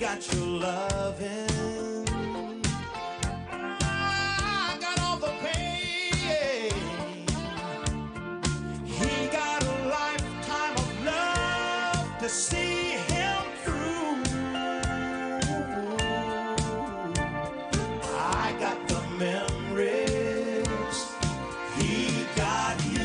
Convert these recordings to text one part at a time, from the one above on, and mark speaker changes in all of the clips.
Speaker 1: got your loving. I got all the pain. He got a lifetime of love to see him through. I got the memories. He got you.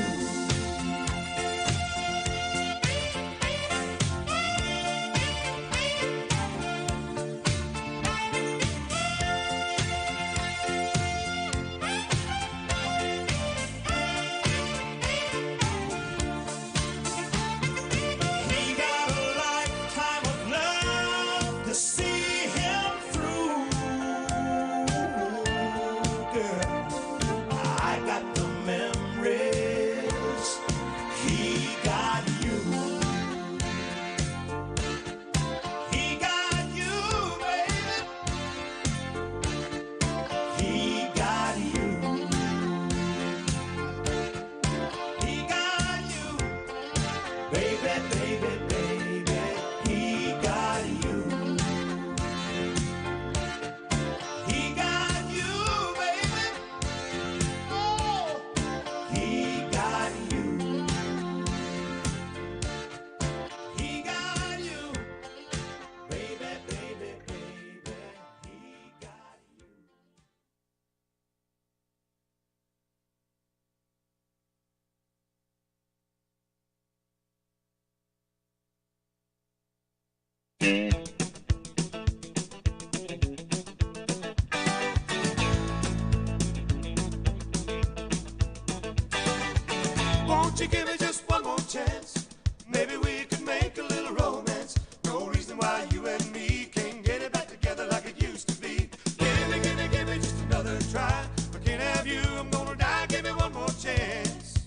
Speaker 1: Won't you give me just one more chance? Maybe we could make a little romance. No reason why you and me can't get it back together like it used to be. Give me just another try. I can't have you, I'm gonna die. Give me one more chance.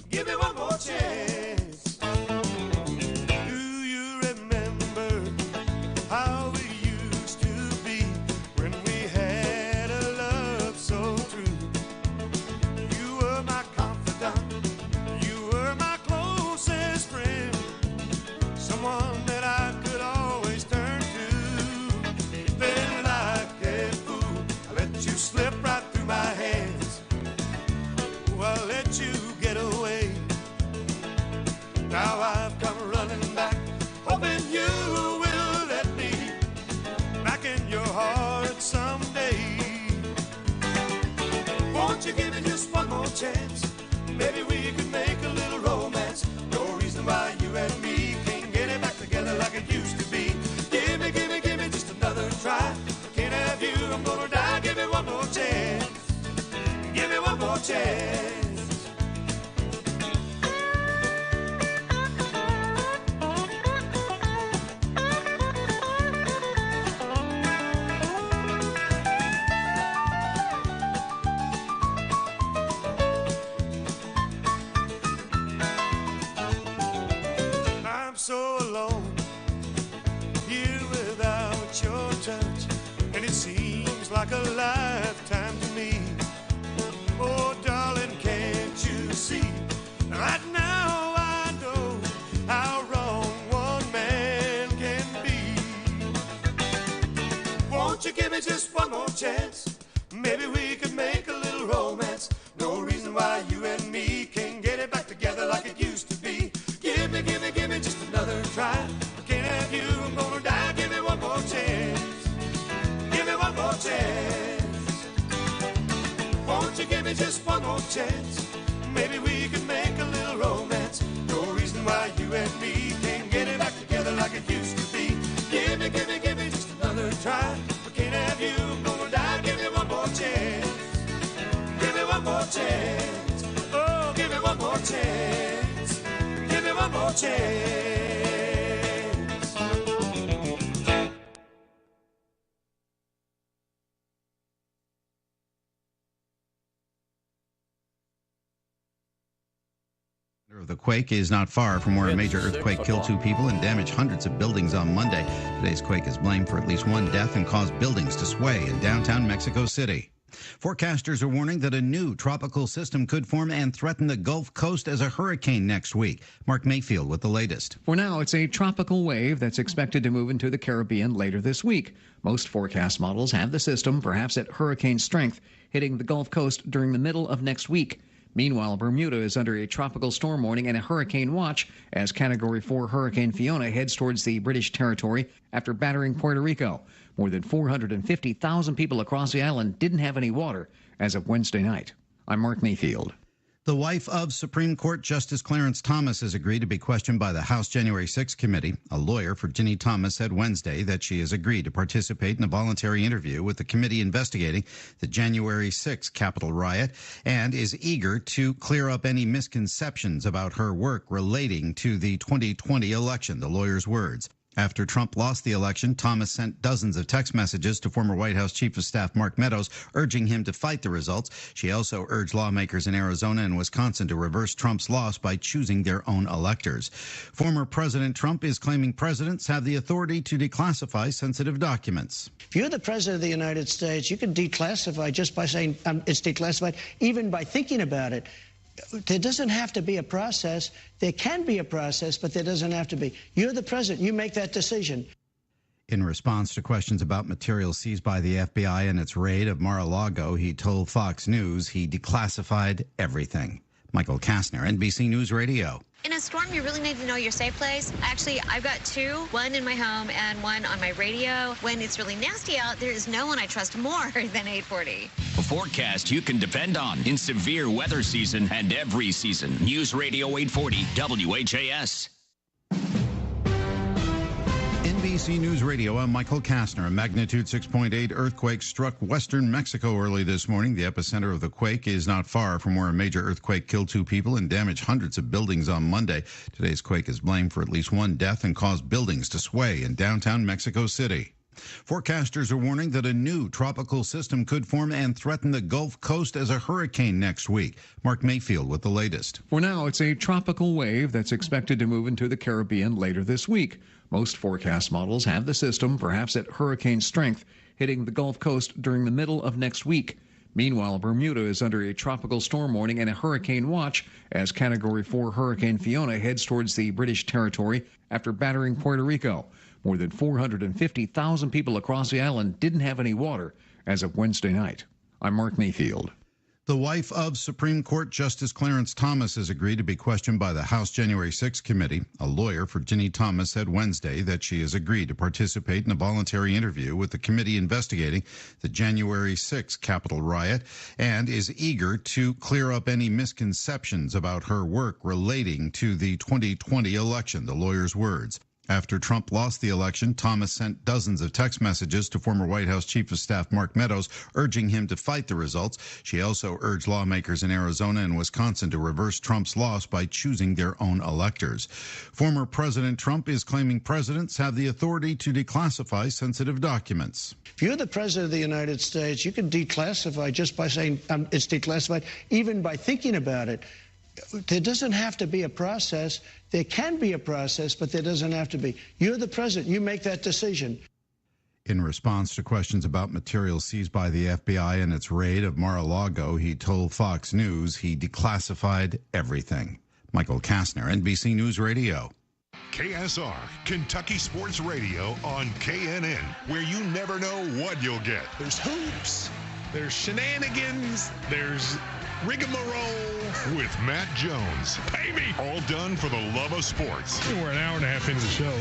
Speaker 1: Give me one more chance. Do you remember how we used to be when we had a love so true? You were my confidant, you were my closest friend, someone that I could always turn to. Then like a fool, I let you slip right through my hands. Oh, I let you get away. Now I've come running back, hoping you will let me back in your heart someday. Won't you give me just one more chance? Maybe we could make a little romance. No reason why you and me can't get it back together like it used to be. Give me just another try. I can't have you, I'm gonna die. Give me one more chance. Give me one more chance. I'm so alone here without your touch, and it seems like a lifetime to me. Oh, darling, can't you see? Right now I know how wrong one man can be. Won't you give me just one more chance? Maybe we could make a little romance. No reason why you and me can't get it back together like it used to be. Give me just another try. I can't have you, I'm gonna die. Give me one more chance. Give me one more chance. Won't you give me just one more chance? Maybe we could make a little romance. No reason why you and me can't get it back together like it used to be. Give me just another try. I can't have you, I'm gonna die. Give me one more chance. Give me one more chance. Oh, give me one more chance. Give me one more chance.
Speaker 2: Of the quake is not far from where a major earthquake killed 2 people and damaged hundreds of buildings on Monday. Today's quake is blamed for at least 1 death and caused buildings to sway in downtown Mexico City. Forecasters are warning that a new tropical system could form and threaten the Gulf Coast as a hurricane next week. Mark Mayfield with the latest.
Speaker 3: For now, it's a tropical wave that's expected to move into the Caribbean later this week. Most forecast models have the system, perhaps at hurricane strength, hitting the Gulf Coast during the middle of next week. Meanwhile, Bermuda is under a tropical storm warning and a hurricane watch as Category 4 Hurricane Fiona heads towards the British territory after battering Puerto Rico. More than 450,000 people across the island didn't have any water as of Wednesday night. I'm Mark Mayfield.
Speaker 2: The wife of Supreme Court Justice Clarence Thomas has agreed to be questioned by the House January 6 committee. A lawyer for Ginny Thomas said Wednesday that she has agreed to participate in a voluntary interview with the committee investigating the January 6 Capitol riot and is eager to clear up any misconceptions about her work relating to the 2020 election, the lawyer's words. After Trump lost the election, Thomas sent dozens of text messages to former White House Chief of Staff Mark Meadows, urging him to fight the results. She also urged lawmakers in Arizona and Wisconsin to reverse Trump's loss by choosing their own electors. Former President Trump is claiming presidents have the authority to declassify sensitive documents.
Speaker 4: If you're the president of the United States, you can declassify just by saying it's declassified, even by thinking about it. There doesn't have to be a process. There can be a process, but there doesn't have to be. You're the president. You make that decision.
Speaker 2: In response to questions about material seized by the FBI in its raid of Mar-a-Lago, he told Fox News he declassified everything. Michael Kastner, NBC News Radio.
Speaker 5: In a storm, you really need to know your safe place. Actually, I've got two, one in my home and one on my radio. When it's really nasty out, there is no one I trust more than 840.
Speaker 6: A forecast you can depend on in severe weather season and every season. News Radio 840 WHAS.
Speaker 2: NBC News Radio, I'm Michael Kastner. A magnitude 6.8 earthquake struck western Mexico early this morning. The epicenter of the quake is not far from where a major earthquake killed 2 people and damaged hundreds of buildings on Monday. Today's quake is blamed for at least 1 death and caused buildings to sway in downtown Mexico City. Forecasters are warning that a new tropical system could form and threaten the Gulf Coast as a hurricane next week. Mark Mayfield with the latest.
Speaker 3: For now, it's a tropical wave that's expected to move into the Caribbean later this week. Most forecast models have the system, perhaps at hurricane strength, hitting the Gulf Coast during the middle of next week. Meanwhile, Bermuda is under a tropical storm warning and a hurricane watch as Category 4 Hurricane Fiona heads towards the British territory after battering Puerto Rico. More than 450,000 people across the island didn't have any water as of Wednesday night. I'm Mark Mayfield.
Speaker 2: The wife of Supreme Court Justice Clarence Thomas has agreed to be questioned by the House January 6 committee. A lawyer for Ginny Thomas said Wednesday that she has agreed to participate in a voluntary interview with the committee investigating the January 6 Capitol riot and is eager to clear up any misconceptions about her work relating to the 2020 election, the lawyer's words. After Trump lost the election, Thomas sent dozens of text messages to former White House Chief of Staff Mark Meadows, urging him to fight the results. She also urged lawmakers in Arizona and Wisconsin to reverse Trump's loss by choosing their own electors. Former President Trump is claiming presidents have the authority to declassify sensitive documents.
Speaker 4: If you're the president of the United States, you can declassify just by saying it's declassified, even by thinking about it. There doesn't have to be a process. There can be a process, but there doesn't have to be. You're the president. You make that decision.
Speaker 2: In response to questions about material seized by the FBI in its raid of Mar-a-Lago, he told Fox News he declassified everything. Michael Kastner, NBC News Radio.
Speaker 7: KSR, Kentucky Sports Radio on KNN, where you never know what you'll get.
Speaker 8: There's hoops, there's shenanigans, there's rigmarole
Speaker 7: with Matt Jones.
Speaker 8: Pay me!
Speaker 7: All done for the love of sports.
Speaker 8: We're an hour and a half into the show.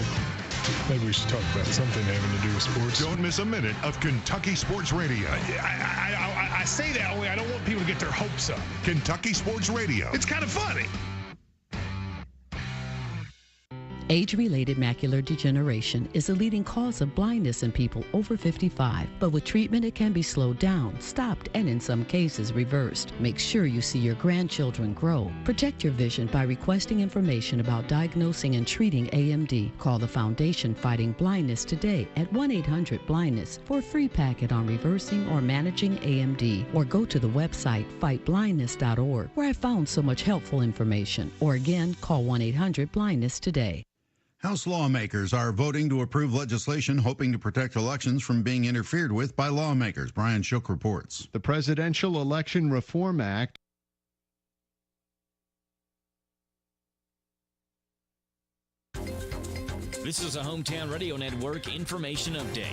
Speaker 8: Maybe we should talk about something having to do with sports.
Speaker 7: Don't miss a minute of Kentucky Sports Radio.
Speaker 8: I say that only I don't want people to get their hopes up.
Speaker 7: Kentucky Sports Radio.
Speaker 8: It's kind of funny.
Speaker 9: Age-related macular degeneration is a leading cause of blindness in people over 55, but with treatment it can be slowed down, stopped, and in some cases reversed. Make sure you see your grandchildren grow. Protect your vision by requesting information about diagnosing and treating AMD. Call the Foundation Fighting Blindness today at 1-800-BLINDNESS for a free packet on reversing or managing AMD, or go to the website fightblindness.org, where I found so much helpful information. Or again, call 1-800-BLINDNESS today.
Speaker 2: House lawmakers are voting to approve legislation hoping to protect elections from being interfered with by lawmakers. Brian Shook reports.
Speaker 10: The Presidential Election Reform Act.
Speaker 6: This is a Hometown Radio Network information update.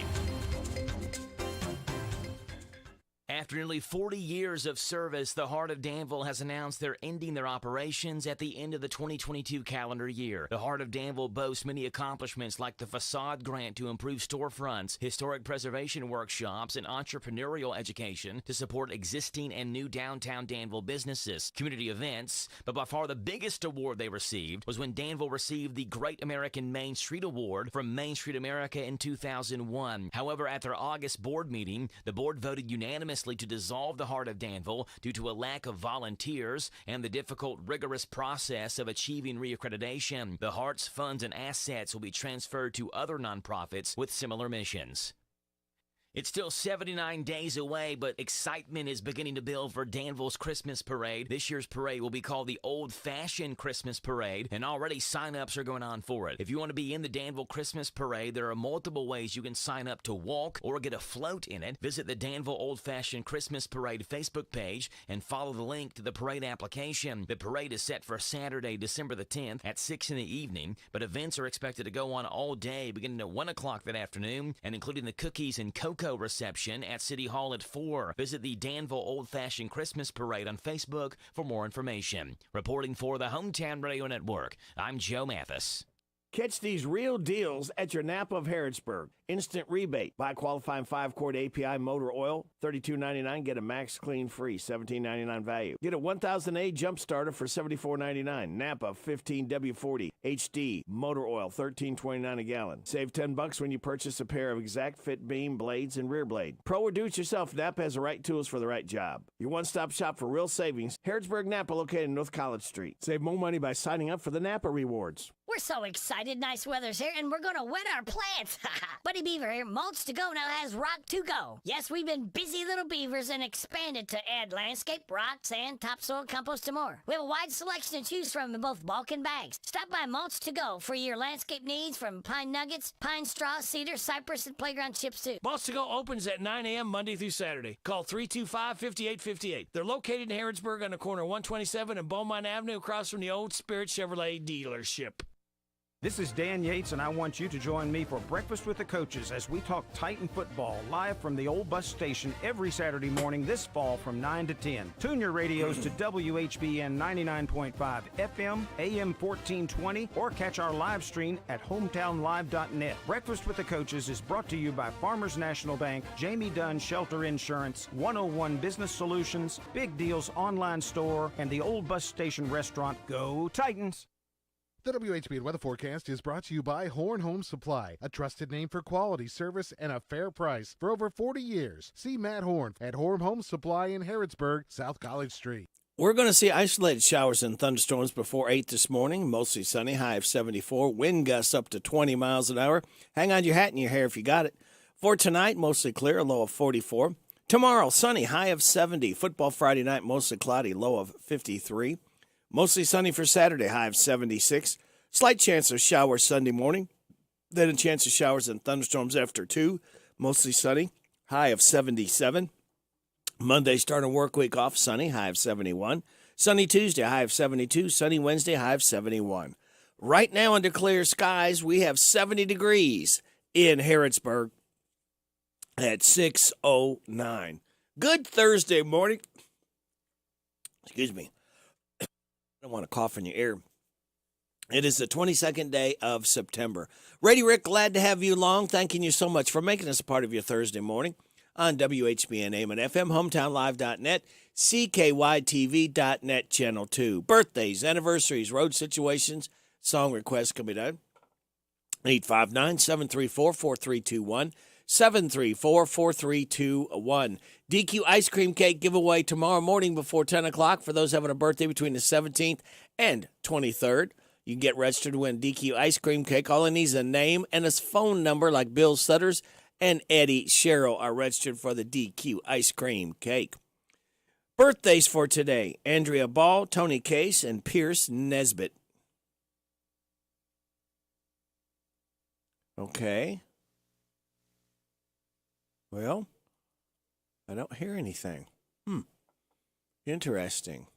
Speaker 6: After nearly 40 years of service, the Heart of Danville has announced they're ending their operations at the end of the 2022 calendar year. The Heart of Danville boasts many accomplishments like the facade grant to improve storefronts, historic preservation workshops, and entrepreneurial education to support existing and new downtown Danville businesses, community events. But by far the biggest award they received was when Danville received the Great American Main Street Award from Main Street America in 2001. However, at their August board meeting, the board voted unanimously to dissolve the Heart of Danville due to a lack of volunteers and the difficult, rigorous process of achieving reaccreditation. The Heart's funds and assets will be transferred to other nonprofits with similar missions. It's still 79 days away, but excitement is beginning to build for Danville's Christmas Parade. This year's parade will be called the Old-Fashioned Christmas Parade, and already sign-ups are going on for it. If you want to be in the Danville Christmas Parade, there are multiple ways you can sign up to walk or get a float in it. Visit the Danville Old-Fashioned Christmas Parade Facebook page and follow the link to the parade application. The parade is set for Saturday, December the 10th at 6 in the evening, but events are expected to go on all day, beginning at 1 o'clock that afternoon, and including the cookies and cocoa reception at City Hall at 4. Visit the Danville Old-Fashioned Christmas Parade on Facebook for more information. Reporting for the Hometown Radio Network, I'm Joe Mathis.
Speaker 11: Catch these real deals at your Napa of Harrodsburg. Instant rebate. Buy qualifying 5-quart API motor oil, $32.99. Get a Max Clean free, $17.99 value. Get a 1000A jump starter for $74.99. Napa 15W40 HD motor oil, $13.29 a gallon. Save $10 when you purchase a pair of exact fit beam, blades, and rear blade. Pro or do-it-yourself, Napa has the right tools for the right job. Your one-stop shop for real savings. Harrodsburg Napa, located in North College Street. Save more money by signing up for the Napa Rewards.
Speaker 12: We're so excited. Nice weather's here, and we're going to wet our plants. Buddy Beaver here. Mulch to Go now has rock to go. Yes, we've been busy little beavers and expanded to add landscape, rock, sand, topsoil, compost, and more. We have a wide selection to choose from in both bulk and bags. Stop by Mulch to Go for your landscape needs from pine nuggets, pine straw, cedar, cypress, and playground chips, too.
Speaker 11: Mulch to Go opens at 9 a.m. Monday through Saturday. Call 325-5858. They're located in Harrodsburg on the corner of 127 and Beaumont Avenue across from the Old Spirit Chevrolet dealership.
Speaker 13: This is Dan Yates, and I want you to join me for Breakfast with the Coaches as we talk Titan football live from the old bus station every Saturday morning this fall from 9 to 10. Tune your radios to WHBN 99.5 FM, AM 1420, or catch our live stream at hometownlive.net. Breakfast with the Coaches is brought to you by Farmers National Bank, Jamie Dunn Shelter Insurance, 101 Business Solutions, Big Deals Online Store, and the old bus station restaurant. Go Titans!
Speaker 14: The WHBN weather forecast is brought to you by Horn Home Supply, a trusted name for quality service and a fair price for over 40 years. See Matt Horn at Horn Home Supply in Harrodsburg, South College Street.
Speaker 11: We're going to see isolated showers and thunderstorms before 8 this morning. Mostly sunny, high of 74. Wind gusts up to 20 miles an hour. Hang on your hat and your hair if you got it. For tonight, mostly clear, a low of 44. Tomorrow, sunny, high of 70. Football Friday night, mostly cloudy, low of 53. Mostly sunny for Saturday, high of 76. Slight chance of showers Sunday morning. Then a chance of showers and thunderstorms after 2. Mostly sunny, high of 77. Monday, starting work week off, sunny, high of 71. Sunny Tuesday, high of 72. Sunny Wednesday, high of 71. Right now under clear skies, we have 70 degrees in Harrodsburg at 6:09. Good Thursday morning. Excuse me. I don't want to cough in your ear. It is the 22nd day of September. Brady Rick, glad to have you along. Thanking you so much for making us a part of your Thursday morning on WHBN AM and FM, hometownlive.net, CKYTV.net, Channel 2. Birthdays, anniversaries, road situations, song requests can be done. 859-734-4321. 734-4321. DQ ice cream cake giveaway tomorrow morning before 10 o'clock for those having a birthday between the 17th and 23rd. You can get registered to win DQ ice cream cake. All it needs is a name and a phone number like Bill Sutters and Eddie Sherrill are registered for the DQ ice cream cake. Birthdays for today: Andrea Ball, Tony Case, and Pierce Nesbitt. Okay. Well, I don't hear anything. Interesting.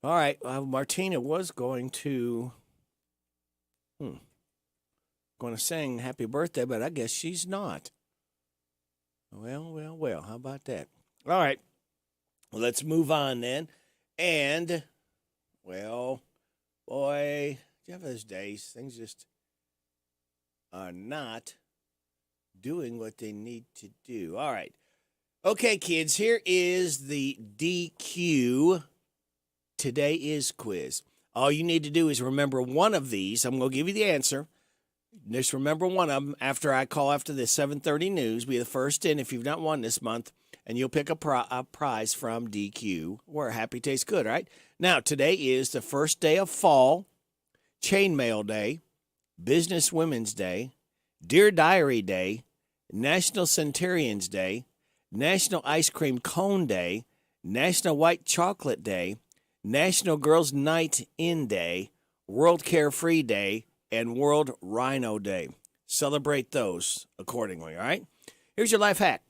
Speaker 11: All right. Martina was going to sing happy birthday, but I guess she's not. Well. How about that? All right. Well, let's move on then. And, well, boy, you have those days. Things just are not doing what they need to do. All right. Okay, kids, here is the DQ Today Is quiz. All you need to do is remember one of these. I'm going to give you the answer. Just remember one of them after I call after the 7:30 news. Be the first in if you've not won this month, and you'll pick a prize from DQ where happy tastes good, all right? Now, today is the first day of fall, Chainmail Day, Business Women's Day, Dear Diary Day, National Centurions Day, National Ice Cream Cone Day, National White Chocolate Day, National Girls Night In Day, World Carefree Day, and World Rhino Day. Celebrate those accordingly, all right? Here's your life hack.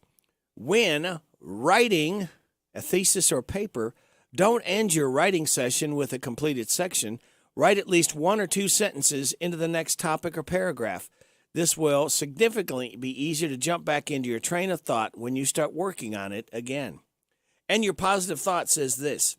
Speaker 11: When writing a thesis or paper, don't end your writing session with a completed section. Write at least one or two sentences into the next topic or paragraph. This will significantly be easier to jump back into your train of thought when you start working on it again. And your positive thought says this: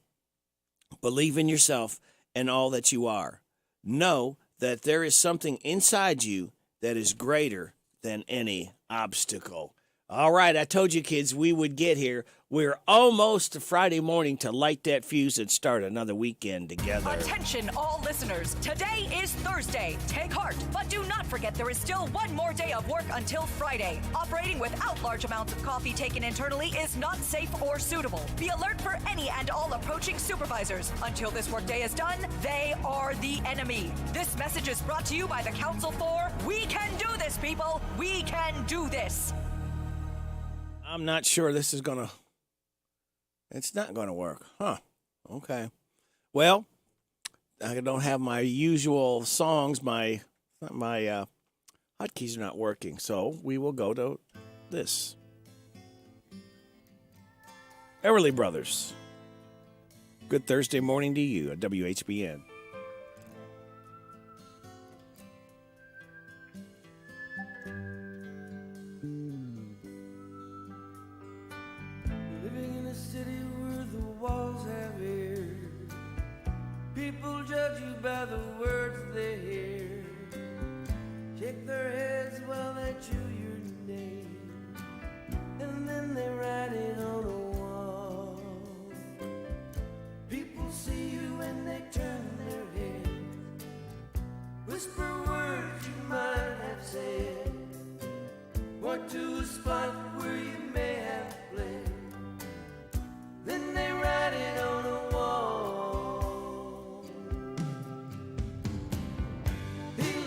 Speaker 11: believe in yourself and all that you are. Know that there is something inside you that is greater than any obstacle. All right, I told you, kids, we would get here. We're almost to Friday morning to light that fuse and start another weekend together.
Speaker 15: Attention, all listeners. Today is Thursday. Take heart, but do not forget there is still one more day of work until Friday. Operating without large amounts of coffee taken internally is not safe or suitable. Be alert for any and all approaching supervisors. Until this workday is done, they are the enemy. This message is brought to you by the Council for We Can Do This, people. We can do this.
Speaker 11: I'm not sure this is going to... It's not going to work. Huh. Okay. Well, I don't have my usual songs. My hotkeys are not working. So we will go to this. Everly Brothers. Good Thursday morning to you at WHBN.
Speaker 16: People judge you by the words they hear. Shake their heads while they chew your name, and then they write it on a wall. People see you and they turn their heads, whisper words you might have said, point to a spot where you may have played, then they write it on a wall.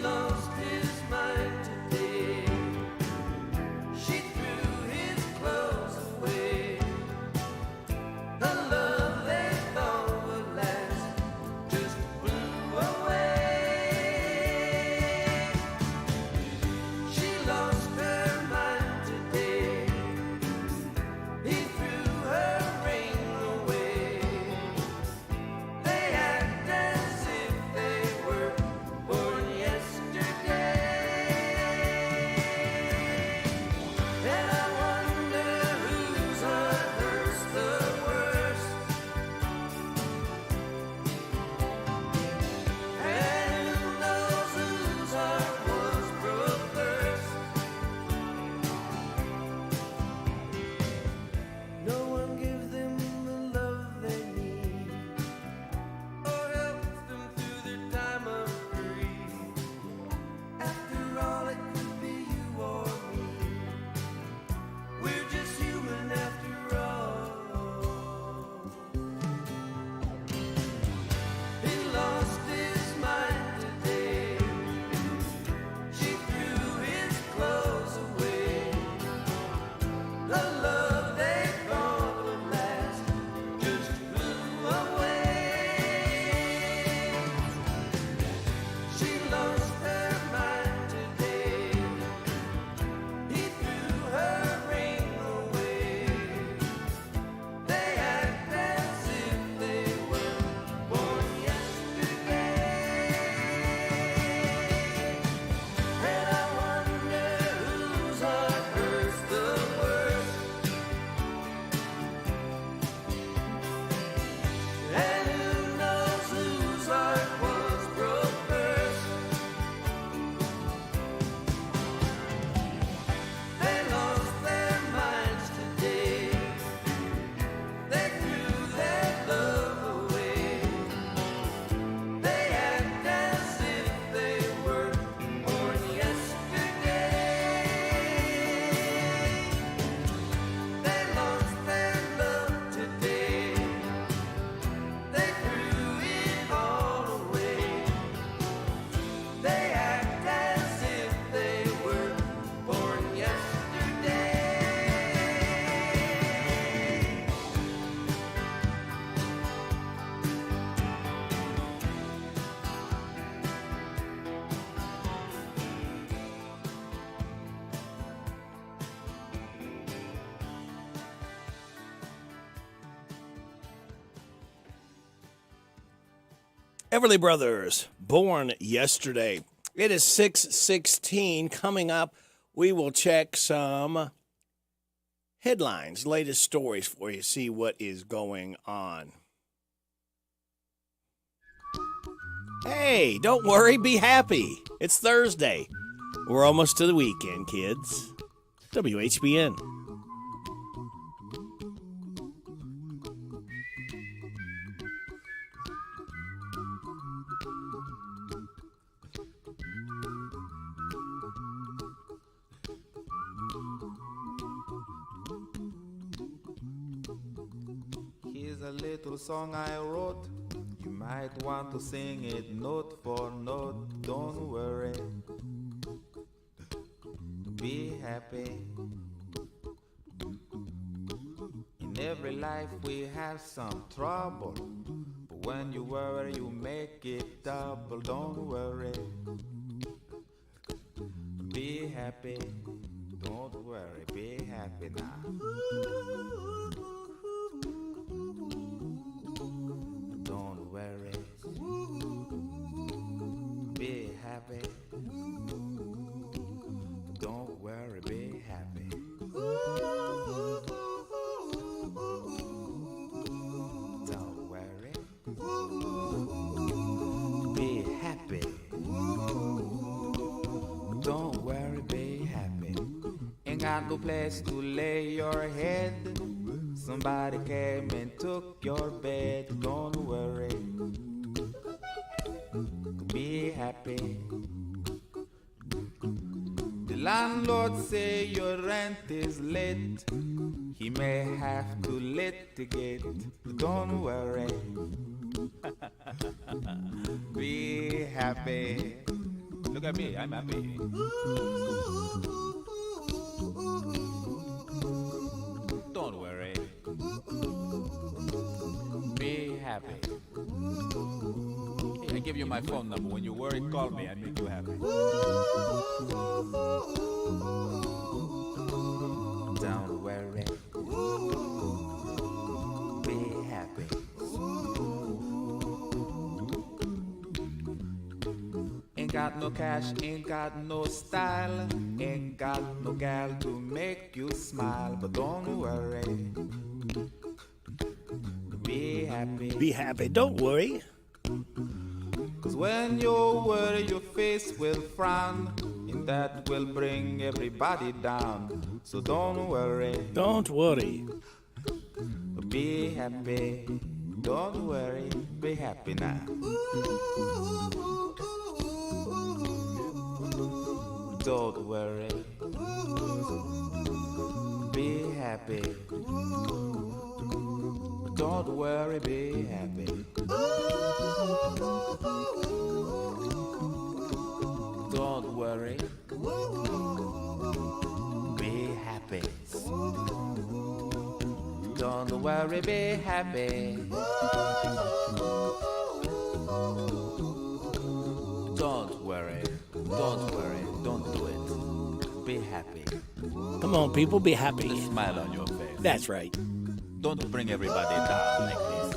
Speaker 16: Lost his mind today. She threw his clothes away. The love they thought would last just blew away. She lost her mind today. He threw her ring away.
Speaker 11: Everly Brothers, born yesterday. It is 6:16. Coming up, we will check some headlines, latest stories for you, see what is going on. Hey, don't worry, be happy. It's Thursday. We're almost to the weekend, kids. WHBN.
Speaker 17: Here's a little song I wrote. You might want to sing it note for note. Don't worry. Be happy. In every life we have some trouble. But when you worry, you make it double. Don't worry. Be happy. Don't worry. Be happy now. Don't worry. Be happy. Don't worry, be happy. Don't worry. Be happy. Don't worry, be happy. Ain't got no place to lay your head. Somebody came and took your bed. Don't worry. Be happy. The landlord say your rent is late. He may have to litigate. Don't worry. Be happy. Look at me, I'm happy. Don't worry. Be happy. I give you my phone number. When you worry, call me. I make you happy. Don't worry. Be happy. Ain't got no cash, ain't got no style, ain't got no gal to make you smile. But don't worry. Be happy.
Speaker 11: Be happy. Don't worry.
Speaker 17: 'Cause when you worry, your face will frown, and that will bring everybody down. So don't worry.
Speaker 11: Don't worry.
Speaker 17: Be happy. Don't worry. Be happy now. Don't worry. Be happy. Don't worry, be happy. Don't worry. Be happy. Don't worry, be happy. Don't worry. Don't worry. Don't do it. Be happy.
Speaker 11: Come on, people, be happy.
Speaker 17: Put a smile on your face.
Speaker 11: That's right.
Speaker 17: Don't bring everybody down like this.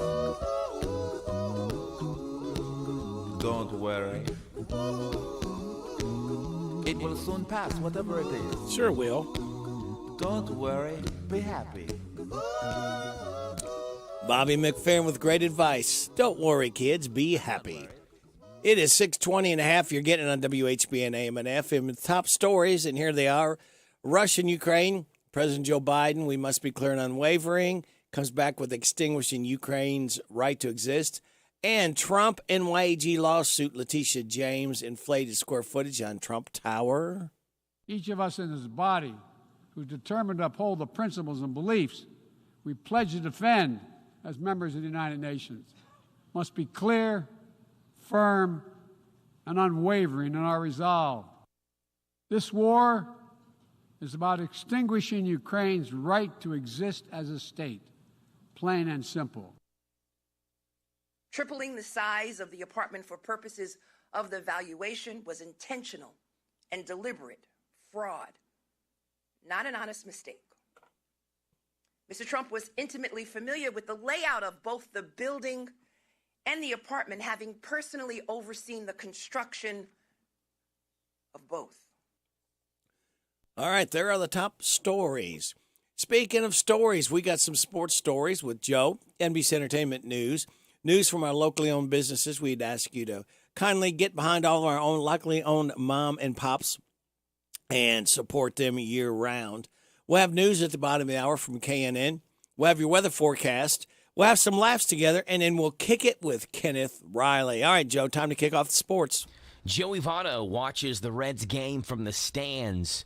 Speaker 17: Don't worry. It will soon pass, whatever it is.
Speaker 11: Sure will.
Speaker 17: Don't worry. Be happy.
Speaker 11: Bobby McFerrin with great advice. Don't worry, kids. Be happy. It is 6:20 and a half. You're getting it on WHBN AM and FM. The top stories, and here they are. Russia and Ukraine. President Joe Biden, we must be clear and unwavering, comes back with extinguishing Ukraine's right to exist. And Trump NYAG lawsuit, Letitia James inflated square footage on Trump Tower.
Speaker 18: Each of us in this body who's determined to uphold the principles and beliefs we pledge to defend as members of the United Nations must be clear, firm, and unwavering in our resolve. This war is about extinguishing Ukraine's right to exist as a state, plain and simple.
Speaker 19: Tripling the size of the apartment for purposes of the valuation was intentional and deliberate fraud, not an honest mistake. Mr. Trump was intimately familiar with the layout of both the building and the apartment, having personally overseen the construction of both.
Speaker 11: All right, there are the top stories. Speaking of stories, we got some sports stories with Joe, NBC Entertainment News. News from our locally owned businesses. We'd ask you to kindly get behind all of our own locally owned mom and pops and support them year round. We'll have news at the bottom of the hour from KNN. We'll have your weather forecast. We'll have some laughs together, and then we'll kick it with Kenneth Riley. All right, Joe, time to kick off the sports.
Speaker 6: Joey Votto watches the Reds game from the stands.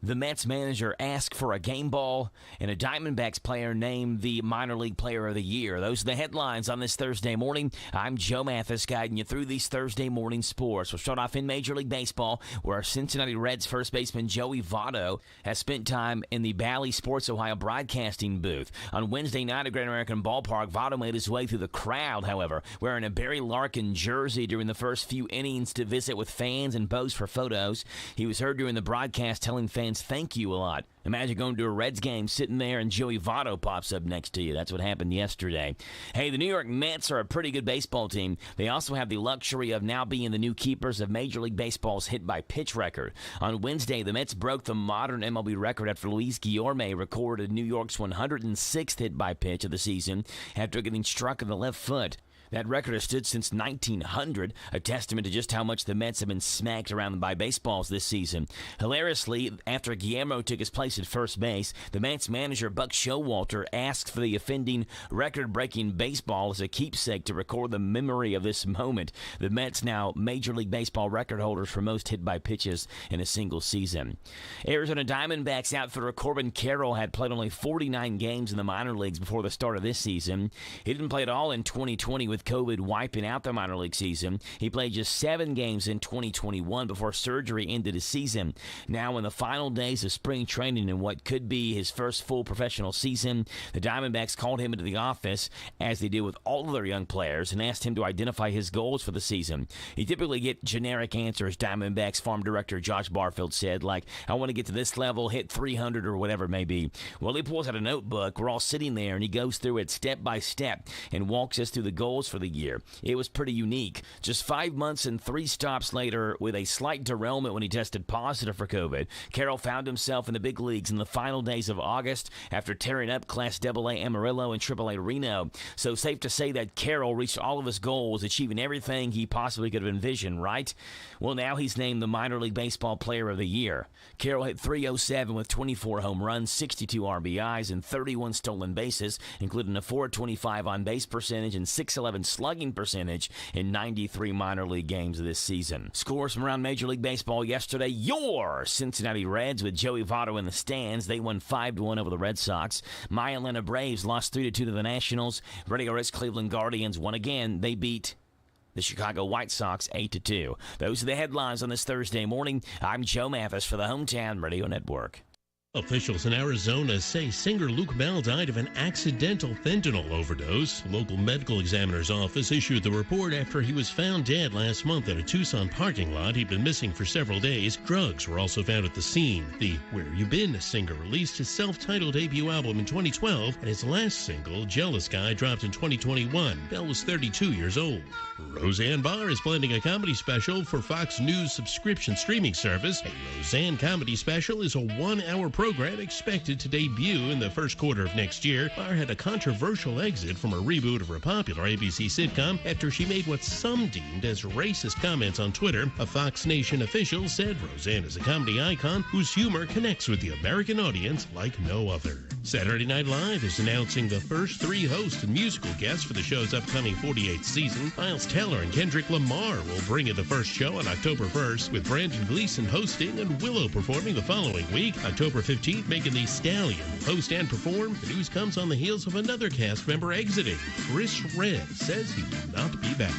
Speaker 6: The Mets manager asked for a game ball, and a Diamondbacks player named the Minor League Player of the Year. Those are the headlines on this Thursday morning. I'm Joe Mathis, guiding you through these Thursday morning sports. We'll start off in Major League Baseball, where our Cincinnati Reds first baseman Joey Votto has spent time in the Bally Sports Ohio broadcasting booth. On Wednesday night at Great American Ballpark, Votto made his way through the crowd, however, wearing a Barry Larkin jersey during the first few innings to visit with fans and pose for photos. He was heard during the broadcast telling fans thank you a lot. Imagine going to a Reds game, sitting there, and Joey Votto pops up next to you. That's what happened yesterday. Hey, the New York Mets are a pretty good baseball team. They also have the luxury of now being the new keepers of Major League Baseball's hit-by-pitch record. On Wednesday, the Mets broke the modern MLB record after Luis Guillorme recorded New York's 106th hit-by-pitch of the season after getting struck in the left foot. That record has stood since 1900, a testament to just how much the Mets have been smacked around by baseballs this season. Hilariously, after Guillermo took his place at first base, the Mets manager Buck Showalter asked for the offending record-breaking baseball as a keepsake to record the memory of this moment. The Mets now Major League Baseball record holders for most hit by pitches in a single season. Arizona Diamondbacks outfielder Corbin Carroll had played only 49 games in the minor leagues before the start of this season. He didn't play at all in 2020 with COVID wiping out the minor league season. He played just 7 games in 2021 before surgery ended his season. Now, in the final days of spring training in what could be his first full professional season, the Diamondbacks called him into the office, as they do with all of their young players, and asked him to identify his goals for the season. He typically get generic answers, Diamondbacks farm director Josh Barfield said, like, I want to get to this level, hit 300 or whatever it may be. Well, he pulls out a notebook. We're all sitting there, and he goes through it step by step and walks us through the goals for the year. It was pretty unique. Just 5 months and 3 stops later, with a slight derailment when he tested positive for COVID, Carroll found himself in the big leagues in the final days of August after tearing up Class AA Amarillo and AAA Reno. So safe to say that Carroll reached all of his goals, achieving everything he possibly could have envisioned, right? Well, now he's named the Minor League Baseball Player of the Year. Carroll hit .307 with 24 home runs, 62 RBIs, and 31 stolen bases, including a .425 on-base percentage and .611 slugging percentage in 93 minor league games this season. Scores from around Major League Baseball yesterday. Your Cincinnati Reds with Joey Votto in the stands. They won 5-1 over the Red Sox. My Atlanta Braves lost 3-2 to the Nationals. Radio Risk Cleveland Guardians won again. They beat the Chicago White Sox 8-2. Those are the headlines on this Thursday morning. I'm Joe Mathis for the Hometown Radio Network.
Speaker 20: Officials in Arizona say singer Luke Bell died of an accidental fentanyl overdose. Local medical examiner's office issued the report after he was found dead last month at a Tucson parking lot. He'd been missing for several days. Drugs were also found at the scene. The Where You Been singer released his self-titled debut album in 2012, and his last single, Jealous Guy, dropped in 2021. Bell was 32 years old. Roseanne Barr is planning a comedy special for Fox News subscription streaming service. A Roseanne comedy special is a 1-hour program expected to debut in the first quarter of next year. Barr had a controversial exit from a reboot of her popular ABC sitcom after she made what some deemed as racist comments on Twitter. A Fox Nation official said Roseanne is a comedy icon whose humor connects with the American audience like no other. Saturday Night Live is announcing the first 3 hosts and musical guests for the show's upcoming 48th season. Miles Teller and Kendrick Lamar will bring you the first show on October 1st, with Brandon Gleeson hosting and Willow performing the following week. October 15th, Megan Thee Stallion will host and perform. The news comes on the heels of another cast member exiting. Chris Redd says he will not be back.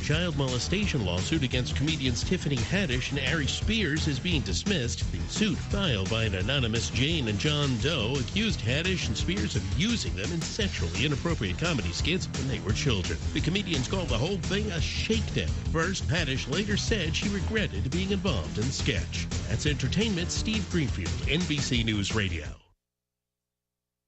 Speaker 20: Child molestation lawsuit against comedians Tiffany Haddish and Ari Spears is being dismissed. The suit, filed by an anonymous Jane and John Doe, accused Haddish and Spears of using them in sexually inappropriate comedy skits when they were children. The comedians called the whole thing a shakedown. First, Haddish later said she regretted being involved in the sketch. That's entertainment. Steve Greenfield, NBC News Radio.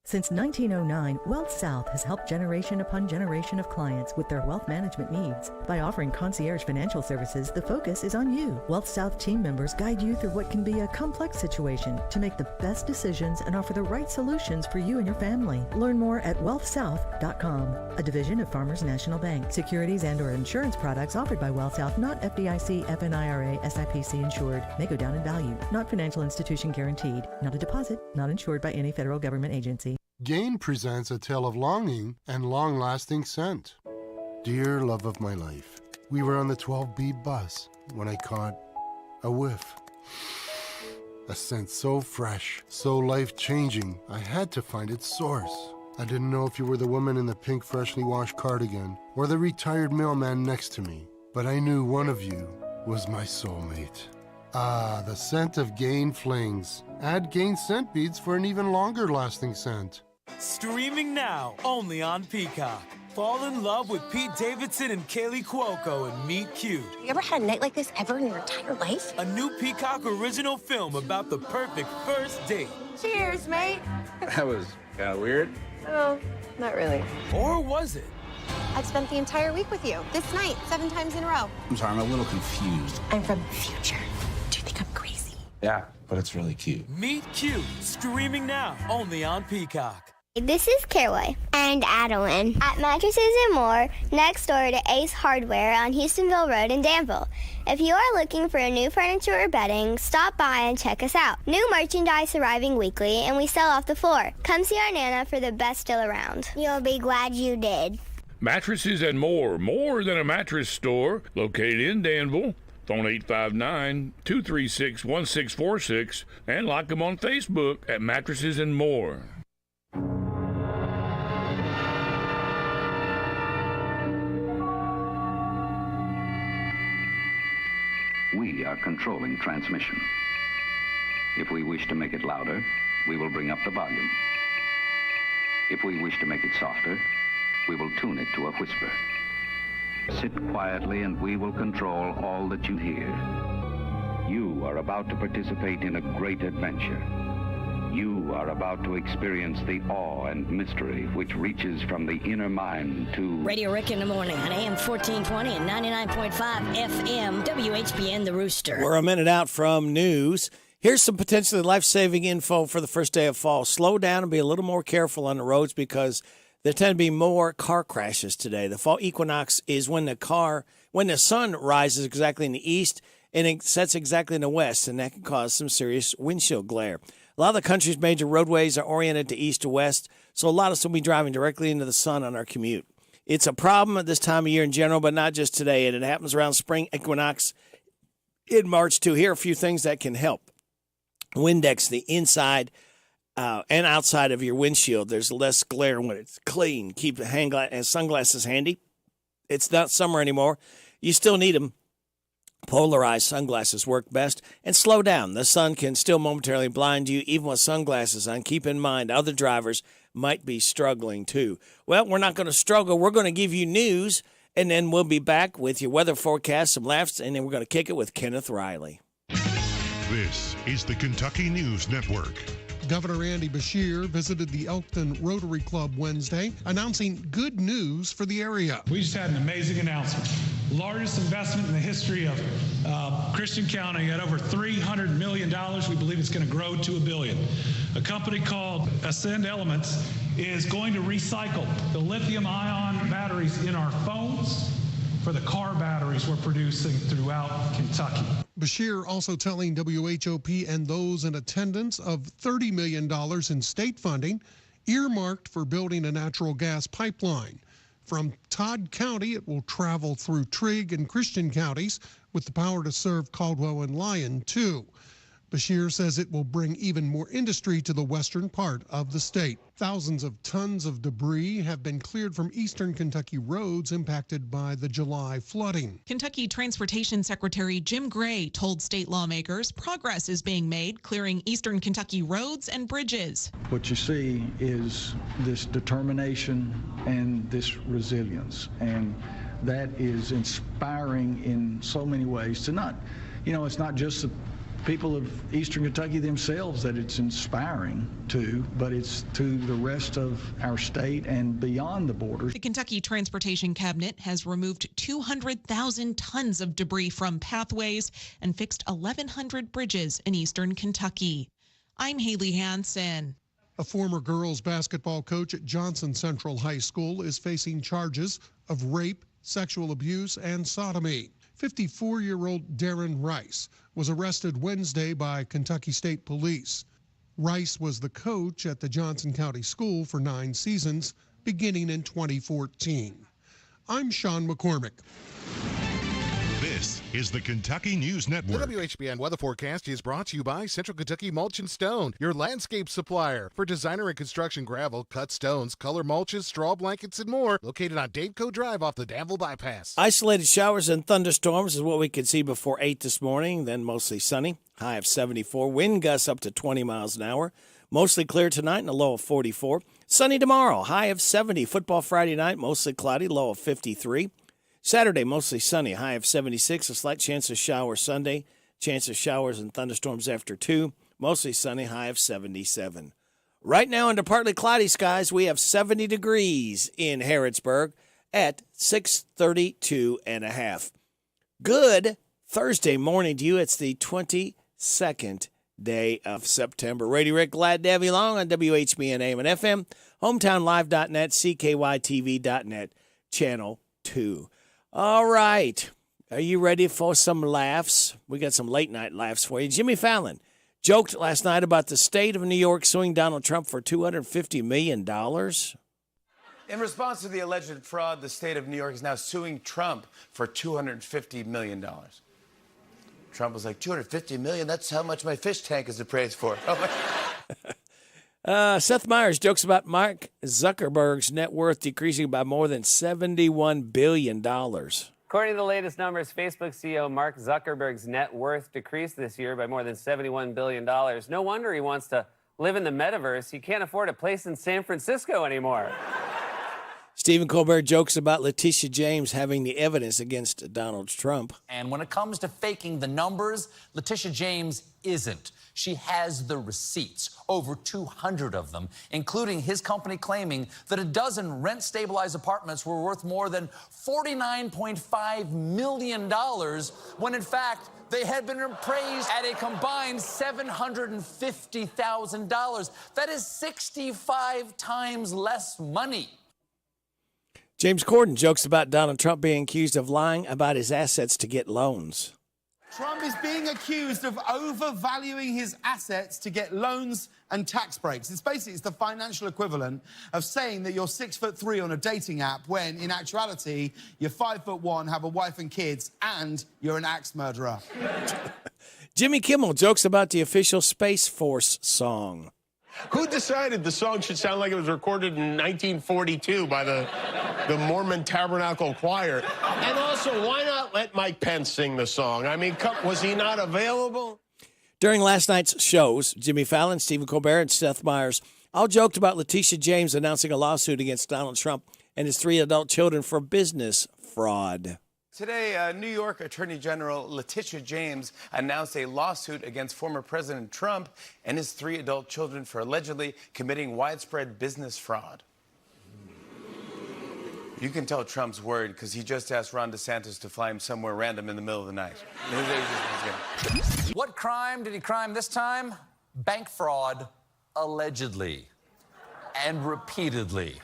Speaker 21: Since 1909, Wealth South has helped generation upon generation of clients with their wealth management needs. By offering concierge financial services, the focus is on you. Wealth South team members guide you through what can be a complex situation to make the best decisions and offer the right solutions for you and your family. Learn more at wealthsouth.com, a division of Farmers National Bank. Securities and/or insurance products offered by Wealth South, not FDIC, FNIRA, SIPC insured, may go down in value. Not financial institution guaranteed. Not a deposit. Not insured by any federal government agency.
Speaker 22: Gain presents a tale of longing and long-lasting scent. Dear love of my life, we were on the 12B bus when I caught a whiff. A scent so fresh, so life-changing, I had to find its source. I didn't know if you were the woman in the pink freshly washed cardigan or the retired mailman next to me, but I knew one of you was my soulmate. Ah, the scent of Gain Flings. Add Gain scent beads for an even longer lasting scent.
Speaker 23: Streaming now, only on Peacock. Fall in love with Pete Davidson and Kaylee Cuoco and Meet Cute.
Speaker 24: You ever had a night like this ever in your entire life?
Speaker 23: A new Peacock original film about the perfect first date.
Speaker 24: Cheers, mate.
Speaker 25: That was kind of weird.
Speaker 24: Oh, not really.
Speaker 23: Or was it?
Speaker 24: I've spent the entire week with you. This night, 7 times in a row.
Speaker 25: I'm sorry, I'm a little confused.
Speaker 24: I'm from the future. Do you think I'm crazy?
Speaker 25: Yeah, but it's really cute.
Speaker 23: Meet Cute, streaming now, only on Peacock.
Speaker 26: This is Caraway and Adeline at Mattresses and More, next door to Ace Hardware on Houstonville Road in Danville. If you are looking for a new furniture or bedding, stop by and check us out. New merchandise arriving weekly, and we sell off the floor. Come see our Nana for the best deal around. You'll be glad you did.
Speaker 27: Mattresses and More, more than a mattress store, located in Danville. Phone 859-236-1646 and like them on Facebook at Mattresses and More.
Speaker 28: We are controlling transmission. If we wish to make it louder, we will bring up the volume. If we wish to make it softer, we will tune it to a whisper. Sit quietly and we will control all that you hear. You are about to participate in a great adventure. You are about to experience the awe and mystery which reaches from the inner mind to...
Speaker 12: Radio Rick in the morning on AM 1420 and 99.5 FM, WHBN The Rooster.
Speaker 11: We're a minute out from news. Here's some potentially life-saving info for the first day of fall. Slow down and be a little more careful on the roads because there tend to be more car crashes today. The fall equinox is when the sun rises exactly in the east and it sets exactly in the west, and that can cause some serious windshield glare. A lot of the country's major roadways are oriented to east to west, so a lot of us will be driving directly into the sun on our commute. It's a problem at this time of year in general, but not just today, and it happens around spring equinox in March too. Here are a few things that can help. Windex the inside and outside of your windshield. There's less glare when it's clean. Keep sunglasses handy. It's not summer anymore. You still need them. Polarized sunglasses work best. And slow down. The sun can still momentarily blind you, even with sunglasses on. Keep in mind, other drivers might be struggling too. Well, we're not going to struggle. We're going to give you news, and then we'll be back with your weather forecast, some laughs, and then we're going to kick it with Kenneth Riley.
Speaker 7: This is the Kentucky News Network.
Speaker 29: Governor Andy Beshear visited the Elkton Rotary Club Wednesday, announcing good news for the area.
Speaker 30: We just had an amazing announcement. Largest investment in the history of Christian County at over $300 million. We believe it's going to grow to $1 billion. A company called Ascend Elements is going to recycle the lithium-ion batteries in our phones for the car batteries we're producing throughout Kentucky.
Speaker 29: Beshear also telling WHOP and those in attendance of $30 million in state funding earmarked for building a natural gas pipeline. From Todd County, it will travel through Trigg and Christian counties with the power to serve Caldwell and Lyon, too. Beshear says it will bring even more industry to the western part of the state. Thousands of tons of debris have been cleared from eastern Kentucky roads impacted by the July flooding.
Speaker 31: Kentucky Transportation Secretary Jim Gray told state lawmakers progress is being made clearing eastern Kentucky roads and bridges.
Speaker 32: What you see is this determination and this resilience, and that is inspiring in so many ways to not, it's not just the people of Eastern Kentucky themselves that it's inspiring to, but it's to the rest of our state and beyond the borders.
Speaker 31: The Kentucky Transportation Cabinet has removed 200,000 tons of debris from pathways and fixed 1,100 bridges in Eastern Kentucky. I'm Haley Hansen.
Speaker 29: A former girls basketball coach at Johnson Central High School is facing charges of rape, sexual abuse, and sodomy. 54-year-old Darren Rice was arrested Wednesday by Kentucky State Police. Rice was the coach at the Johnson County School for 9 seasons, beginning in 2014. I'm Sean McCormick.
Speaker 7: This is the Kentucky News Network.
Speaker 1: The WHBN weather forecast is brought to you by Central Kentucky Mulch and Stone, your landscape supplier. For designer and construction gravel, cut stones, color mulches, straw blankets, and more. Located on Daveco Drive off the Danville Bypass.
Speaker 11: Isolated showers and thunderstorms is what we could see before 8 this morning, then mostly sunny. High of 74. Wind gusts up to 20 miles an hour. Mostly clear tonight and a low of 44. Sunny tomorrow. High of 70. Football Friday night. Mostly cloudy. Low of 53. Saturday, mostly sunny, high of 76, a slight chance of showers Sunday, chance of showers and thunderstorms after 2, mostly sunny, high of 77. Right now under partly cloudy skies, we have 70 degrees in Harrodsburg at 6:32.5. Good Thursday morning to you. It's the 22nd day of September. Radio Rick, glad to have you along on WHBN AM and FM, hometownlive.net, CKYTV.net, Channel 2. All right. Are you ready for some laughs? We got some late night laughs for you. Jimmy Fallon joked last night about the state of New York suing Donald Trump for $250 million.
Speaker 2: In response to the alleged fraud, the state of New York is now suing Trump for $250 million. Trump was like, $250 million? That's how much my fish tank is appraised for.
Speaker 11: Seth Meyers jokes about Mark Zuckerberg's net worth decreasing by more than $71 billion.
Speaker 3: According to the latest numbers, Facebook CEO Mark Zuckerberg's net worth decreased this year by more than $71 billion. No wonder he wants to live in the metaverse. He can't afford a place in San Francisco anymore.
Speaker 11: Stephen Colbert jokes about Letitia James having the evidence against Donald Trump.
Speaker 4: And when it comes to faking the numbers, Letitia James isn't. She has the receipts, over 200 of them, including his company claiming that a dozen rent-stabilized apartments were worth more than $49.5 million, when in fact they had been appraised at a combined $750,000. That is 65 times less money.
Speaker 11: James Corden jokes about Donald Trump being accused of lying about his assets to get loans.
Speaker 5: Trump is being accused of overvaluing his assets to get loans and tax breaks. It's the financial equivalent of saying that you're 6'3" on a dating app when, in actuality, you're 5'1", have a wife and kids, and you're an axe murderer.
Speaker 11: Jimmy Kimmel jokes about the official Space Force song.
Speaker 8: Who decided the song should sound like it was recorded in 1942 by the Mormon Tabernacle Choir? And also, why not let Mike Pence sing the song? I mean, was he not available?
Speaker 11: During last night's shows, Jimmy Fallon, Stephen Colbert, and Seth Meyers all joked about Letitia James announcing a lawsuit against Donald Trump and his 3 adult children for business fraud.
Speaker 2: Today, New York Attorney General Letitia James announced a lawsuit against former President Trump and his 3 adult children for allegedly committing widespread business fraud. You can tell Trump's worried because he just asked Ron DeSantis to fly him somewhere random in the middle of the night.
Speaker 4: What crime did he crime this time? Bank fraud, allegedly, and repeatedly.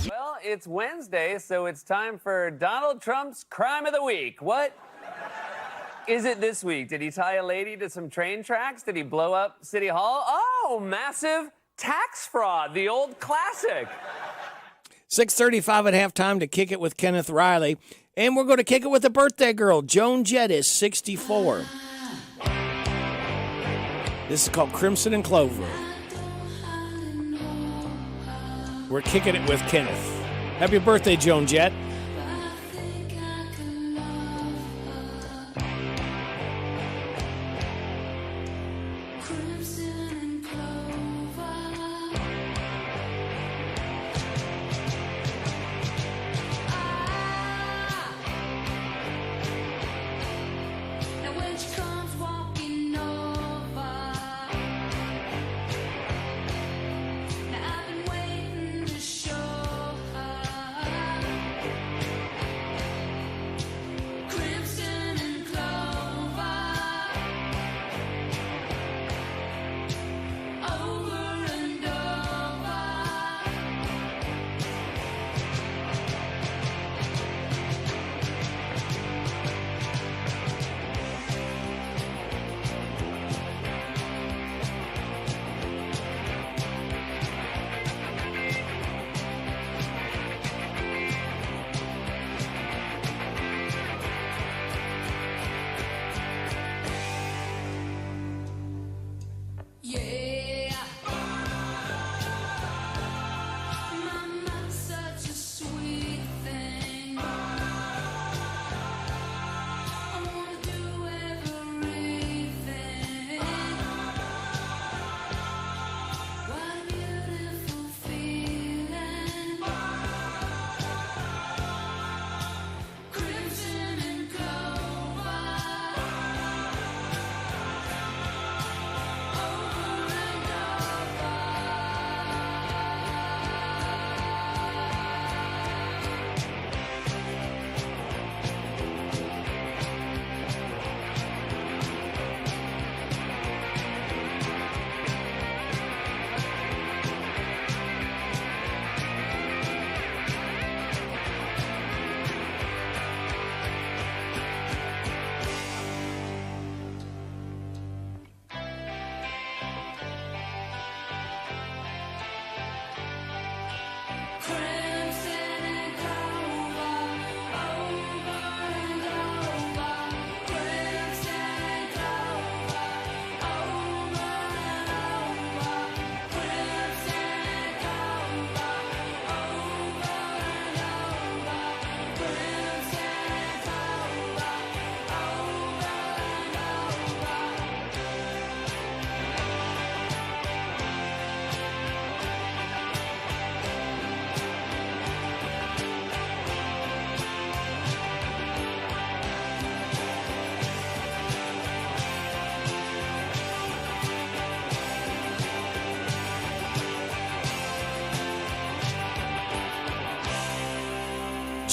Speaker 3: Well, it's Wednesday, so it's time for Donald Trump's Crime of the Week. What is it this week? Did he tie a lady to some train tracks? Did he blow up City Hall? Oh, massive tax fraud, the old classic.
Speaker 11: 6:35 at halftime to Kick It with Kenneth Riley. And we're going to kick it with a birthday girl. Joan Jett is 64. This is called Crimson and Clover. We're kicking it with Kenneth. Happy birthday, Joan Jett.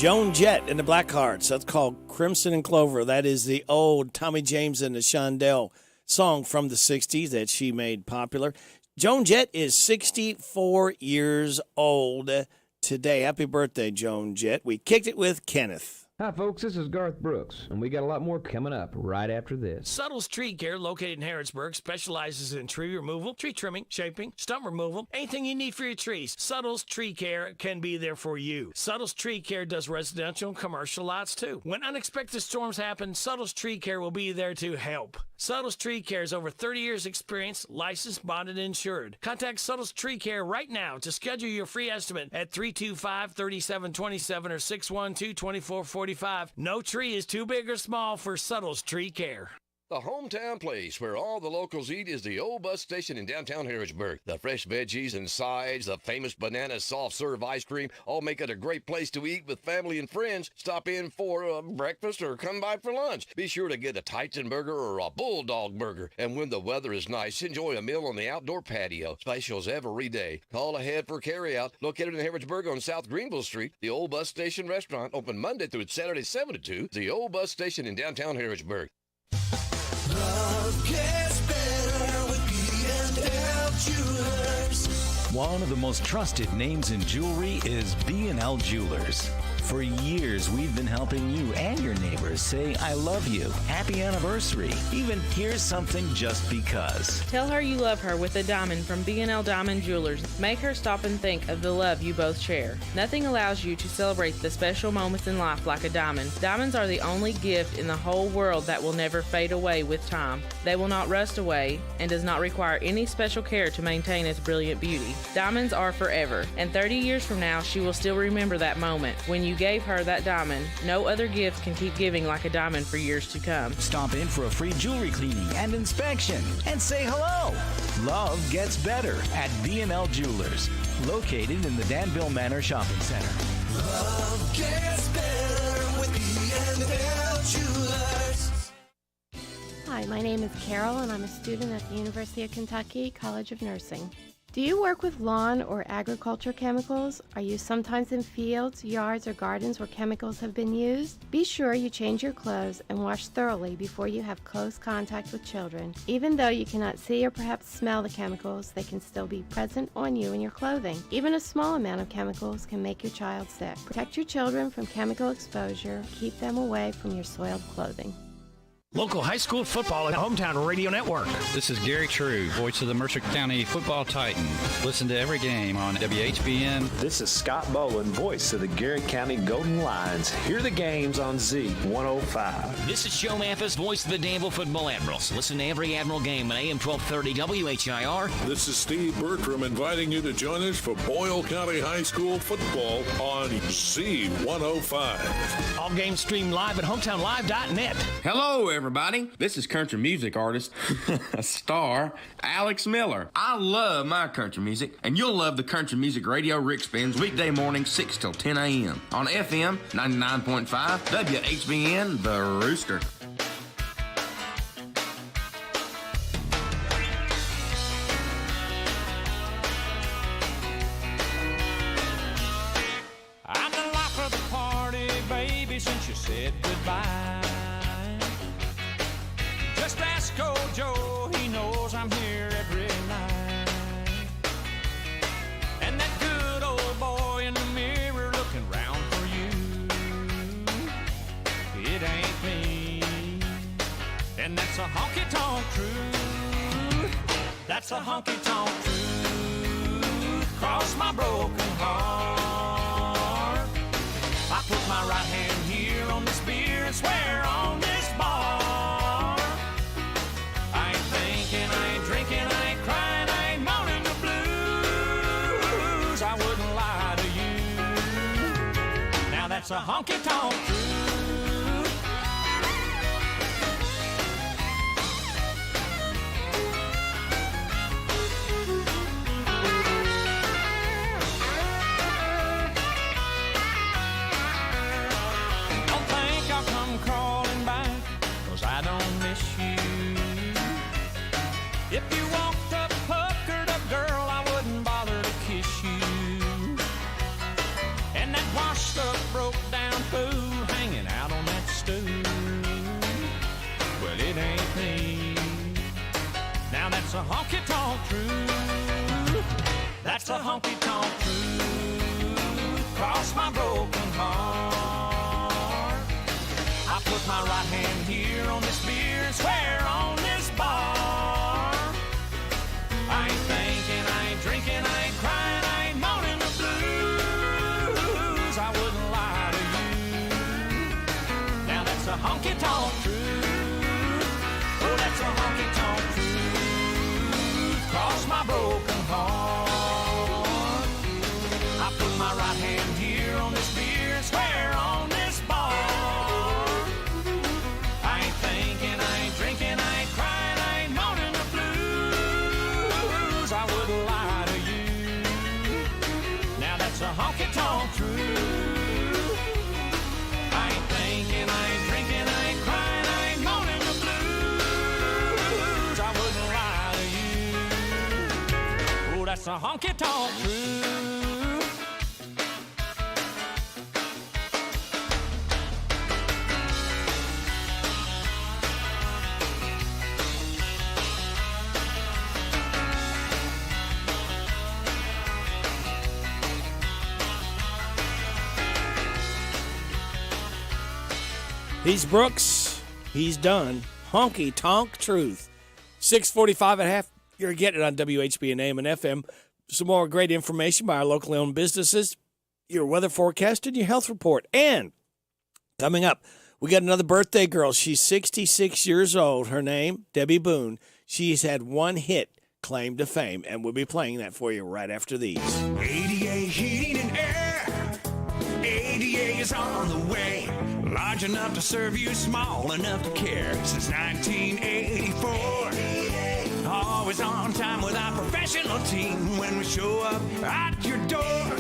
Speaker 11: Joan Jett and the Blackhearts. That's called Crimson and Clover. That is the old Tommy James and the Shondell song from the 60s that she made popular. Joan Jett is 64 years old today. Happy birthday, Joan Jett. We kicked it with Kenneth.
Speaker 6: Hi, folks. This is Garth Brooks, and we got a lot more coming up right after this.
Speaker 9: Suttles Tree Care, located in Harrodsburg, specializes in tree removal, tree trimming, shaping, stump removal, anything you need for your trees. Suttles Tree Care can be there for you. Suttles Tree Care does residential and commercial lots, too. When unexpected storms happen, Suttles Tree Care will be there to help. Suttles Tree Care is over 30 years experience, licensed, bonded, and insured. Contact Suttles Tree Care right now to schedule your free estimate at 325-3727 or 612-2445. No tree is too big or small for Suttles Tree Care.
Speaker 10: The hometown place where all the locals eat is the old bus station in downtown Harrodsburg. The fresh veggies and sides, the famous banana soft serve ice cream, all make it a great place to eat with family and friends. Stop in for breakfast or come by for lunch. Be sure to get a Titan burger or a Bulldog burger. And when the weather is nice, enjoy a meal on the outdoor patio. Specials every day. Call ahead for carryout. Located in Harrodsburg on South Greenville Street, the old bus station restaurant, open Monday through Saturday 7 to 2. The old bus station in downtown Harrodsburg.
Speaker 13: Love gets better with B&L Jewelers.
Speaker 14: One of the most trusted names in jewelry is B&L Jewelers. For years, we've been helping you and your neighbors say, I love you, happy anniversary, even here's something just because.
Speaker 15: Tell her you love her with a diamond from B&L Diamond Jewelers. Make her stop and think of the love you both share. Nothing allows you to celebrate the special moments in life like a diamond. Diamonds are the only gift in the whole world that will never fade away with time. They will not rust away and does not require any special care to maintain its brilliant beauty. Diamonds are forever, and 30 years from now, she will still remember that moment when you gave her that diamond. No other gift can keep giving like a diamond for years to come.
Speaker 14: Stop in for a free jewelry cleaning and inspection and say hello. Love gets better at B&L Jewelers, located in the Danville Manor Shopping Center.
Speaker 13: Love gets better with B&L Jewelers.
Speaker 16: Hi, my name is Carol, and I'm a student at the University of Kentucky College of Nursing. Do you work with lawn or agriculture chemicals? Are you sometimes in fields, yards, or gardens where chemicals have been used? Be sure you change your clothes and wash thoroughly before you have close contact with children. Even though you cannot see or perhaps smell the chemicals, they can still be present on you and your clothing. Even a small amount of chemicals can make your child sick. Protect your children from chemical exposure. Keep them away from your soiled clothing.
Speaker 17: Local high school football and Hometown Radio Network.
Speaker 18: This is Gary True, voice of the Mercer County Football Titan. Listen to every game on WHBN.
Speaker 19: This is Scott Boland, voice of the Garrett County Golden Lions. Hear the games on Z105.
Speaker 20: This is Joe Mathis, voice of the Danville Football Admirals. Listen to every Admiral game on AM 1230 WHIR.
Speaker 21: This is Steve Bertram inviting you to join us for Boyle County High School football on Z105.
Speaker 17: All games streamed live at HometownLive.net.
Speaker 33: Hello, everybody. This is country music artist, star, Alex Miller. I love my country music, and you'll love the country music radio Rick spins weekday morning 6 till 10 a.m. on FM 99.5 WHBN, The Rooster.
Speaker 23: I'm the life of the party, baby, since you said goodbye. Just ask old Joe, he knows I'm here every night. And that good old boy in the mirror looking round for you, it ain't me. And that's a honky-tonk truth. That's a honky-tonk truth. Cross my broken heart. I put my right hand here on this beer and swear on this bar. I ain't drinking, I ain't crying, I ain't moaning the blues. I wouldn't lie to you. Now that's a honky-tonk truth. Don't think I'll come crawling back, 'cause I don't miss you. If you walked up puckered up, girl, I wouldn't bother to kiss you. And that washed up, broke down that's a honky-tonk truth. That's a honky-tonk truth. Cross my broken heart. I put my right hand here on this beer and swear on this bar. I ain't thinking, I ain't drinking, I ain't crying, I ain't moaning the blues. I wouldn't lie to you. Now that's a honky-tonk truth. Oh, that's a honky-tonk truth. Cross my broken heart. I put my right hand here on this beer and swear on this bar. I ain't thinking, I ain't drinking, I ain't crying, I ain't moaning the blues. I wouldn't lie to you. Now that's a honky-tonk truth. I ain't thinking, I ain't drinking, I ain't crying, I ain't moaning the blues. I wouldn't lie to you. Oh, that's a honky-tonk truth.
Speaker 11: He's Brooks. He's done. Honky Tonk Truth. 6:45 and a half. You're getting it on WHBN AM and FM. Some more great information by our locally owned businesses, your weather forecast, and your health report. And coming up, we got another birthday girl. She's 66 years old. Her name, Debbie Boone. She's had one hit claim to fame, and we'll be playing that for you right after these.
Speaker 23: ADA Heating and Air. ADA is on the way. Large enough to serve you, small enough to care. Since 1984. Always on time with our professional team when we show up at your door.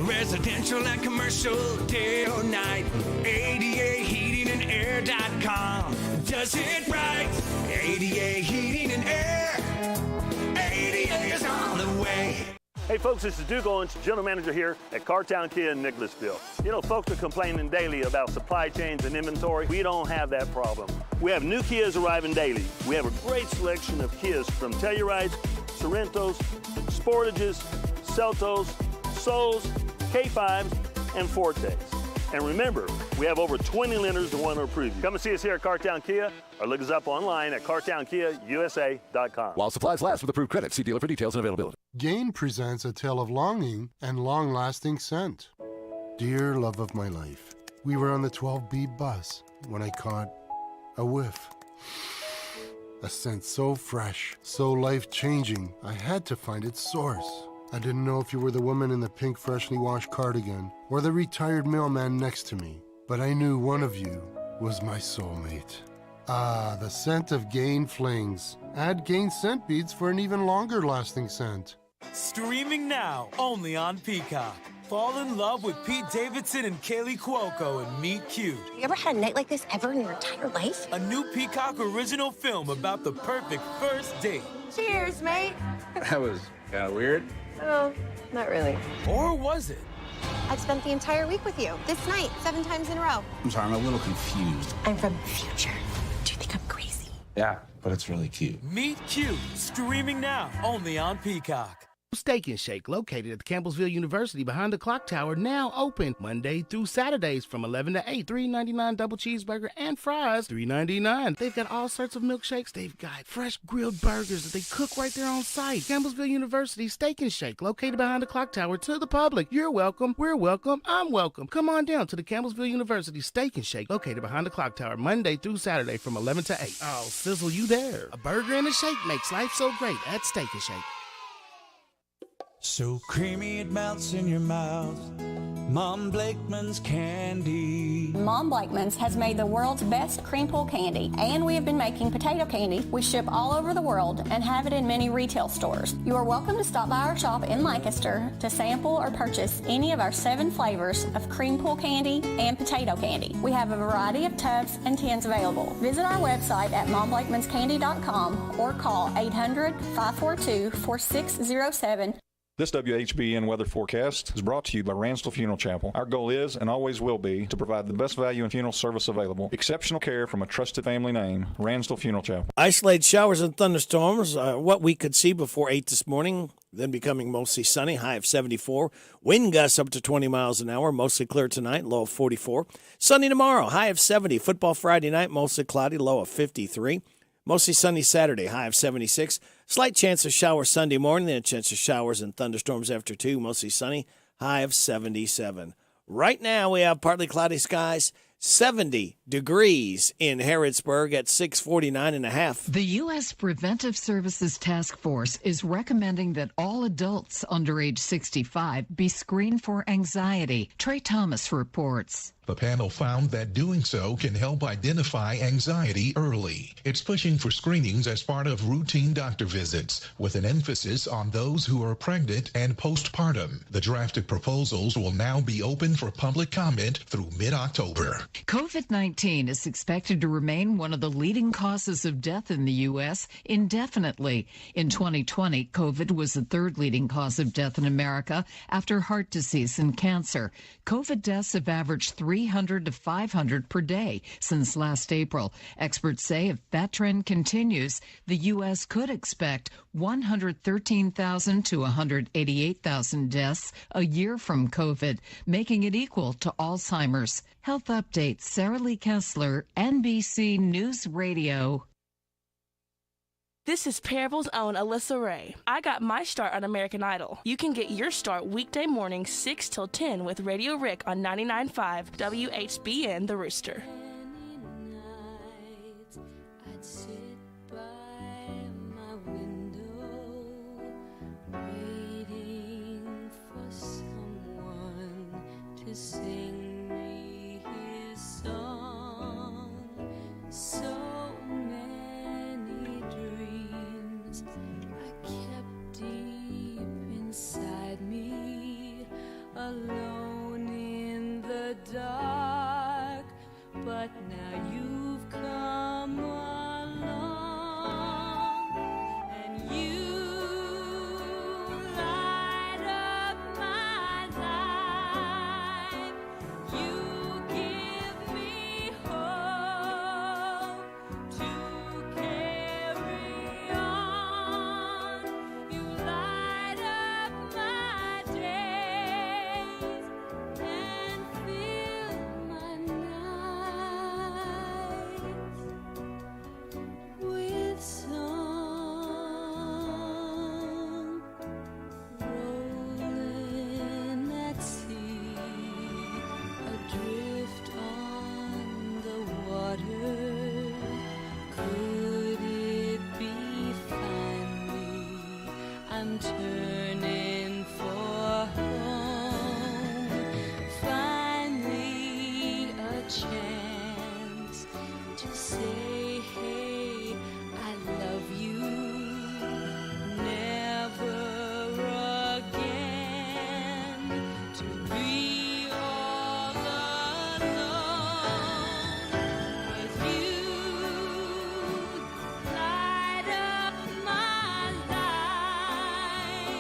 Speaker 23: Residential and commercial, day or night. ADAHeatingandAir.com does it right. ADA Heating and Air. ADA is on the way.
Speaker 1: Hey folks, this is Duke Owens, General Manager here at Cartown Kia in Nicholasville. You know, folks are complaining daily about supply chains and inventory. We don't have that problem. We have new Kias arriving daily. We have a great selection of Kias from Tellurides, Sorrentos, Sportages, Celtos, Souls, K5s, and Fortes. And remember, we have over 20 lenders that want to approve you. Come and see us here at Cartown Kia or look us up online at cartownkiausa.com.
Speaker 7: While supplies last with approved credit. See dealer for details and availability.
Speaker 12: Gain presents a tale of longing and long-lasting scent. Dear love of my life, we were on the 12B bus when I caught a whiff. A scent so fresh, so life-changing, I had to find its source. I didn't know if you were the woman in the pink freshly washed cardigan or the retired mailman next to me, but I knew one of you was my soulmate. Ah, the scent of Gain Flings. Add Gain scent beads for an even longer lasting scent.
Speaker 22: Streaming now, only on Peacock. Fall in love with Pete Davidson and Kaylee Cuoco and Meet Cute.
Speaker 24: You ever had a night like this ever in your entire life?
Speaker 22: A new Peacock original film about the perfect first date.
Speaker 24: Cheers, mate.
Speaker 25: That was kind of weird.
Speaker 24: Oh, not really.
Speaker 22: Or was it?
Speaker 24: I've spent the entire week with you. This night, 7 times in a row.
Speaker 25: I'm sorry, I'm a little confused.
Speaker 24: I'm from the future. Do you think I'm crazy?
Speaker 25: Yeah, but it's really cute.
Speaker 22: Meet Cute, streaming now, only on Peacock.
Speaker 26: Steak and Shake, located at the Campbellsville University behind the clock tower, now open Monday through Saturdays from 11 to 8. $3.99 double cheeseburger and fries, $3.99. They've got all sorts of milkshakes. They've got fresh grilled burgers that they cook right there on site. Campbellsville University Steak and Shake, located behind the clock tower, to the public. You're welcome. We're welcome. I'm welcome. Come on down to the Campbellsville University Steak and Shake, located behind the clock tower, Monday through Saturday from 11 to 8. Oh, sizzle you there. A burger and a shake makes life so great at Steak and Shake.
Speaker 23: So creamy it melts in your mouth. Mom Blakeman's candy.
Speaker 27: Mom Blakeman's has made the world's best cream pull candy, and we have been making potato candy. We ship all over the world and have it in many retail stores. You are welcome to stop by our shop in Lancaster to sample or purchase any of our 7 flavors of cream pull candy and potato candy. We have a variety of tubs and tins available. Visit our website at momblakeman'scandy.com or call 800-542-4607.
Speaker 2: This WHBN weather forecast is brought to you by Ransdell Funeral Chapel. Our goal is and always will be to provide the best value in funeral service available. Exceptional care from a trusted family name, Ransdell Funeral Chapel.
Speaker 11: Isolated showers and thunderstorms, what we could see before 8 this morning, then becoming mostly sunny, high of 74. Wind gusts up to 20 miles an hour, mostly clear tonight, low of 44. Sunny tomorrow, high of 70. Football Friday night, mostly cloudy, low of 53. Mostly sunny Saturday, high of 76. Slight chance of showers Sunday morning, then a chance of showers and thunderstorms after 2. Mostly sunny, high of 77. Right now, we have partly cloudy skies, 70 degrees in Harrodsburg at 649.5.
Speaker 3: The U.S. Preventive Services Task Force is recommending that all adults under age 65 be screened for anxiety. Trey Thomas reports.
Speaker 4: The panel found that doing so can help identify anxiety early. It's pushing for screenings as part of routine doctor visits, with an emphasis on those who are pregnant and postpartum. The drafted proposals will now be open for public comment through mid-October.
Speaker 3: COVID-19 is expected to remain one of the leading causes of death in the U.S. indefinitely. In 2020, COVID was the third leading cause of death in America after heart disease and cancer. COVID deaths have averaged 300 to 500 per day since last April. Experts say if that trend continues, the U.S. could expect 113,000 to 188,000 deaths a year from COVID, making it equal to Alzheimer's. Health Update, Sarah Lee Kessler, NBC News Radio.
Speaker 5: This is Parable's own Alyssa Ray. I got my start on American Idol. You can get your start weekday mornings 6 till 10 with Radio Rick on 99.5 WHBN The Rooster.
Speaker 13: I'd sit by my window, waiting for someone to sing me his song. So many dreams I kept deep inside me, alone in the dark. But now you've come along, and you light up my life. You give me hope to carry on. You light up my days and fill my nights with song. Rolling at sea, adrift on the water. Could it be finally I'm turning for home? Finally a chance to say, hey, I love you. Never again to be all alone. With you, light up my life.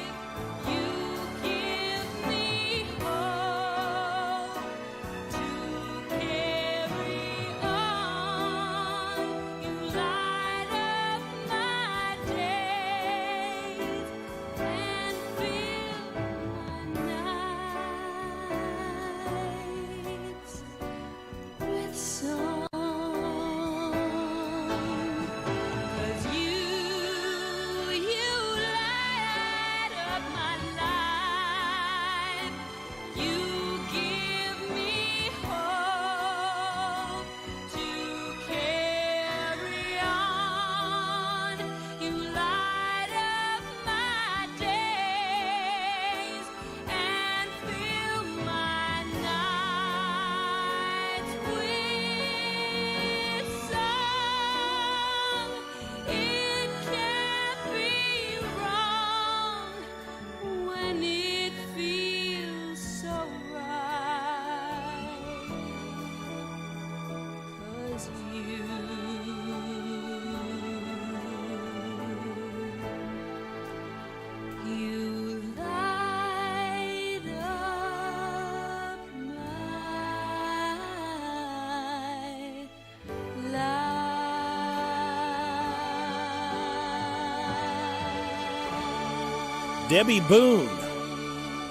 Speaker 11: Debbie Boone,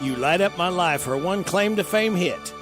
Speaker 11: You Light Up My Life, her one claim to fame hit.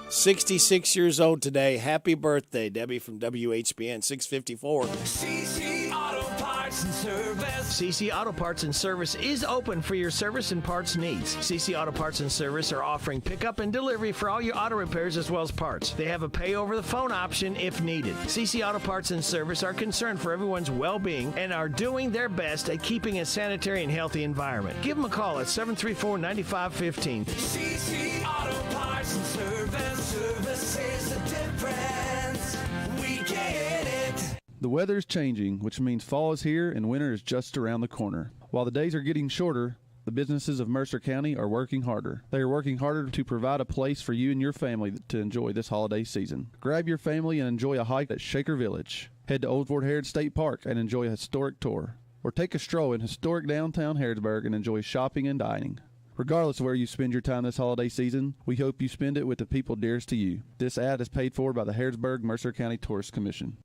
Speaker 11: 66 years old today. Happy birthday, Debbie, from WHBN 654.
Speaker 17: CC Auto Parts and Service. CC Auto Parts and Service is open for your service and parts needs. CC Auto Parts and Service are offering pickup and delivery for all your auto repairs as well as parts. They have a pay over the phone option if needed. CC Auto Parts and Service are concerned for everyone's well-being and are doing their best at keeping a sanitary and healthy environment. Give them a call at 734-9515. CC Auto Parts and Service. Service is the difference. We get it.
Speaker 6: The weather is changing, which means fall is here and winter is just around the corner. While the days are getting shorter, the businesses of Mercer County are working harder. They are working harder to provide a place for you and your family to enjoy this holiday season. Grab your family and enjoy a hike at Shaker Village. Head to Old Fort Harrods State Park and enjoy a historic tour. Or take a stroll in historic downtown Harrodsburg and enjoy shopping and dining. Regardless of where you spend your time this holiday season, we hope you spend it with the people dearest to you. This ad is paid for by the Harrodsburg Mercer County Tourist Commission.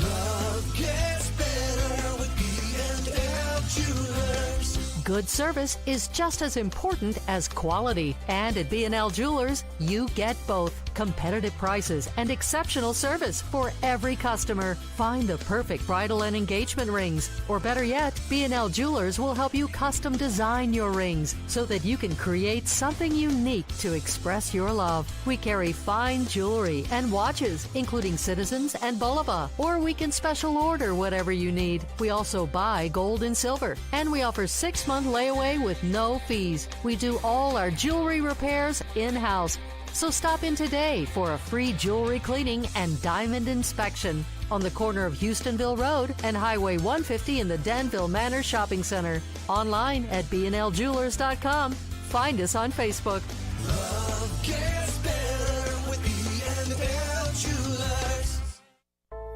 Speaker 23: Love gets better with B&L Jewelers.
Speaker 8: Good service is just as important as quality. And at B&L Jewelers, you get both. Competitive prices and exceptional service for every customer. Find the perfect bridal and engagement rings. Or better yet, B&L Jewelers will help you custom design your rings so that you can create something unique to express your love. We carry fine jewelry and watches, including Citizens and Bulova. Or we can special order whatever you need. We also buy gold and silver. And we offer 6-month layaway with no fees. We do all our jewelry repairs in-house. So stop in today for a free jewelry cleaning and diamond inspection on the corner of Houstonville Road and Highway 150 in the Danville Manor Shopping Center. Online at bnljewelers.com. Find us on Facebook.
Speaker 23: Love gets better with B&L Jewelers.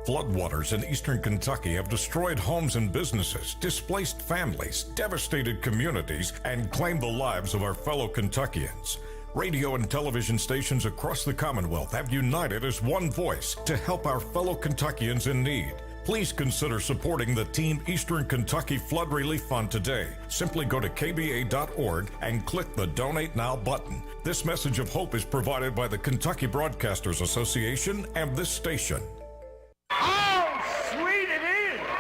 Speaker 9: Floodwaters in eastern Kentucky have destroyed homes and businesses, displaced families, devastated communities, and claimed the lives of our fellow Kentuckians. Radio and television stations across the Commonwealth have united as one voice to help our fellow Kentuckians in need. Please consider supporting the Team Eastern Kentucky Flood Relief Fund today. Simply go to kba.org and click the Donate Now button. This message of hope is provided by the Kentucky Broadcasters Association and this station.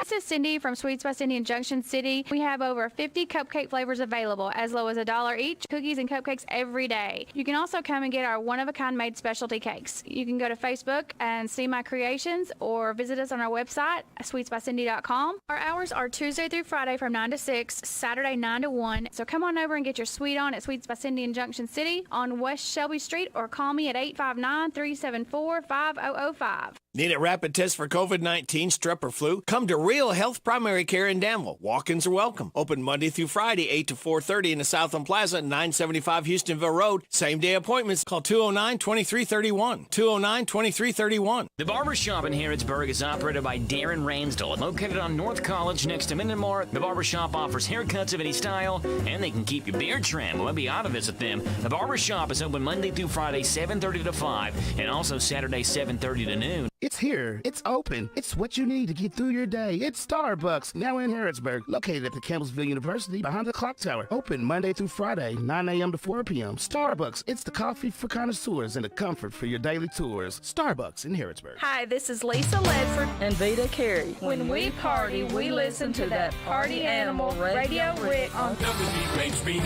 Speaker 10: This is Cindy from Sweets by Cindy in Junction City. We have over 50 cupcake flavors available, as low as $1 each. Cookies and cupcakes every day. You can also come and get our one-of-a-kind made specialty cakes. You can go to Facebook and see my creations or visit us on our website, sweetsbycindy.com. Our hours are Tuesday through Friday from 9 to 6, Saturday 9 to 1. So come on over and get your sweet on at Sweets by Cindy in Junction City on West Shelby Street, or call me at 859-374-5005.
Speaker 11: Need a rapid test for COVID-19, strep, or flu? Come to Real Health Primary Care in Danville. Walk-ins are welcome. Open Monday through Friday, 8 to 4:30 in the Southland Plaza, 975 Houstonville Road. Same-day appointments. Call 209-2331. 209-2331.
Speaker 20: The Barbershop in Harrodsburg is operated by Darren Ransdell and located on North College next to Minden-Mar. The Barbershop offers haircuts of any style, and they can keep your beard trimmed. We'll be out to visit them. The Barbershop is open Monday through Friday, 7:30 to 5, and also Saturday, 7:30 to noon.
Speaker 26: It's here. It's open. It's what you need to get through your day. It's Starbucks, now in Harrodsburg, located at the Campbellsville University behind the clock tower. Open Monday through Friday, 9 a.m. to 4 p.m. Starbucks, it's the coffee for connoisseurs and the comfort for your daily tours. Starbucks in Harrodsburg.
Speaker 14: Hi, this is Lisa Ledford and Vita Carey. When we party, we listen to that Party Animal Radio Rick on
Speaker 23: WHBN.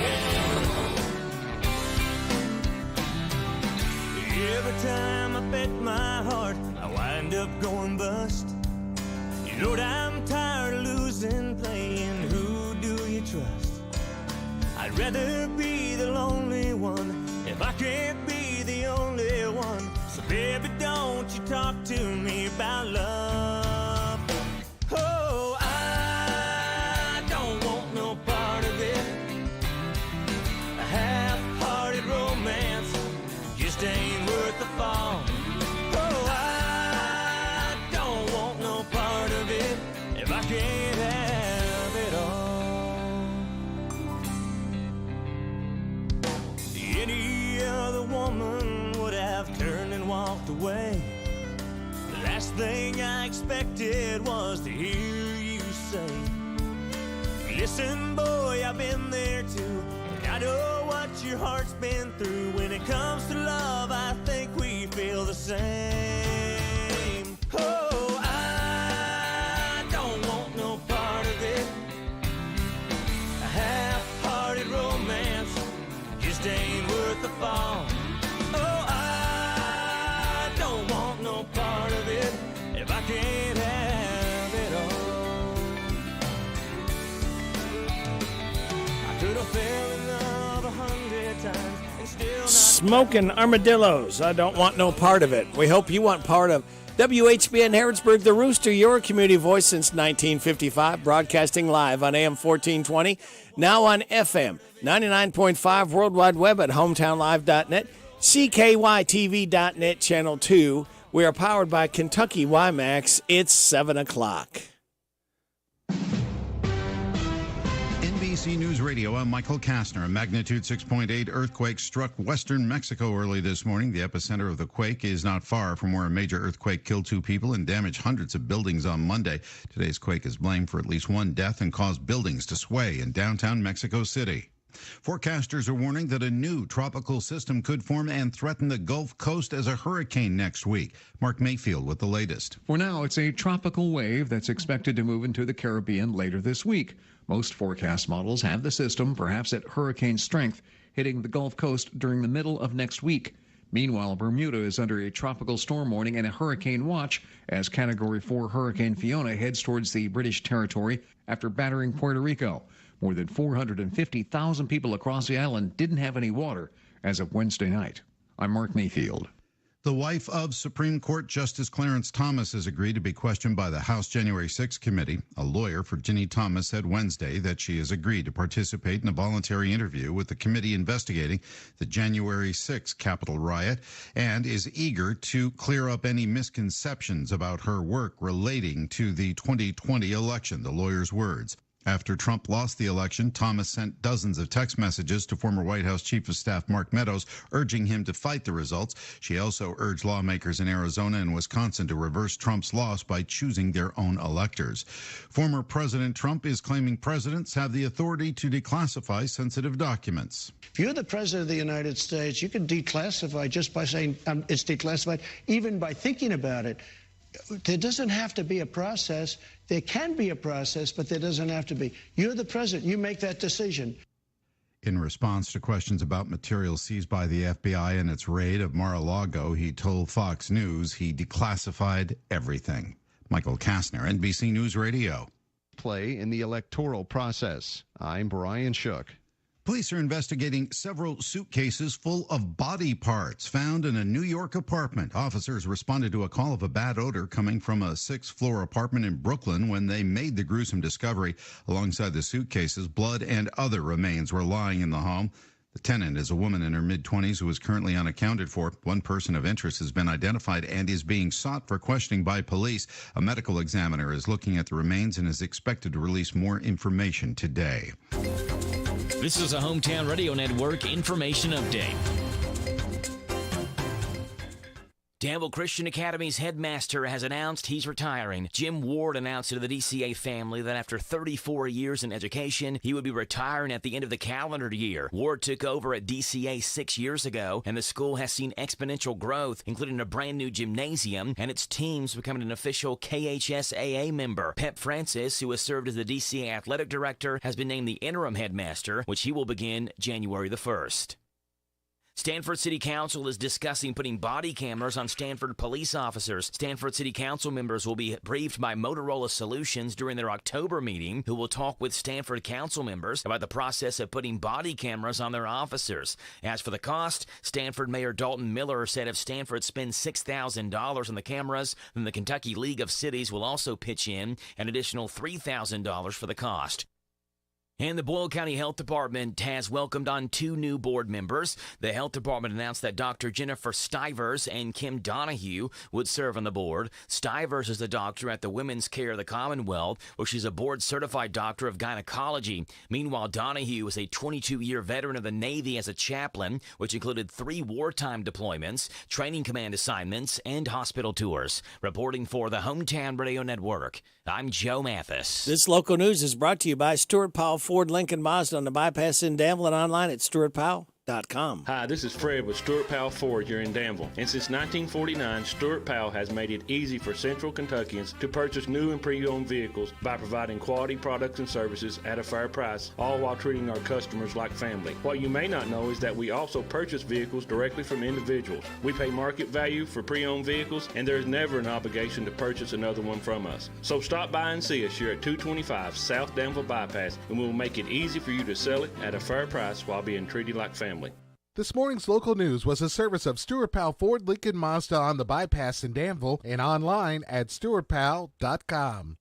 Speaker 23: Every time I bet my heart, I wind up going bust. You know I'm tired of losing, playing who do you trust? I'd rather be the lonely one if I can't be the only one. So baby, don't you talk to me about love. Oh, I don't want no part of it. A half-hearted romance just ain't worth the fall. Oh, I don't want no part of it if I can't have it all. Any other woman would have turned and walked away. The last thing I expected was to hear you say,
Speaker 1: Listen, boy, I've been there too. And I know what your heart's been through. When it comes to love, I think we feel the same. Oh, I don't want no part of it. A half-hearted romance just ain't worth the fall. Oh, I don't want no part of it if I can't have it all. I could have fell in love 100 times and still not.
Speaker 11: Smoking armadillos. I don't want no part of it. We hope you want part of WHBN Harrodsburg, the Rooster, your community voice since 1955, broadcasting live on AM 1420, now on FM 99.5, World Wide Web at hometownlive.net, CKYTV.net, Channel 2. We are powered by Kentucky WiMAX. It's 7 o'clock.
Speaker 7: NBC News Radio, I'm Michael Kastner. A magnitude 6.8 earthquake struck western Mexico early this morning. The epicenter of the quake is not far from where a major earthquake killed 2 people and damaged hundreds of buildings on Monday. Today's quake is blamed for at least 1 death and caused buildings to sway in downtown Mexico City. Forecasters are warning that a new tropical system could form and threaten the Gulf Coast as a hurricane next week. Mark Mayfield with the latest.
Speaker 15: For now, it's a tropical wave that's expected to move into the Caribbean later this week. Most forecast models have the system, perhaps at hurricane strength, hitting the Gulf Coast during the middle of next week. Meanwhile, Bermuda is under a tropical storm warning and a hurricane watch as Category 4 Hurricane Fiona heads towards the British territory after battering Puerto Rico. More than 450,000 people across the island didn't have any water as of Wednesday night. I'm Mark Mayfield.
Speaker 7: The wife of Supreme Court Justice Clarence Thomas has agreed to be questioned by the House January 6 committee. A lawyer for Ginny Thomas said Wednesday that she has agreed to participate in a voluntary interview with the committee investigating the January 6 Capitol riot and is eager to clear up any misconceptions about her work relating to the 2020 election, the lawyer's words. After Trump lost the election, Thomas sent dozens of text messages to former White House Chief of Staff Mark Meadows, urging him to fight the results. She also urged lawmakers in Arizona and Wisconsin to reverse Trump's loss by choosing their own electors. Former President Trump is claiming presidents have the authority to declassify sensitive documents.
Speaker 16: If you're the president of the United States, you can declassify just by saying it's declassified, even by thinking about it. There doesn't have to be a process. There can be a process, but there doesn't have to be. You're the president. You make that decision.
Speaker 7: In response to questions about material seized by the FBI in its raid of Mar-a-Lago, he told Fox News he declassified everything. Michael Kastner, NBC News Radio.
Speaker 18: Play in the electoral process. I'm Brian Shook.
Speaker 7: Police are investigating several suitcases full of body parts found in a New York apartment. Officers responded to a call of a bad odor coming from a 6th-floor apartment in Brooklyn when they made the gruesome discovery. Alongside the suitcases, blood and other remains were lying in the home. The tenant is a woman in her mid-20s who is currently unaccounted for. One person of interest has been identified and is being sought for questioning by police. A medical examiner is looking at the remains and is expected to release more information today.
Speaker 20: This is a Hometown Radio Network information update. Danville Christian Academy's headmaster has announced he's retiring. Jim Ward announced to the DCA family that after 34 years in education, he would be retiring at the end of the calendar year. Ward took over at DCA 6 years ago, and the school has seen exponential growth, including a brand new gymnasium and its teams becoming an official KHSAA member. Pep Francis, who has served as the DCA athletic director, has been named the interim headmaster, which he will begin January the 1st. Stanford City Council is discussing putting body cameras on Stanford police officers. Stanford City Council members will be briefed by Motorola Solutions during their October meeting, who will talk with Stanford Council members about the process of putting body cameras on their officers. As for the cost, Stanford Mayor Dalton Miller said if Stanford spends $6,000 on the cameras, then the Kentucky League of Cities will also pitch in an additional $3,000 for the cost. And the Boyle County Health Department has welcomed on 2 new board members. The health department announced that Dr. Jennifer Stivers and Kim Donahue would serve on the board. Stivers is a doctor at the Women's Care of the Commonwealth, where she's a board-certified doctor of gynecology. Meanwhile, Donahue is a 22-year veteran of the Navy as a chaplain, which included 3 wartime deployments, training command assignments, and hospital tours. Reporting for the Hometown Radio Network, I'm Joe Mathis.
Speaker 11: This local news is brought to you by Stuart Powell Ford Lincoln Mazda on the bypass in Danville and online at stuartpowell.com.
Speaker 12: Hi, this is Fred with Stuart Powell Ford here in Danville. And since 1949, Stuart Powell has made it easy for Central Kentuckians to purchase new and pre-owned vehicles by providing quality products and services at a fair price, all while treating our customers like family. What you may not know is that we also purchase vehicles directly from individuals. We pay market value for pre-owned vehicles, and there is never an obligation to purchase another one from us. So stop by and see us here at 225 South Danville Bypass, and we'll make it easy for you to sell it at a fair price while being treated like family.
Speaker 19: This morning's local news was a service of Stuart Powell Ford Lincoln Mazda on the bypass in Danville and online at stuartpowell.com.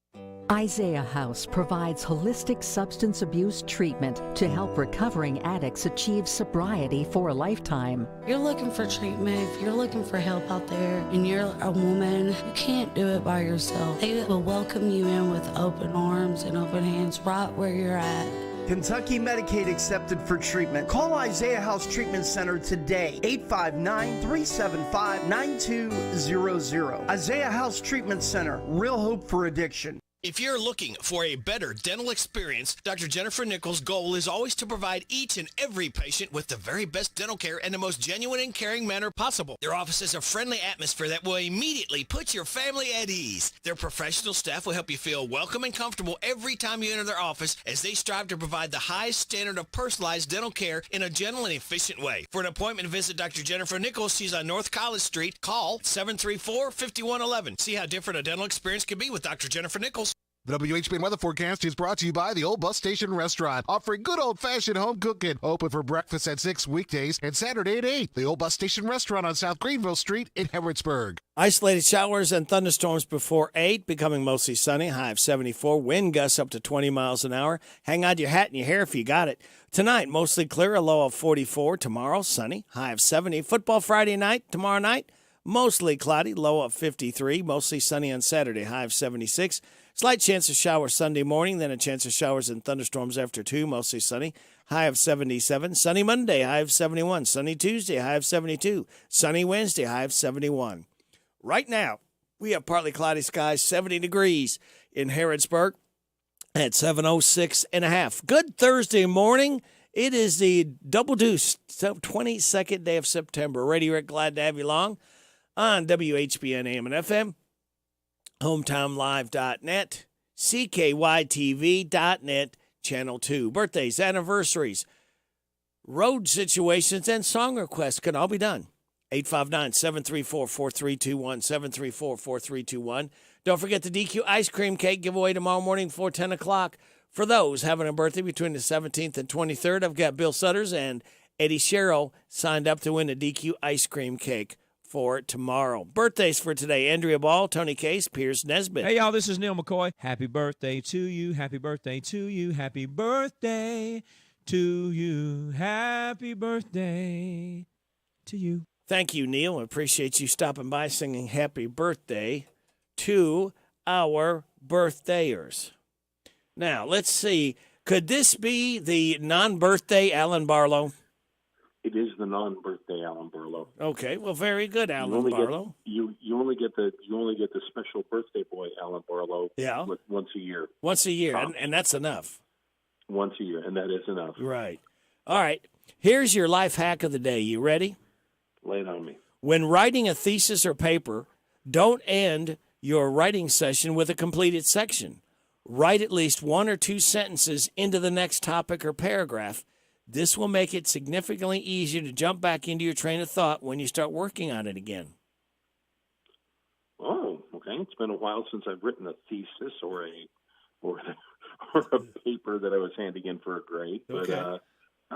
Speaker 8: Isaiah House provides holistic substance abuse treatment to help recovering addicts achieve sobriety for a lifetime.
Speaker 21: If you're looking for treatment, if you're looking for help out there, and you're a woman, you can't do it by yourself. They will welcome you in with open arms and open hands right where you're at.
Speaker 22: Kentucky Medicaid accepted for treatment. Call Isaiah House Treatment Center today, 859-375-9200. Isaiah House Treatment Center, real hope for addiction.
Speaker 17: If you're looking for a better dental experience, Dr. Jennifer Nichols' goal is always to provide each and every patient with the very best dental care in the most genuine and caring manner possible. Their office is a friendly atmosphere that will immediately put your family at ease. Their professional staff will help you feel welcome and comfortable every time you enter their office, as they strive to provide the highest standard of personalized dental care in a gentle and efficient way. For an appointment, visit Dr. Jennifer Nichols. She's on North College Street. Call 734-5111. See how different a dental experience can be with Dr. Jennifer Nichols.
Speaker 19: The WHBN weather forecast is brought to you by the Old Bus Station Restaurant, offering good old-fashioned home cooking. Open for breakfast at 6 weekdays and Saturday at 8. The Old Bus Station Restaurant on South Greenville Street in Harrodsburg.
Speaker 11: Isolated showers and thunderstorms before 8, becoming mostly sunny, high of 74. Wind gusts up to 20 miles an hour. Hang on to your hat and your hair if you got it. Tonight, mostly clear, a low of 44. Tomorrow, sunny, high of 70. Football Friday night, tomorrow night, mostly cloudy, low of 53. Mostly sunny on Saturday, high of 76. Slight chance of showers Sunday morning, then a chance of showers and thunderstorms after 2, mostly sunny, high of 77. Sunny Monday, high of 71. Sunny Tuesday, high of 72. Sunny Wednesday, high of 71. Right now, we have partly cloudy skies, 70 degrees in Harrodsburg at 7:06 and a half. Good Thursday morning. It is the double deuce, 22nd day of September. Radio Rick, glad to have you along on WHBN AM and FM. HometownLive.net, CKYTV.net, Channel 2. Birthdays, anniversaries, road situations, and song requests can all be done. 859-734-4321, 734-4321. Don't forget the DQ ice cream cake giveaway tomorrow morning before 10 o'clock. For those having a birthday between the 17th and 23rd, I've got Bill Sutters and Eddie Sherrill signed up to win a DQ ice cream cake for tomorrow. Birthdays for today: Andrea Ball, Tony Case, Pierce Nesbitt.
Speaker 24: Hey, y'all, this is Neil McCoy. Happy birthday to you. Happy birthday to you. Happy birthday to you. Happy birthday to you.
Speaker 11: Thank you, Neil. I appreciate you stopping by singing happy birthday to our birthdayers. Now, let's see. Could this be the non-birthday Alan Barlow?
Speaker 25: It is the non-birthday Alan Barlow.
Speaker 11: Okay, well, very good, Alan Barlow.
Speaker 25: You only get the special birthday boy Alan Barlow.
Speaker 11: Yeah.
Speaker 25: Once a year.
Speaker 11: Once a year, and that's enough.
Speaker 25: Once a year, and that is enough.
Speaker 11: Right. All right. Here's your life hack of the day. You ready?
Speaker 25: Lay it on me.
Speaker 11: When writing a thesis or paper, don't end your writing session with a completed section. Write at least 1 or 2 sentences into the next topic or paragraph. This will make it significantly easier to jump back into your train of thought when you start working on it again.
Speaker 25: Oh, okay. It's been a while since I've written a thesis or a paper that I was handing in for a grade. But,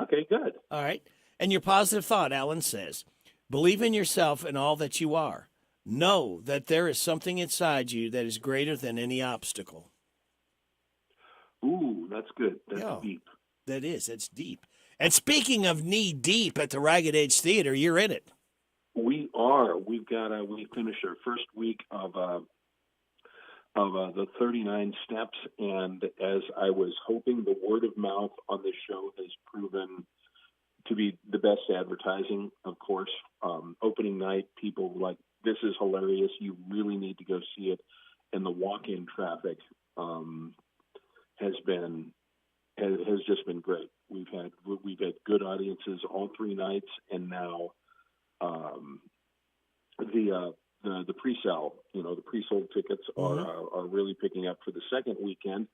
Speaker 25: okay, good.
Speaker 11: All right. And your positive thought, Alan says, believe in yourself and all that you are. Know that there is something inside you that is greater than any obstacle.
Speaker 25: Ooh, that's good. That's deep.
Speaker 11: That is. That's deep. And speaking of knee deep at the Ragged Edge Theater, you're in it.
Speaker 25: We are. We've got. We finished our first week of the 39 steps, and as I was hoping, the word of mouth on this show has proven to be the best advertising. Of course, opening night, people were like, "This is hilarious. You really need to go see it." And the walk-in traffic has just been great. We've had good audiences all 3 nights, and now the pre-sale, the pre-sold tickets are really picking up for the second weekend,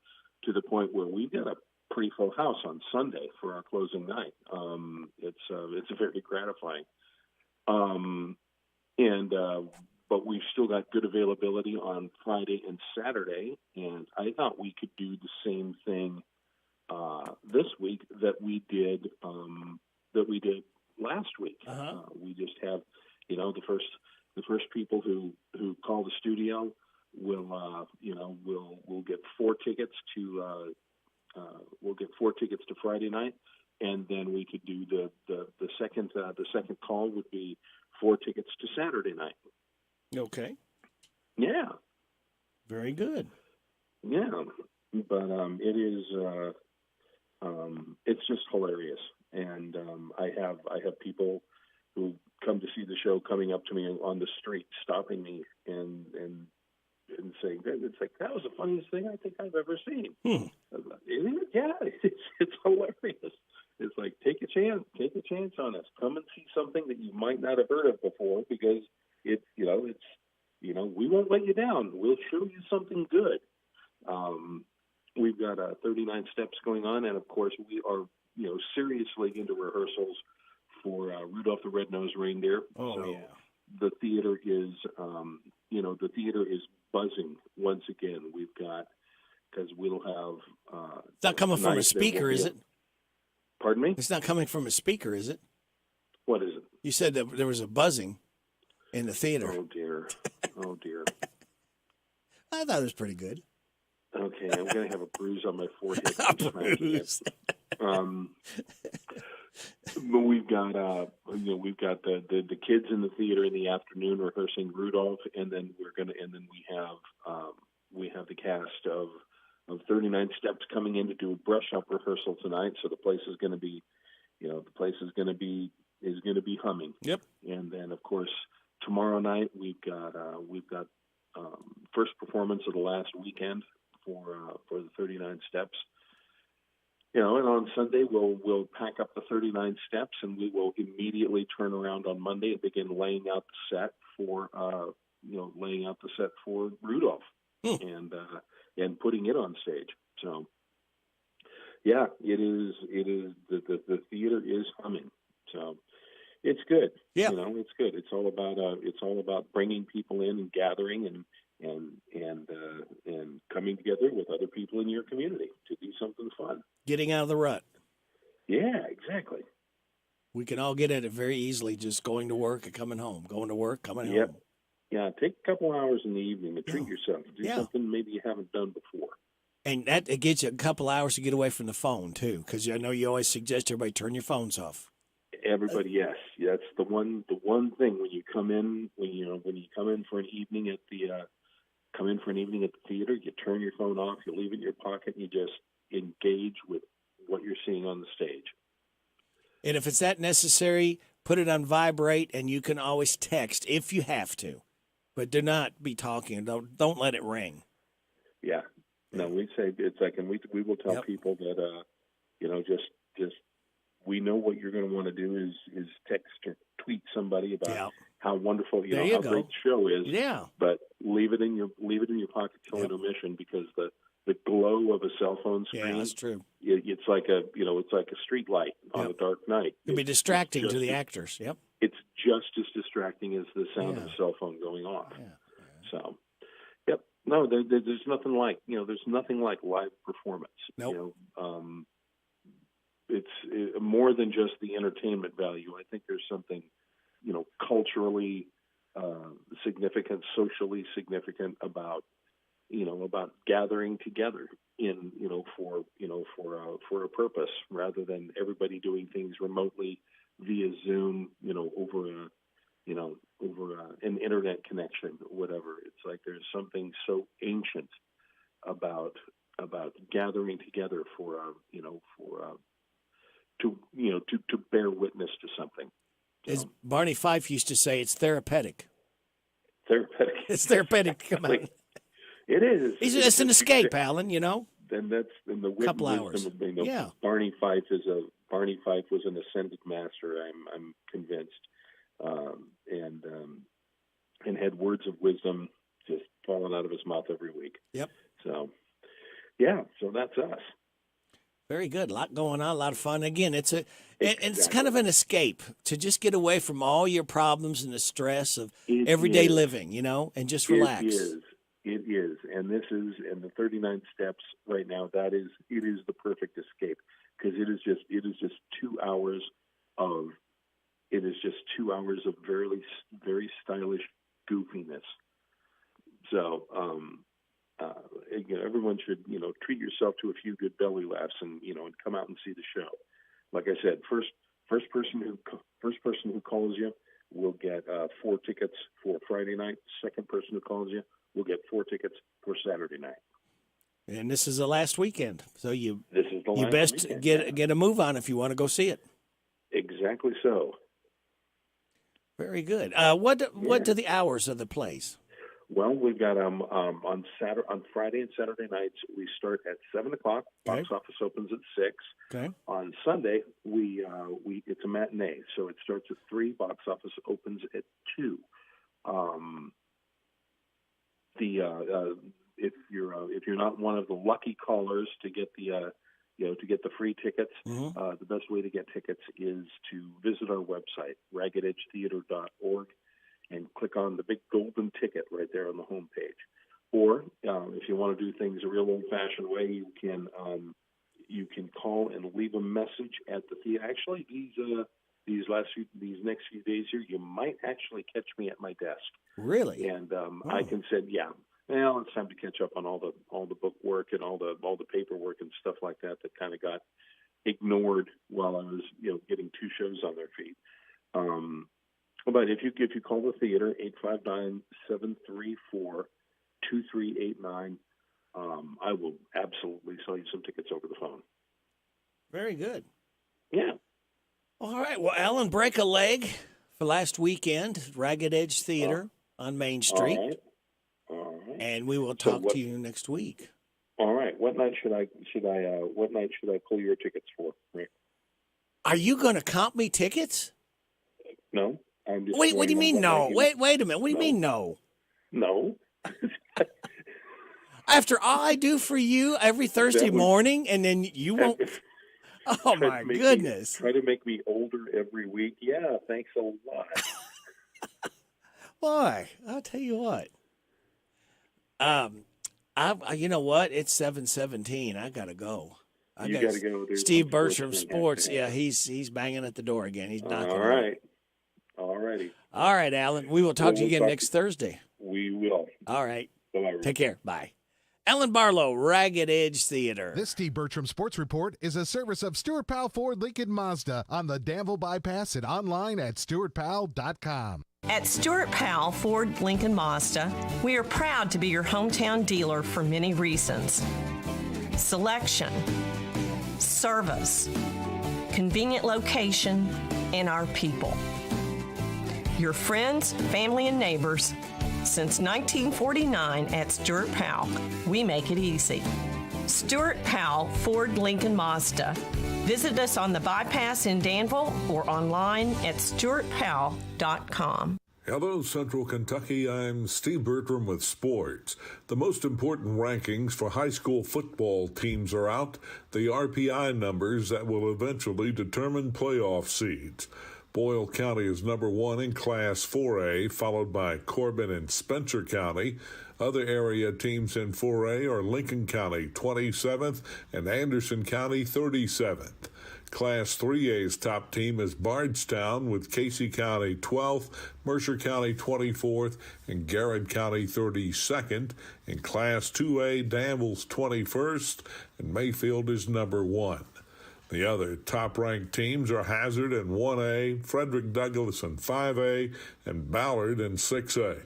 Speaker 25: to the point where we've got a pretty full house on Sunday for our closing night. It's very gratifying, but we've still got good availability on Friday and Saturday, and I thought we could do the same thing this week that we did last week. We just have, the first people who call the studio will get 4 tickets to Friday night, and then we could do the second call would be 4 tickets to Saturday night.
Speaker 11: Okay.
Speaker 25: Yeah.
Speaker 11: Very good.
Speaker 25: Yeah, but it is it's just hilarious, and I have people who come to see the show coming up to me on the street, stopping me and saying, it's like, that was the funniest thing I think I've ever seen. Yeah, it's hilarious. It's like, take a chance on us. Come and see something that you might not have heard of before, because we won't let you down. We'll show you something good. We've got 39 steps going on, and of course we are seriously into rehearsals for Rudolph the Red-Nosed Reindeer. The theater is buzzing once again. We've got, because we'll have.
Speaker 11: It's not coming from a speaker, is it?
Speaker 25: Pardon me?
Speaker 11: It's not coming from a speaker, is it?
Speaker 25: What is it?
Speaker 11: You said that there was a buzzing in the theater.
Speaker 25: Oh dear. Oh dear.
Speaker 11: I thought it was pretty good.
Speaker 25: Okay, I'm going to have a bruise on my forehead. But we've got the kids in the theater in the afternoon rehearsing Rudolph, and then we have the cast of 39 Steps coming in to do a brush up rehearsal tonight. So the place is going to be, humming. Yep. And then of course tomorrow night we've got first performance of the last weekend for the 39 Steps. And on Sunday we'll pack up the 39 Steps, and we will immediately turn around on Monday and begin laying out the set for Rudolph and putting it on stage. So yeah, it is the theater is humming. So it's good. Yeah, it's good. It's all about bringing people in and gathering and coming together with other people in your community to do something fun.
Speaker 11: Getting out of the rut.
Speaker 25: Yeah, exactly.
Speaker 11: We can all get at it very easily, just going to work and coming home. Going to work, coming home.
Speaker 25: Yeah, take a couple hours in the evening to treat yourself. Do something maybe you haven't done before. And
Speaker 11: that it gets you a couple hours to get away from the phone, too, because I know you always suggest everybody turn your phones off.
Speaker 25: Everybody, yes. That's the one thing when you come in, when you come in for an evening at the theater, you turn your phone off, you leave it in your pocket, and you just engage with what you're seeing on the stage.
Speaker 11: And if it's that necessary, put it on vibrate, and you can always text if you have to, but do not be talking. Don't let it ring.
Speaker 25: Yeah, no, we say it's like, and we will tell people that just we know what you're going to want to do is text or tweet somebody about how wonderful how great the show is. Yeah, but leave it in your pocket till intermission, because the glow of a cell phone screen.
Speaker 11: Yeah, that's true.
Speaker 25: It's like a street light on a dark night.
Speaker 11: It can be distracting to the actors. Yep.
Speaker 25: It's just as distracting as the sound of a cell phone going off. Yeah. So, yep. No, there's nothing like live performance. Nope. It's more than just the entertainment value. I think there's something, culturally significant, socially significant about about gathering together for a purpose, rather than everybody doing things remotely via Zoom, over an internet connection, whatever. It's like there's something so ancient about gathering together to bear witness to something.
Speaker 11: As Barney Fife used to say, it's therapeutic.
Speaker 25: Therapeutic.
Speaker 11: It's therapeutic to come out.
Speaker 25: It is.
Speaker 11: It's an escape, Alan.
Speaker 25: Then that's in the
Speaker 11: couple hours. Yeah.
Speaker 25: Barney Fife was an ascended master. I'm convinced, and had words of wisdom just falling out of his mouth every week.
Speaker 11: Yep.
Speaker 25: So, yeah. So that's us.
Speaker 11: Very good. A lot going on. A lot of fun. Again, it's kind of an escape to just get away from all your problems and the stress of everyday living, and just relax.
Speaker 25: It is. And this is, and the 39 steps right now, it is the perfect escape, because it is just 2 hours of very, very stylish goofiness. So, everyone should, treat yourself to a few good belly laughs and come out and see the show. Like I said, first person who calls you will get 4 tickets for Friday night. Second person who calls you will get 4 tickets for Saturday night.
Speaker 11: And this is the last weekend, so you
Speaker 25: last
Speaker 11: best
Speaker 25: weekend,
Speaker 11: get a move on if you want to go see it.
Speaker 25: Exactly so.
Speaker 11: Very good. What are the hours of the plays?
Speaker 25: Well, we've got on Friday and Saturday nights we start at 7:00.
Speaker 11: Okay.
Speaker 25: Box office opens at 6.
Speaker 11: Okay.
Speaker 25: On Sunday we it's a matinee, so it starts at 3. Box office opens at 2. If you're not one of the lucky callers to get the free tickets, the best way to get tickets is to visit our website, raggededgetheater.org, and click on the big golden ticket right there on the home page. Or if you want to do things a real old-fashioned way, you can call and leave a message at the theater. Actually, these next few days here, you might actually catch me at my desk.
Speaker 11: Really?
Speaker 25: And I can say, well, it's time to catch up on all the book work and all the paperwork and stuff like that kind of got ignored while I was getting 2 shows on their feet. But if you call the theater, 859-734-2389, I will absolutely sell you some tickets over the phone.
Speaker 11: Very good.
Speaker 25: Yeah.
Speaker 11: All right. Well, Alan, break a leg for last weekend, Ragged Edge Theater on Main Street.
Speaker 25: All right.
Speaker 11: And we will talk to you next week.
Speaker 25: All right. What night should I pull your tickets for, Rick?
Speaker 11: Are you going to comp me tickets?
Speaker 25: No. I'm just
Speaker 11: Wait, what do you mean no? Wait a minute. What do you mean no?
Speaker 25: No.
Speaker 11: After all I do for you every Thursday morning, and then you won't. Oh, my goodness.
Speaker 25: Try to make me older every week. Yeah, thanks a lot.
Speaker 11: Boy, I'll tell you what. You know what? It's 7:17. I got to go.
Speaker 25: You got to go.
Speaker 11: Steve Bertram Sports. Yeah, he's banging at the door again. He's knocking.
Speaker 25: All right. All righty.
Speaker 11: All right, Alan. We will talk to you again next Thursday.
Speaker 25: We will.
Speaker 11: All right.
Speaker 25: Bye-bye.
Speaker 11: Take care. Bye. Alan Barlow, Ragged Edge Theater.
Speaker 19: This Steve Bertram Sports Report is a service of Stuart Powell Ford Lincoln Mazda on the Danville Bypass and online at stuartpowell.com.
Speaker 2: At Stuart Powell Ford Lincoln Mazda, we are proud to be your hometown dealer for many reasons. Selection, service, convenient location, and our people. Your friends, family, and neighbors. Since 1949 at Stuart Powell, we make it easy. Stuart Powell Ford Lincoln Mazda. Visit us on the bypass in Danville or online at stuartpowell.com.
Speaker 3: Hello, Central Kentucky. I'm Steve Bertram with sports. The most important rankings for high school football teams are out, the RPI numbers that will eventually determine playoff seeds. Boyle County is number 1 in Class 4A, followed by Corbin and Spencer County. Other area teams in 4A are Lincoln County 27th and Anderson County 37th. Class 3A's top team is Bardstown with Casey County 12th, Mercer County 24th, and Garrett County 32nd. In Class 2A, Danville's 21st, and Mayfield is number 1. The other top-ranked teams are Hazard in 1A, Frederick Douglass in 5A, and Ballard in 6A.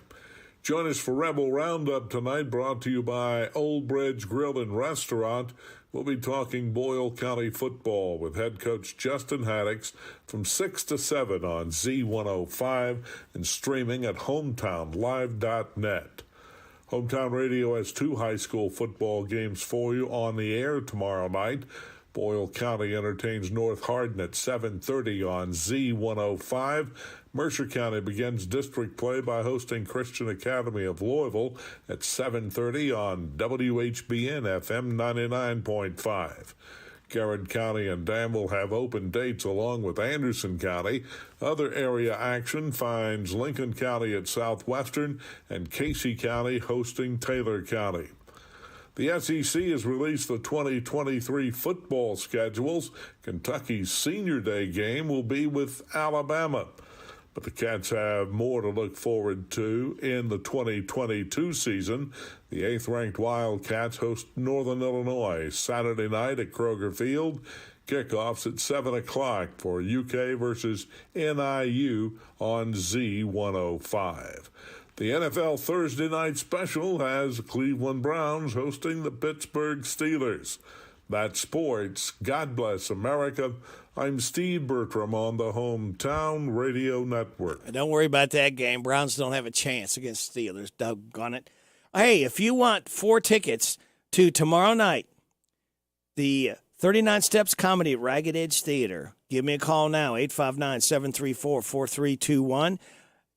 Speaker 3: Join us for Rebel Roundup tonight, brought to you by Old Bridge Grill and Restaurant. We'll be talking Boyle County football with head coach Justin Haddix from 6 to 7 on Z105 and streaming at hometownlive.net. Hometown Radio has 2 high school football games for you on the air tomorrow night. Boyle County entertains North Hardin at 7:30 on Z105. Mercer County begins district play by hosting Christian Academy of Louisville at 7:30 on WHBN FM 99.5. Garrett County and Danville have open dates along with Anderson County. Other area action finds Lincoln County at Southwestern and Casey County hosting Taylor County. The SEC has released the 2023 football schedules. Kentucky's Senior Day game will be with Alabama. But the Cats have more to look forward to in the 2022 season. The 8th-ranked Wildcats host Northern Illinois Saturday night at Kroger Field. Kickoffs at 7 o'clock for UK versus NIU on Z105. The NFL Thursday night special has Cleveland Browns hosting the Pittsburgh Steelers. That's sports. God bless America. I'm Steve Bertram on the Hometown Radio Network.
Speaker 11: Don't worry about that game. Browns don't have a chance against Steelers. Doggone it. Hey, if you want 4 tickets to tomorrow night, the 39 Steps Comedy at Ragged Edge Theater, give me a call now, 859-734-4321.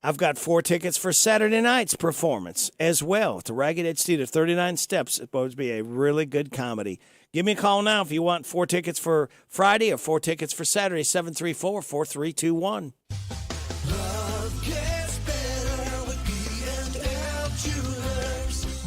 Speaker 11: I've got 4 tickets for Saturday night's performance as well. To Ragged Edge Theater, 39 Steps. It's supposed to be a really good comedy. Give me a call now if you want 4 tickets for Friday or 4 tickets for Saturday, 734-4321.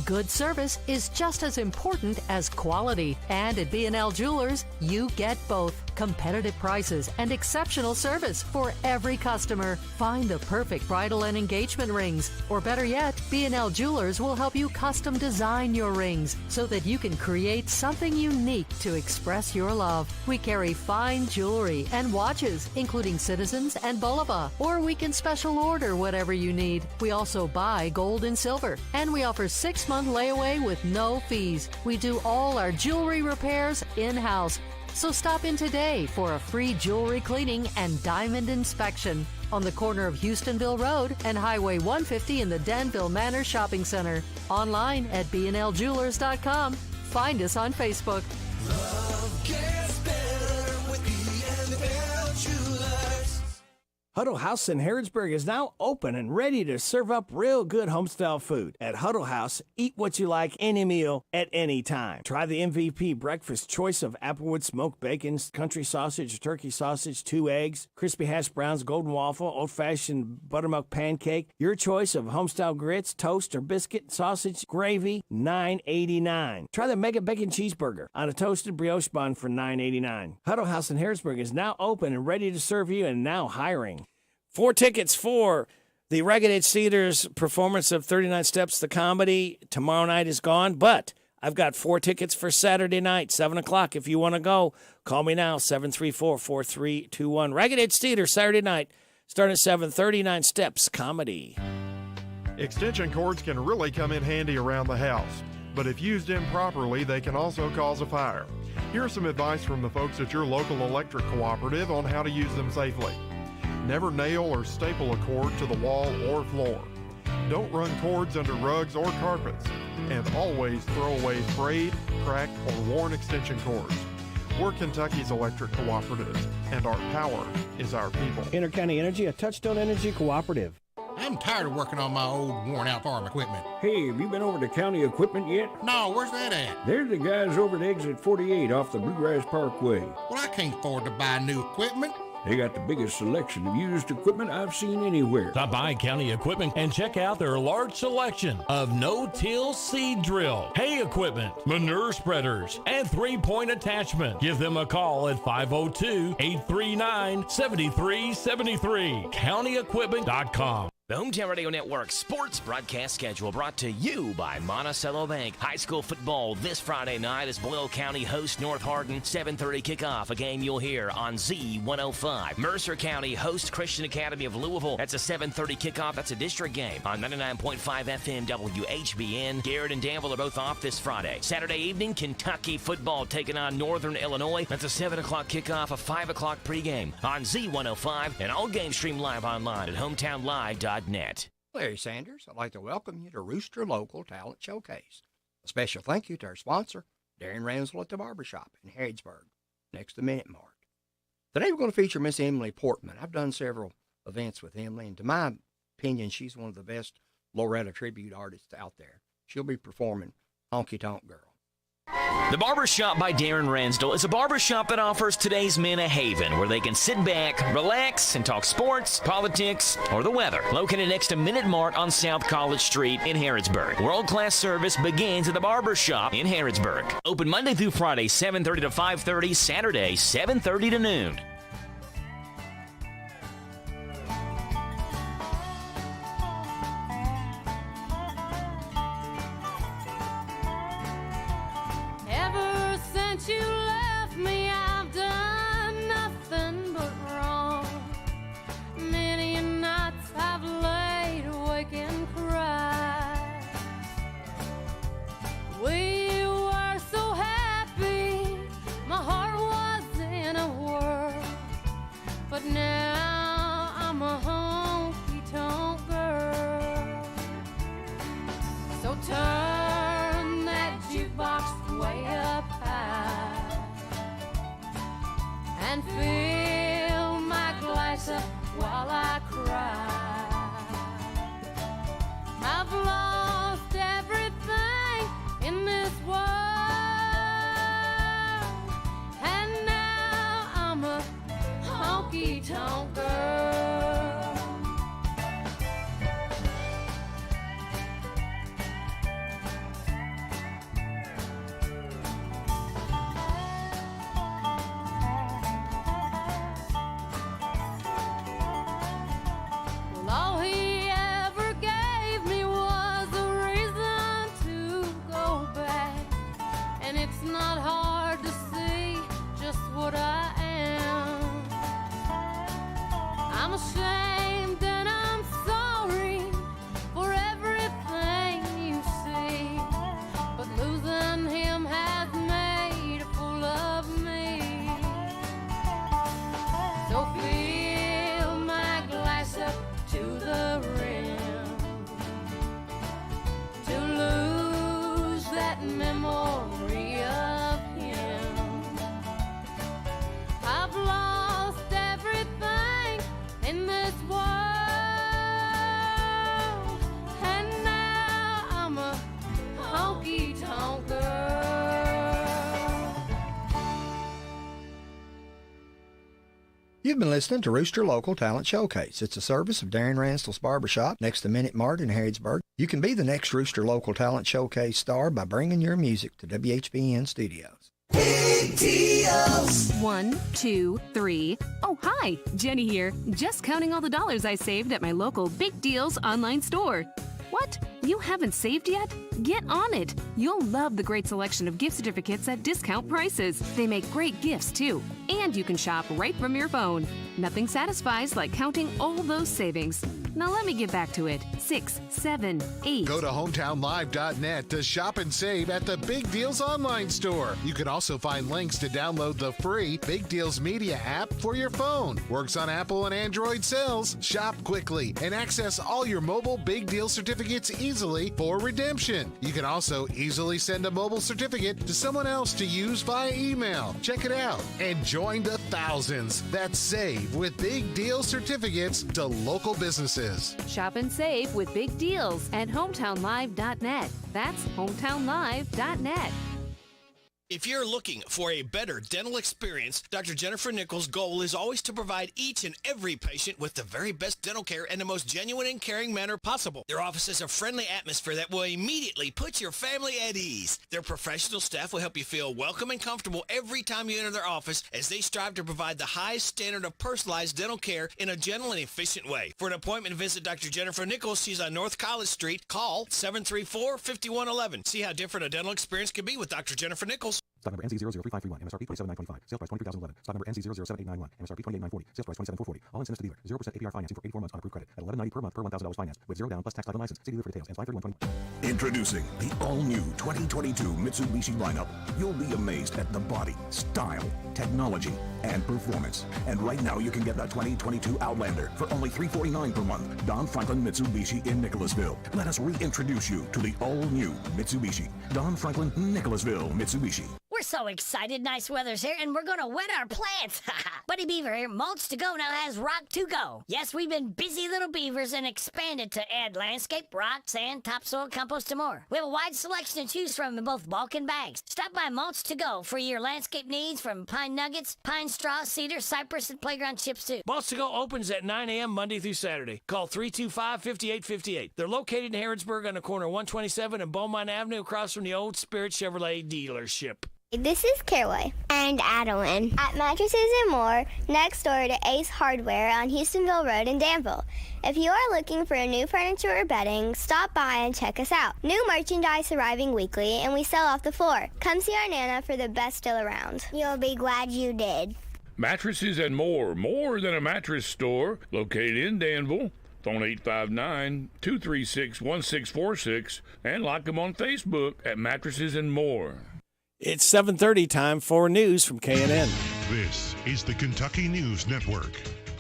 Speaker 8: Good service is just as important as quality. And at B&L Jewelers, you get both. Competitive prices and exceptional service for every customer. Find the perfect bridal and engagement rings. Or better yet, B&L Jewelers will help you custom design your rings so that you can create something unique to express your love. We carry fine jewelry and watches, including Citizens and Bulova. Or we can special order whatever you need. We also buy gold and silver. And we offer 6-month layaway with no fees. We do all our jewelry repairs in-house. So stop in today for a free jewelry cleaning and diamond inspection on the corner of Houstonville Road and Highway 150 in the Danville Manor Shopping Center. Online at bnljewelers.com. Find us on Facebook.
Speaker 23: Love gets better with B&L Jewelers.
Speaker 11: Huddle House in Harrodsburg is now open and ready to serve up real good homestyle food. At Huddle House, eat what you like any meal at any time. Try the MVP breakfast choice of Applewood smoked bacon, country sausage, turkey sausage, 2 eggs, crispy hash browns, golden waffle, old-fashioned buttermilk pancake. Your choice of homestyle grits, toast, or biscuit, sausage, gravy, $9.89. Try the Mega Bacon Cheeseburger on a toasted brioche bun for $9.89. Huddle House in Harrodsburg is now open and ready to serve you and now hiring. 4 tickets for the Ragged Edge Theater's performance of 39 Steps, the comedy. Tomorrow night is gone, but I've got 4 tickets for Saturday night, 7 o'clock. If you want to go, call me now, 734-4321. Ragged Edge Theater, Saturday night, starting at 7:39 Steps, comedy.
Speaker 4: Extension cords can really come in handy around the house, but if used improperly, they can also cause a fire. Here's some advice from the folks at your local electric cooperative on how to use them safely. Never nail or staple a cord to the wall or floor. Don't run cords under rugs or carpets. And always throw away frayed, cracked, or worn extension cords. We're Kentucky's electric cooperatives, and our power is our people.
Speaker 11: Intercounty Energy, a Touchstone Energy cooperative.
Speaker 5: I'm tired of working on my old, worn-out farm equipment.
Speaker 6: Hey, have you been over to County Equipment yet?
Speaker 5: No, where's that at?
Speaker 6: They're the guys over at Exit 48 off the Bluegrass Parkway.
Speaker 5: Well, I can't afford to buy new equipment.
Speaker 6: They got the biggest selection of used equipment I've seen anywhere.
Speaker 1: Stop by County Equipment and check out their large selection of no-till seed drill, hay equipment, manure spreaders, and three-point attachment. Give them a call at 502-839-7373. CountyEquipment.com.
Speaker 20: The Hometown Radio Network sports broadcast schedule brought to you by Monticello Bank. High school football this Friday night as Boyle County hosts North Hardin. 7:30 kickoff, a game you'll hear on Z105. Mercer County hosts Christian Academy of Louisville. That's a 7:30 kickoff. That's a district game on 99.5 FM WHBN. Garrett and Danville are both off this Friday. Saturday evening, Kentucky football taking on Northern Illinois. That's a 7 o'clock kickoff, a 5 o'clock pregame on Z105. And all games streamed live online at hometownlive.net.
Speaker 9: Larry Sanders, I'd like to welcome you to Rooster Local Talent Showcase. A special thank you to our sponsor, Darren Ramsell at the Barbershop in Harrodsburg, next to Minute Mart. Today we're going to feature Miss Emily Portman. I've done several events with Emily, and to my opinion, she's one of the best Loretta tribute artists out there. She'll be performing Honky Tonk Girl.
Speaker 20: The Barbershop by Darren Ransdell is a barbershop that offers today's men a haven where they can sit back, relax, and talk sports, politics, or the weather. Located next to Minute Mart on South College Street in Harrodsburg. World-class service begins at the Barbershop in Harrodsburg. Open Monday through Friday, 7:30 to 5:30, Saturday, 7:30 to noon.
Speaker 10: You left me, I've done nothing but wrong. Many nights I've laid awake and cried. We were so happy, my heart was in a whirl. But now I'm a honky-tonk girl. So turn that jukebox way up high and fill my glass up while I cry. I've lost everything in this world, and now I'm a honky-tonk girl. All he ever gave me was a reason to go back, and it's not hard to see just what I am. I'm ashamed and I'm sorry for everything you see, but losing him has made a fool of me. So fill my glass up to the rim, to lose that memory of him. I've lost everything in this world, and now I'm a honky-tonk girl.
Speaker 9: You've been listening to Rooster Local Talent Showcase. It's a service of Darren Ransdell's Barbershop next to Minute Mart in Harrodsburg. You can be the next Rooster Local Talent Showcase star by bringing your music to WHBN Studios.
Speaker 13: Big deals. 1, 2, 3. Oh, hi. Jenny here. Just counting all the dollars I saved at my local Big Deals online store. What? You haven't saved yet? Get on it. You'll love the great selection of gift certificates at discount prices. They make great gifts, too. And you can shop right from your phone. Nothing satisfies like counting all those savings. Now let me get back to it. 6, 7, 8.
Speaker 19: Go to hometownlive.net to shop and save at the Big Deals online store. You can also find links to download the free Big Deals Media app for your phone. Works on Apple and Android cells. Shop quickly and access all your mobile Big Deal certificates easily for redemption. You can also easily send a mobile certificate to someone else to use via email. Check it out and join the thousands that save with Big Deal certificates to local businesses.
Speaker 13: Shop and save with Big Deals at hometownlive.net. That's hometownlive.net.
Speaker 11: If you're looking for a better dental experience, Dr. Jennifer Nichols' goal is always to provide each and every patient with the very best dental care in the most genuine and caring manner possible. Their office is a friendly atmosphere that will immediately put your family at ease. Their professional staff will help you feel welcome and comfortable every time you enter their office as they strive to provide the highest standard of personalized dental care in a gentle and efficient way. For an appointment, visit Dr. Jennifer Nichols. She's on North College Street. Call 734-5111. See how different a dental experience can be with Dr. Jennifer Nichols.
Speaker 7: Stock number NC003531, MSRP 27.925, sales price $20,011. Stock number NC007891, MSRP 28.940, sales price $27,440. All incentives to dealer. 0% APR financing for 84 months on approved credit at $11.90 per month per $1,000 finance with 0 down plus tax title license. See dealer for details. And 531.20.
Speaker 14: Introducing the all-new 2022 Mitsubishi lineup. You'll be amazed at the body, style, technology, and performance. And right now you can get the 2022 Outlander for only $349 per month. Don Franklin Mitsubishi in Nicholasville. Let us reintroduce you to the all-new Mitsubishi. Don Franklin, Nicholasville, Mitsubishi.
Speaker 15: We're so excited. Nice weather's here, and we're going to wet our plants. Buddy Beaver here. Mulch to Go now has rock to go. Yes, we've been busy little beavers and expanded to add landscape, rock, sand, topsoil, compost, and more. We have a wide selection to choose from in both bulk and bags. Stop by Mulch to Go for your landscape needs from pine nuggets, pine straw, cedar, cypress, and playground chips too.
Speaker 23: Mulch to Go opens at 9 a.m. Monday through Saturday. Call 325-5858. They're located in Harrodsburg on the corner of 127 and Beaumont Avenue across from the old Spirit Chevrolet dealership.
Speaker 16: This is Caraway and Adeline at Mattresses and More next door to Ace Hardware on Houstonville Road in Danville. If you are looking for a new furniture or bedding, stop by and check us out. New merchandise arriving weekly, and we sell off the floor. Come see our Nana for the best deal around. You'll be glad you did.
Speaker 18: Mattresses and More than a mattress store, located in Danville. Phone 859-236-1646 and like them on Facebook at Mattresses and More.
Speaker 11: It's 7:30 time for news from KNN.
Speaker 26: This is the Kentucky News Network.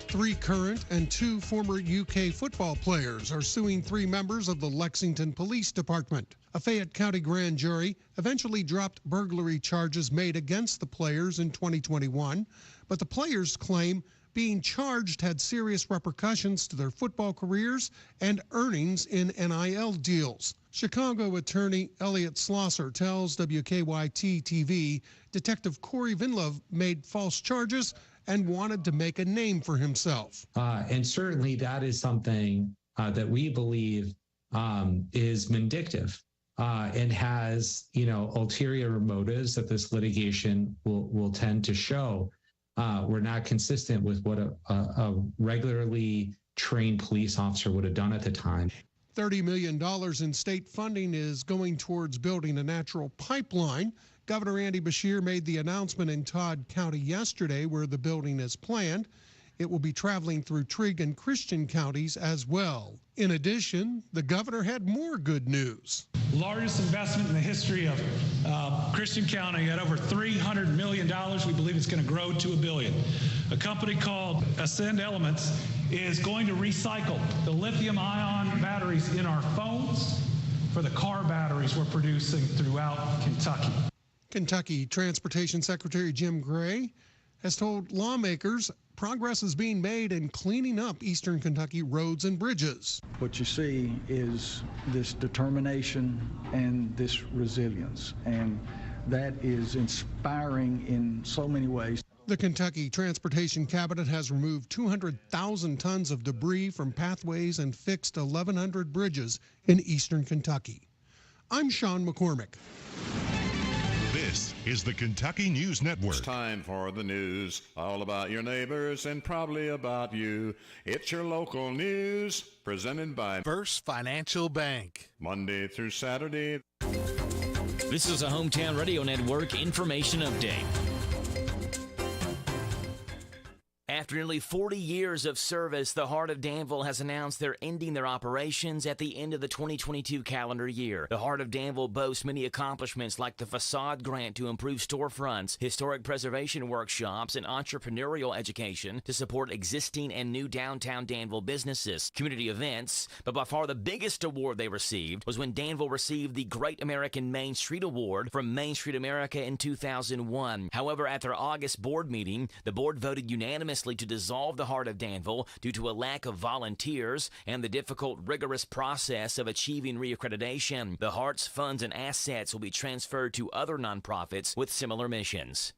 Speaker 26: 3 current and 2 former UK football players are suing 3 members of the Lexington Police Department. A Fayette County grand jury eventually dropped burglary charges made against the players in 2021, but the players claim being charged had serious repercussions to their football careers and earnings in NIL deals. Chicago attorney Elliot Slosser tells WKYT-TV Detective Corey Vinlove made false charges and wanted to make a name for himself.
Speaker 27: And certainly that is something that we believe is vindictive and has, ulterior motives that this litigation will tend to show. We're not consistent with what a regularly trained police officer would have done at the time.
Speaker 26: $30 million in state funding is going towards building a natural pipeline. Governor Andy Beshear made the announcement in Todd County yesterday where the building is planned. It will be traveling through Trigg and Christian counties as well. In addition, the governor had more good news.
Speaker 28: Largest investment in the history of Christian County at over $300 million. We believe it's going to grow to $1 billion. A company called Ascend Elements is going to recycle the lithium-ion batteries in our phones for the car batteries we're producing throughout Kentucky.
Speaker 26: Kentucky Transportation Secretary Jim Gray has told lawmakers progress is being made in cleaning up eastern Kentucky roads and bridges.
Speaker 29: What you see is this determination and this resilience, and that is inspiring in so many ways.
Speaker 26: The Kentucky Transportation Cabinet has removed 200,000 tons of debris from pathways and fixed 1,100 bridges in eastern Kentucky. I'm Sean McCormick. This is the Kentucky News Network.
Speaker 30: It's time for the news, all about your neighbors and probably about you. It's your local news, presented by
Speaker 19: First Financial Bank.
Speaker 30: Monday through Saturday.
Speaker 20: This is a Hometown Radio Network information update. After nearly 40 years of service, the Heart of Danville has announced they're ending their operations at the end of the 2022 calendar year. The Heart of Danville boasts many accomplishments like the facade grant to improve storefronts, historic preservation workshops, and entrepreneurial education to support existing and new downtown Danville businesses, community events. But by far the biggest award they received was when Danville received the Great American Main Street Award from Main Street America in 2001. However, at their August board meeting, the board voted unanimously likely to dissolve the Heart of Danville due to a lack of volunteers and the difficult, rigorous process of achieving reaccreditation. The Heart's funds and assets will be transferred to other nonprofits with similar missions.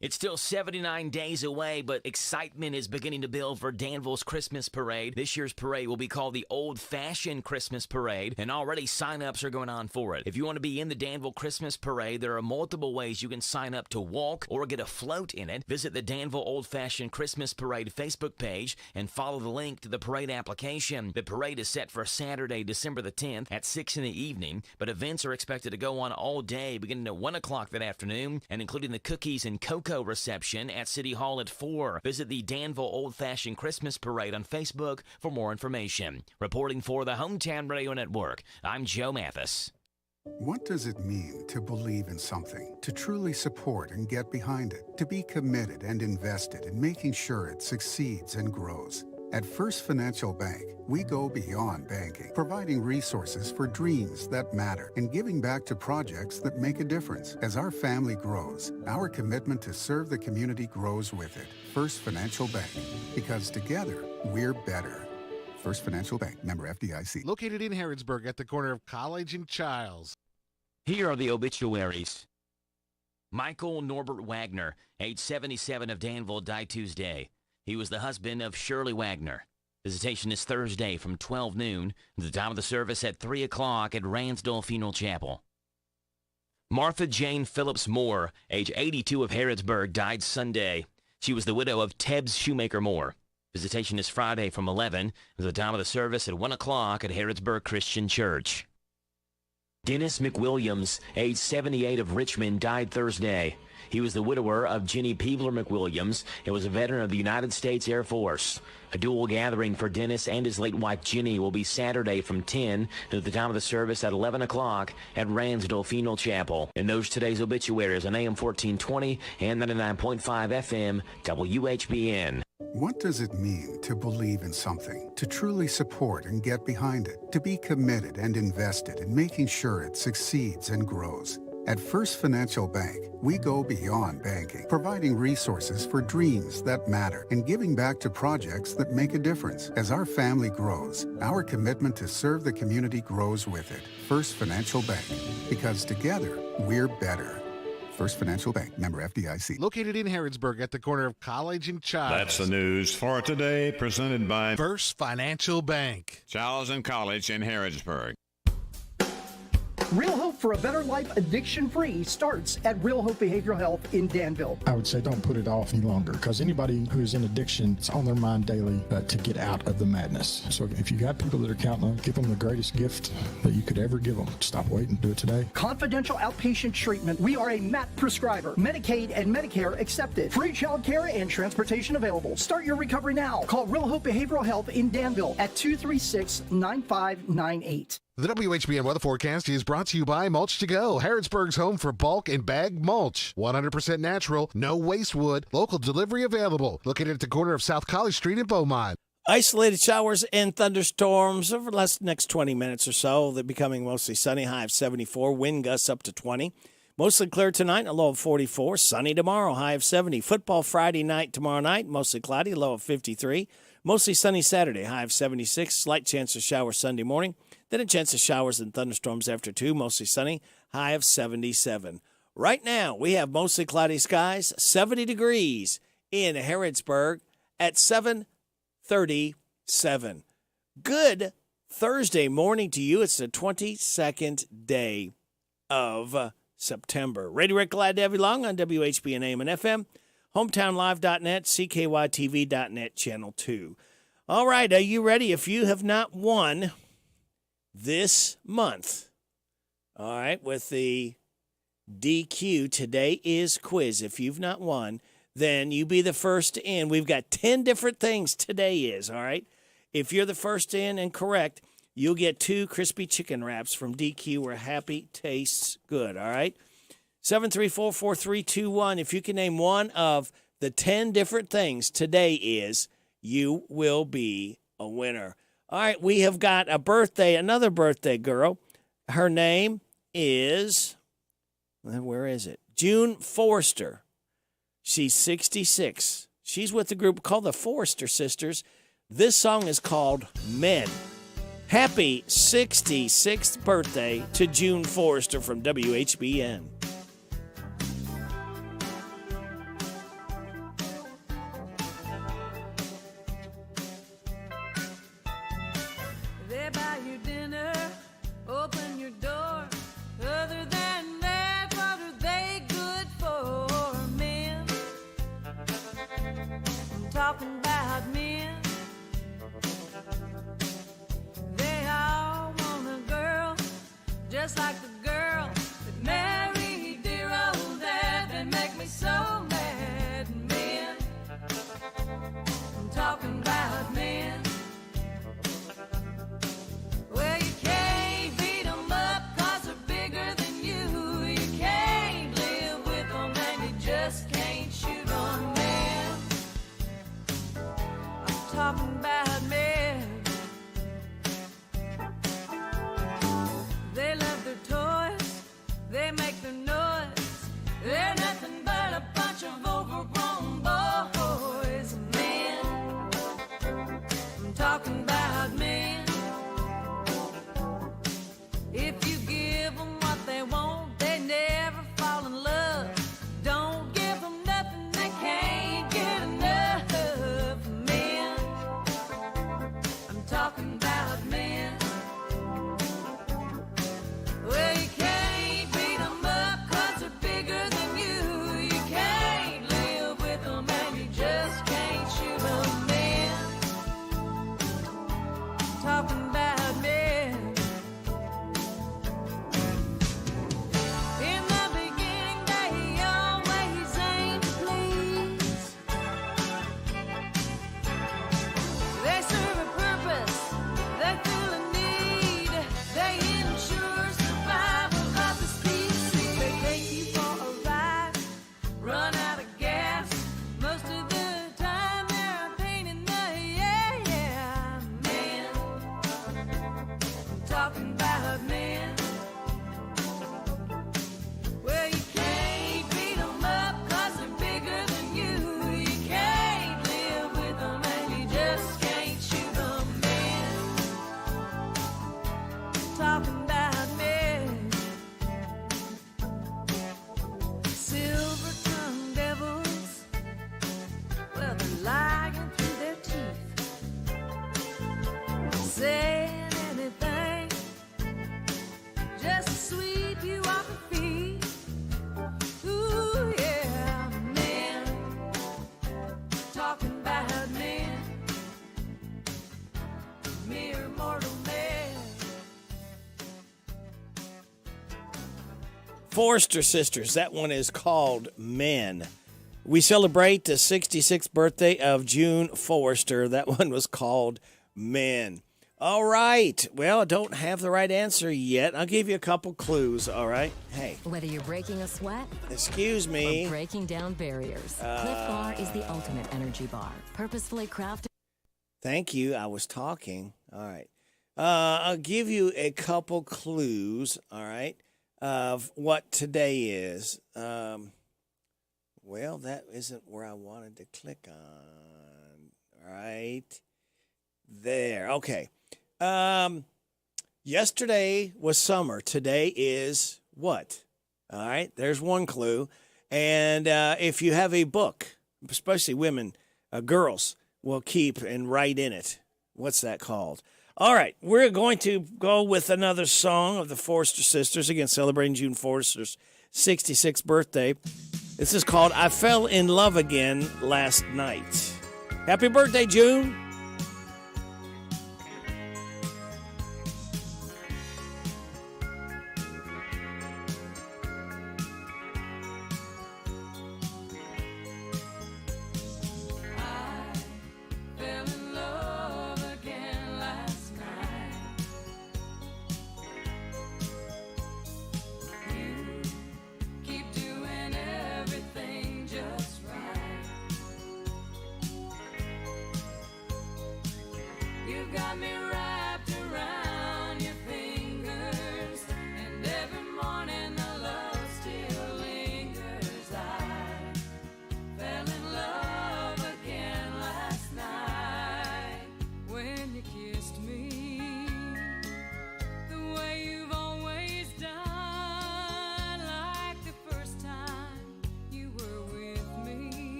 Speaker 20: It's still 79 days away, but excitement is beginning to build for Danville's Christmas Parade. This year's parade will be called the Old Fashioned Christmas Parade, and already sign-ups are going on for it. If you want to be in the Danville Christmas Parade, there are multiple ways you can sign up to walk or get a float in it. Visit the Danville Old Fashioned Christmas Parade Facebook page and follow the link to the parade application. The parade is set for Saturday, December the 10th at 6 in the evening, but events are expected to go on all day, beginning at 1 o'clock that afternoon, and including the cookies and cocoa reception at City Hall at 4. Visit the Danville Old Fashioned Christmas Parade on Facebook for more information. Reporting for the Hometown Radio Network, I'm Joe Mathis.
Speaker 2: What does it mean to believe in something, to truly support and get behind it, to be committed and invested in making sure it succeeds and grows? At First Financial Bank, we go beyond banking, providing resources for dreams that matter and giving back to projects that make a difference. As our family grows, our commitment to serve the community grows with it. First Financial Bank, because together, we're better. First Financial Bank, member FDIC.
Speaker 19: Located in Harrodsburg at the corner of College and Childs.
Speaker 20: Here are the obituaries. Michael Norbert Wagner, age 77 of Danville, died Tuesday. He was the husband of Shirley Wagner. Visitation is Thursday from 12 noon, the time of the service at 3 o'clock at Ransdell Funeral Chapel. Martha Jane Phillips Moore, age 82 of Harrodsburg, died Sunday. She was the widow of Tebbs Shoemaker Moore. Visitation is Friday from 11, the time of the service at 1 o'clock at Harrodsburg Christian Church. Dennis McWilliams, age 78 of Richmond, died Thursday. He was the widower of Jenny Peebler McWilliams and was a veteran of the United States Air Force. A dual gathering for Dennis and his late wife Jenny will be Saturday from 10 to the time of the service at 11 o'clock at Ransdell Funeral Chapel. And those today's obituaries on AM 1420 and 99.5 FM WHBN.
Speaker 2: What does it mean to believe in something, to truly support and get behind it, to be committed and invested in making sure it succeeds and grows? At First Financial Bank, we go beyond banking, providing resources for dreams that matter and giving back to projects that make a difference. As our family grows, our commitment to serve the community grows with it. First Financial Bank, because together, we're better. First Financial Bank, member FDIC.
Speaker 19: Located in Harrodsburg at the corner of College and Childs.
Speaker 30: That's the news for today, presented by
Speaker 19: First Financial Bank.
Speaker 30: Childs and College in Harrodsburg.
Speaker 3: Real hope for a better life addiction-free starts at Real Hope Behavioral Health in Danville.
Speaker 4: I would say don't put it off any longer, because anybody who's in addiction, it's on their mind daily to get out of the madness. So if you got people that are counting on, give them the greatest gift that you could ever give them. Stop waiting, do it today.
Speaker 3: Confidential outpatient treatment. We are a MAP prescriber. Medicaid and Medicare accepted. Free child care and transportation available. Start your recovery now. Call Real Hope Behavioral Health in Danville at 236-9598.
Speaker 19: The WHBN weather forecast is brought to you by Mulch to Go, Harrodsburg's home for bulk and bag mulch. 100% natural, no waste wood, local delivery available. Located at the corner of South College Street in Beaumont.
Speaker 11: Isolated showers and thunderstorms over the next 20 minutes or so. They're becoming mostly sunny, high of 74, wind gusts up to 20. Mostly clear tonight, a low of 44. Sunny tomorrow, high of 70. Football Friday night, tomorrow night, mostly cloudy, low of 53. Mostly sunny Saturday, high of 76. Slight chance of showers Sunday morning. Then a chance of showers and thunderstorms after 2, mostly sunny, high of 77. Right now, we have mostly cloudy skies, 70 degrees in Harrodsburg at 7:37. Good Thursday morning to you. It's the 22nd day of September. Radio Rick, glad to have you along on WHBN AM and FM, hometownlive.net, CKYTV.net, Channel 2. All right, are you ready? If you have not won this month, all right, with the DQ, today is quiz. If you've not won, then you be the first in. We've got 10 different things today is, all right? If you're the first in and correct, you'll get 2 crispy chicken wraps from DQ where happy tastes good, all right? 734-4321. If you can name one of the 10 different things today is, you will be a winner. All right, we have got a birthday, another birthday girl. Her name is, where is it? June Forrester. She's 66. She's with the group called the Forrester Sisters. This song is called Men. Happy 66th birthday to June Forrester from WHBN.
Speaker 10: They buy you dinner, open your door. Other than that, what are they good for? Men. I'm talking about men. They all want a girl, just like the girl that married dear old dad. They make me so mad. Men. I'm talking about men. Well, you can't beat 'em up 'cause they're bigger than you. You can't live with 'em and you just can't shoot 'em, man. I'm talking about men. They love their toys, they make their noise. They're nothing but a bunch of overgrown boys, men. I'm talking about men. If you give them what they want, they never fall in love. Don't give them nothing they can't get enough of, men. I'm talking about men. Well, you can't beat 'em up 'cause they're bigger than you. You can't live with 'em and you just can't shoot 'em, men. Talking about men. In the beginning, they always aim to please. They serve a purpose, they fill a need. They ensure survival of the species. They take you for a ride, run out of gas. Most of the time, they're a pain in the ass, man. I'm talking about men. Well, you can't beat 'em up 'cause they're bigger than you. You can't live with 'em and you just can't shoot 'em, man. Talking about men. Silver-tongued devils, well, they're lying through their teeth. Saying anything just to sweep you off your feet. Ooh, yeah, men. Talking about men. Mere mortal men.
Speaker 11: Forrester Sisters. That one is called Men. We celebrate the 66th birthday of June Forrester. That one was called Men. All right. Well, I don't have the right answer yet. I'll give you a couple clues, all right? Hey.
Speaker 1: Whether you're breaking a sweat,
Speaker 11: Excuse me.
Speaker 1: or breaking down barriers, Cliff Bar is the ultimate energy bar. Purposefully crafted.
Speaker 11: Thank you. I was talking. All right. I'll give you a couple clues, all right, of what today is. Well, that isn't where I wanted to click on. All right. There. Okay. Yesterday was summer. Today is what? All right. There's one clue. And if you have a book, especially women, girls will keep and write in it. What's that called? All right. We're going to go with another song of the Forrester Sisters, again, celebrating June Forrester's 66th birthday. This is called I Fell in Love Again Last Night. Happy birthday, June.
Speaker 10: Fell in love again last night. You keep doing everything just right.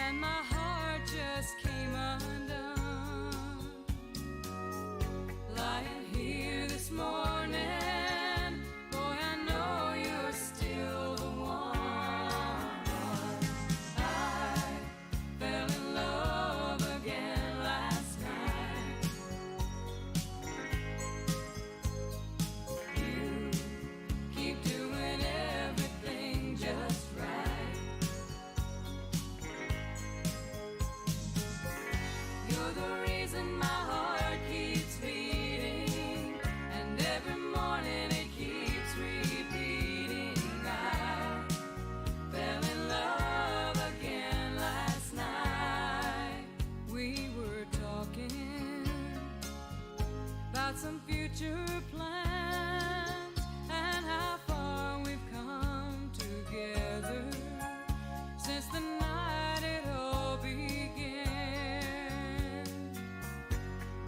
Speaker 10: and my heart just came undone. Lying here this morning, boy, I know you're still the one. I fell in love again last night. You keep doing everything just right. You're the reason my heart keeps beating, and every morning it keeps repeating. I fell in love again last night. We were talking about some future plans and how far we've come together since the night it all began.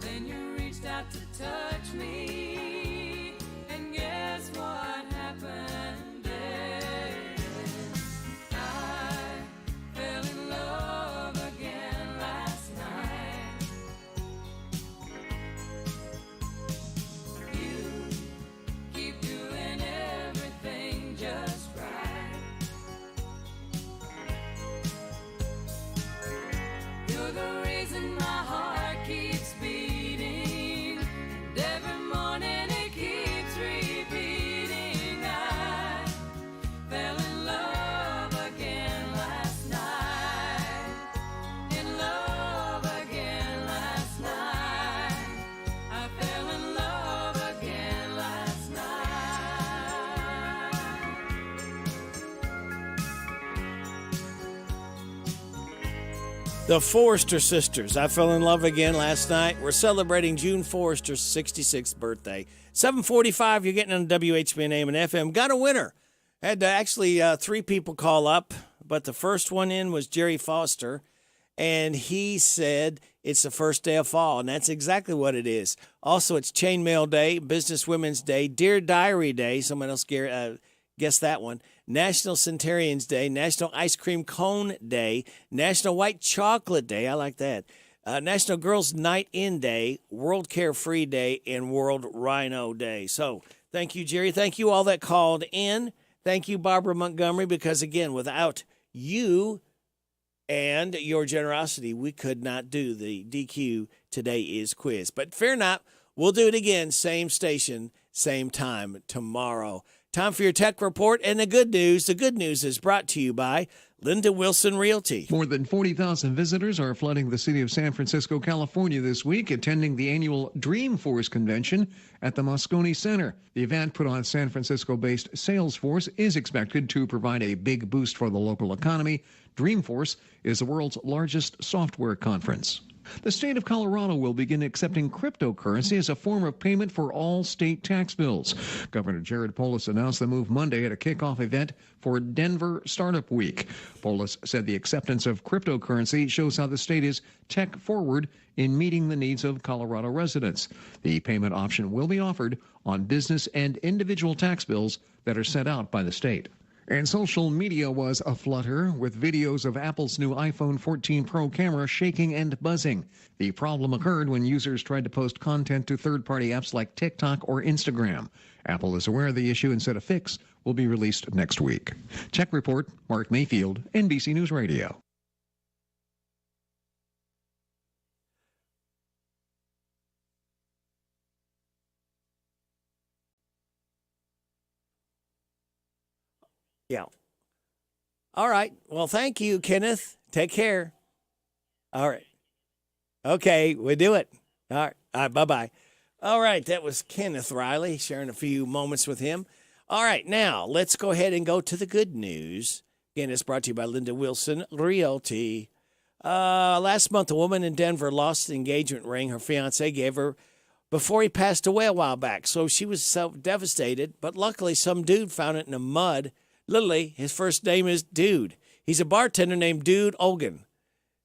Speaker 10: Then you reached out to touch me, and guess what happened then? I fell in love again last night. You keep doing everything just right. You're the reason my heart keeps beating, and every morning it keeps repeating. I fell in love again last night. In love again last night. I fell in love again last night.
Speaker 11: The Forrester sisters. I fell in love again last night. We're celebrating June Forrester's 66th birthday. 7:45. You're getting on WHBN AM and FM. Got a winner. Had actually 3 people call up, but the first one in was Jerry Foster, and he said it's the first day of fall, and that's exactly what it is. Also, it's Chainmail Day, Business Women's Day, Dear Diary Day. Someone else guessed that one. National Centenarians Day, National Ice Cream Cone Day, National White Chocolate Day. I like that. National Girls Night In Day, World Carefree Day, and World Rhino Day. So thank you, Jerry. Thank you all that called in. Thank you, Barbara Montgomery, because, again, without you and your generosity, we could not do the DQ Today Is quiz. But fear not, we'll do it again, same station, same time tomorrow. Time for your tech report and the good news. The good news is brought to you by Linda Wilson Realty.
Speaker 5: More than 40,000 visitors are flooding the city of San Francisco, California this week, attending the annual Dreamforce convention at the Moscone Center. The event, put on San Francisco-based Salesforce, is expected to provide a big boost for the local economy. Dreamforce is the world's largest software conference. The state of Colorado will begin accepting cryptocurrency as a form of payment for all state tax bills. Governor Jared Polis announced the move Monday at a kickoff event for Denver Startup Week. Polis said the acceptance of cryptocurrency shows how the state is tech forward in meeting the needs of Colorado residents. The payment option will be offered on business and individual tax bills that are sent out by the state. And social media was aflutter with videos of Apple's new iPhone 14 Pro camera shaking and buzzing. The problem occurred when users tried to post content to third-party apps like TikTok or Instagram. Apple is aware of the issue and said a fix will be released next week. Check report, Mark Mayfield, NBC News Radio.
Speaker 11: Yeah. All right. Well, thank you, Kenneth. Take care. All right. Okay, we do it. All right. Bye-bye. All right. That was Kenneth Riley, sharing a few moments with him. All right. Now, let's go ahead and go to the good news. Again, it's brought to you by Linda Wilson Realty. Last month, a woman in Denver lost the engagement ring her fiancé gave her before he passed away a while back. So she was so devastated, but luckily some dude found it in the mud. Literally, his first name is Dude. He's a bartender named Dude Olgan.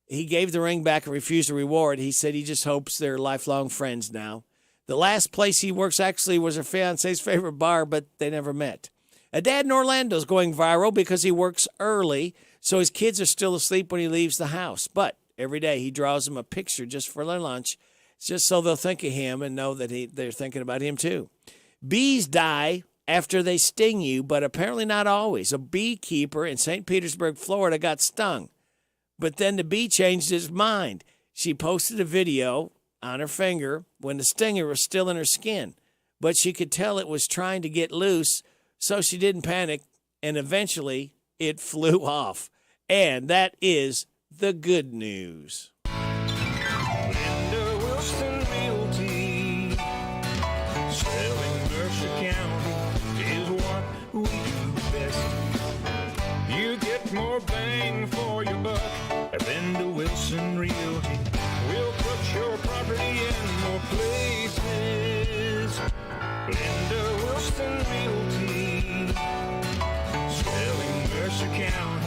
Speaker 11: He gave the ring back and refused a reward. He said he just hopes they're lifelong friends now. The last place he works actually was her fiancé's favorite bar, but they never met. A dad in Orlando is going viral because he works early So his kids are still asleep when he leaves the house. But every day he draws them a picture just for their lunch, just so they'll think of him and know that they're thinking about him too. Bees die after they sting you, but apparently not always. A beekeeper in St. Petersburg, Florida, got stung. But then the bee changed its mind. She posted a video on her finger when the stinger was still in her skin, but she could tell it was trying to get loose, so she didn't panic, and eventually it flew off. And that is the good news.
Speaker 23: Linda Wilson Realty, selling Mercer County is what we do best. You get more bang for your buck at Linda Wilson Realty. We'll put your property in more places. Linda Wilson Realty, selling Mercer County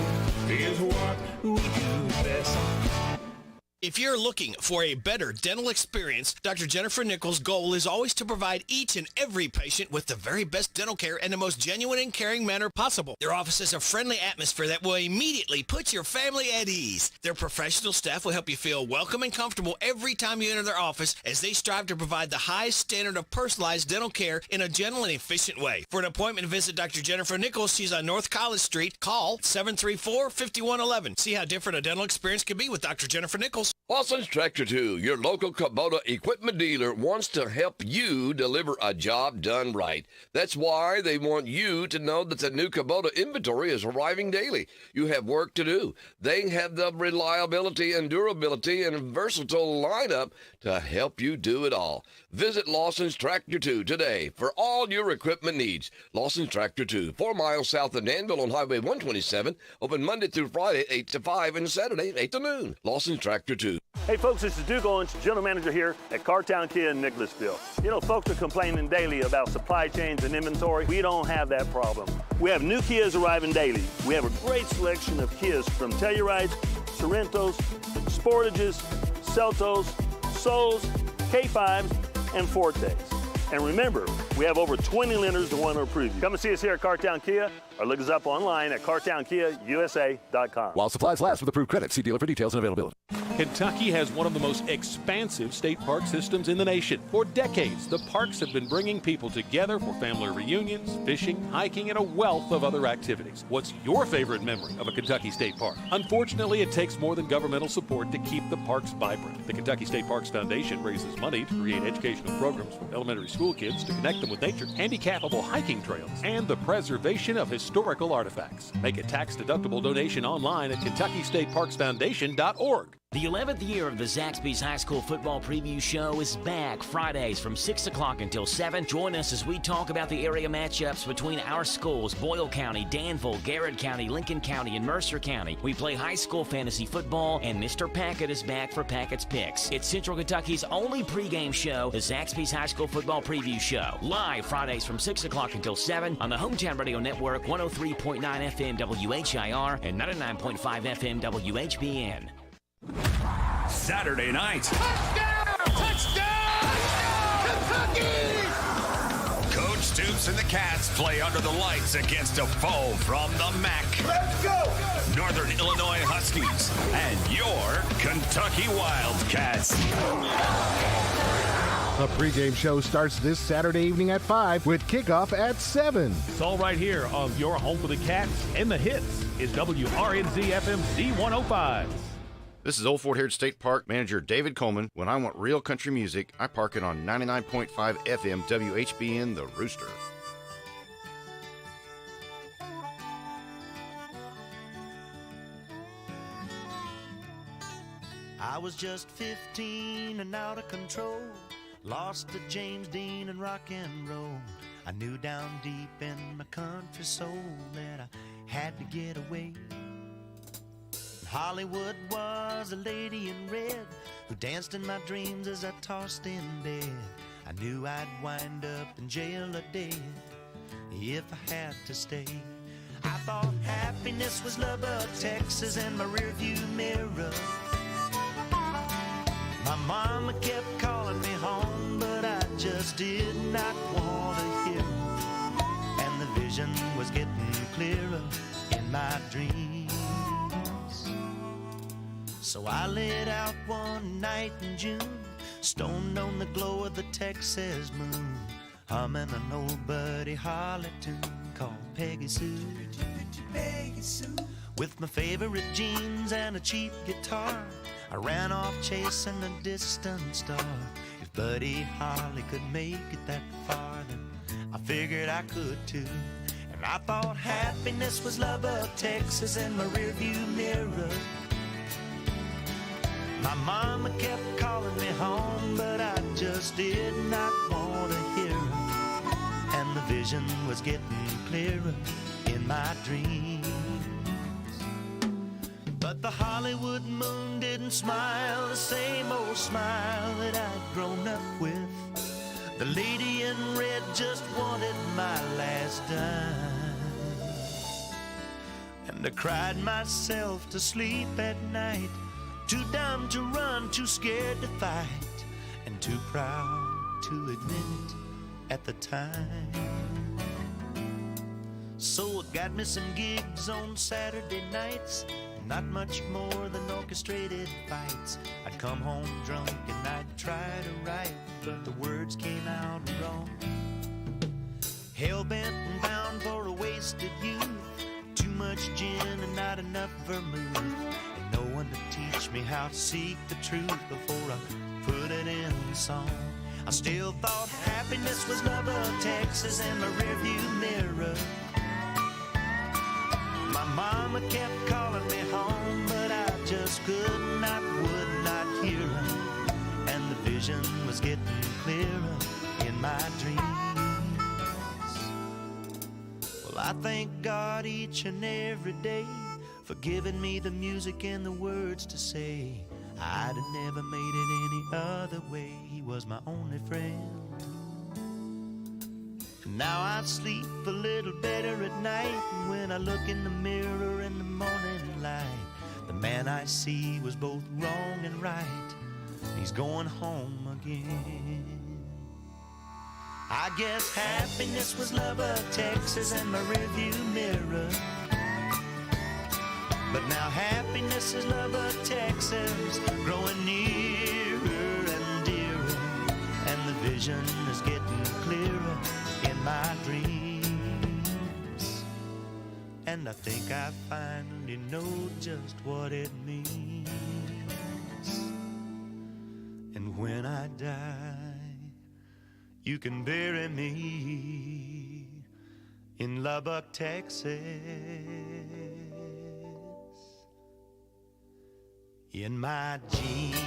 Speaker 23: is what we do best.
Speaker 6: If you're looking for a better dental experience, Dr. Jennifer Nichols' goal is always to provide each and every patient with the very best dental care in the most genuine and caring manner possible. Their office has a friendly atmosphere that will immediately put your family at ease. Their professional staff will help you feel welcome and comfortable every time you enter their office, as they strive to provide the highest standard of personalized dental care in a gentle and efficient way. For an appointment, visit Dr. Jennifer Nichols. She's on North College Street. Call 734-5111. See how different a dental experience can be with Dr. Jennifer Nichols.
Speaker 8: Lawson's Tractor 2, your local Kubota equipment dealer, wants to help you deliver a job done right. That's why they want you to know that the new Kubota inventory is arriving daily. You have work to do. They have the reliability and durability and versatile lineup to help you do it all. Visit Lawson's Tractor 2 today for all your equipment needs. Lawson's Tractor 2, 4 miles south of Danville on Highway 127, open Monday through Friday, 8 to 5, and Saturday, 8 to noon. Lawson's Tractor 2.
Speaker 9: Hey folks, this is Duke Owens, General Manager here at Cartown Kia in Nicholasville. You know, folks are complaining daily about supply chains and inventory. We don't have that problem. We have new Kias arriving daily. We have a great selection of Kias from Tellurides, Sorrentos, Sportages, Celtos, Souls, K5s, and Fortes. And remember, we have over 20 lenders that want to approve you. Come and see us here at Cartown Kia or look us up online at cartownkiausa.com.
Speaker 12: While supplies last with approved credit, see dealer for details and availability.
Speaker 13: Kentucky has one of the most expansive state park systems in the nation. For decades, the parks have been bringing people together for family reunions, fishing, hiking, and a wealth of other activities. What's your favorite memory of a Kentucky state park? Unfortunately, it takes more than governmental support to keep the parks vibrant. The Kentucky State Parks Foundation raises money to create educational programs for elementary school kids to connect them with nature, handicappable hiking trails, and the preservation of historical artifacts. Make a tax-deductible donation online at KentuckyStateParksFoundation.org.
Speaker 20: The 11th year of the Zaxby's High School Football Preview Show is back Fridays from 6 o'clock until 7. Join us as we talk about the area matchups between our schools, Boyle County, Danville, Garrett County, Lincoln County, and Mercer County. We play high school fantasy football, and Mr. Packett is back for Packett's Picks. It's Central Kentucky's only pregame show, the Zaxby's High School Football Preview Show. Live Fridays from 6 o'clock until 7 on the Hometown Radio Network, 103.9 FM WHIR and 99.5 FM WHBN.
Speaker 17: Saturday night.
Speaker 23: Touchdown! Touchdown! Kentucky!
Speaker 17: Coach Stoops and the Cats play under the lights against a foe from the MAC.
Speaker 23: Let's go!
Speaker 17: Northern Illinois Huskies and your Kentucky Wildcats.
Speaker 19: The pregame show starts this Saturday evening at 5 with kickoff at 7.
Speaker 21: It's all right here on your home for the Cats and the hits is WRNZ FM Z105.
Speaker 22: This is Old Fort Hayward State Park Manager David Coleman. When I want real country music, I park it on 99.5 FM WHBN The Rooster.
Speaker 24: I was just 15 and out of control, lost to James Dean and rock and roll. I knew down deep in my country soul that I had to get away. Hollywood was a lady in red who danced in my dreams as I tossed in bed. I knew I'd wind up in jail or dead if I had to stay. I thought happiness was Lubbock, Texas, and my rearview mirror. My mama kept calling me home, but I just did not want to hear her. And the vision was getting clearer in my dreams. So I lit out one night in June, stoned on the glow of the Texas moon, humming an old Buddy Holly tune called Peggy Sue. Peggy Sue. With my favorite jeans and a cheap guitar, I ran off chasing a distant star. If Buddy Holly could make it that far, then I figured I could too. And I thought happiness was Lubbock, Texas in my rearview mirror. My mama kept calling me home, but I just did not want to hear her. And the vision was getting clearer in my dreams. But the Hollywood moon didn't smile the same old smile that I'd grown up with. The lady in red just wanted my last dime. And I cried myself to sleep at night, too dumb to run, too scared to fight, and too proud to admit it at the time. So I got me some gigs on Saturday nights, not much more than orchestrated fights. I'd come home drunk and I'd try to write, but the words came out wrong. Hell-bent and bound for a wasted youth, too much gin and not enough vermouth, and no one to teach me how to seek the truth before I put it in song. I still thought happiness was Lubbock, Texas in my rearview mirror. My mama kept calling me home, but I just could not, would not hear her. And the vision was getting clearer in my dreams. Well, I thank God each and every day for giving me the music and the words to say. I'd have never made it any other way. He was my only friend. Now I sleep a little better at night, and when I look in the mirror in the morning light, the man I see was both wrong and right. He's going home again. I guess happiness was Lubbock, Texas in my rearview mirror. But now happiness is Lubbock, Texas, growing nearer and dearer, and the vision is getting clearer in my dreams. And I think I finally know just what it means. And when I die, you can bury me in Lubbock, Texas, in my jeans.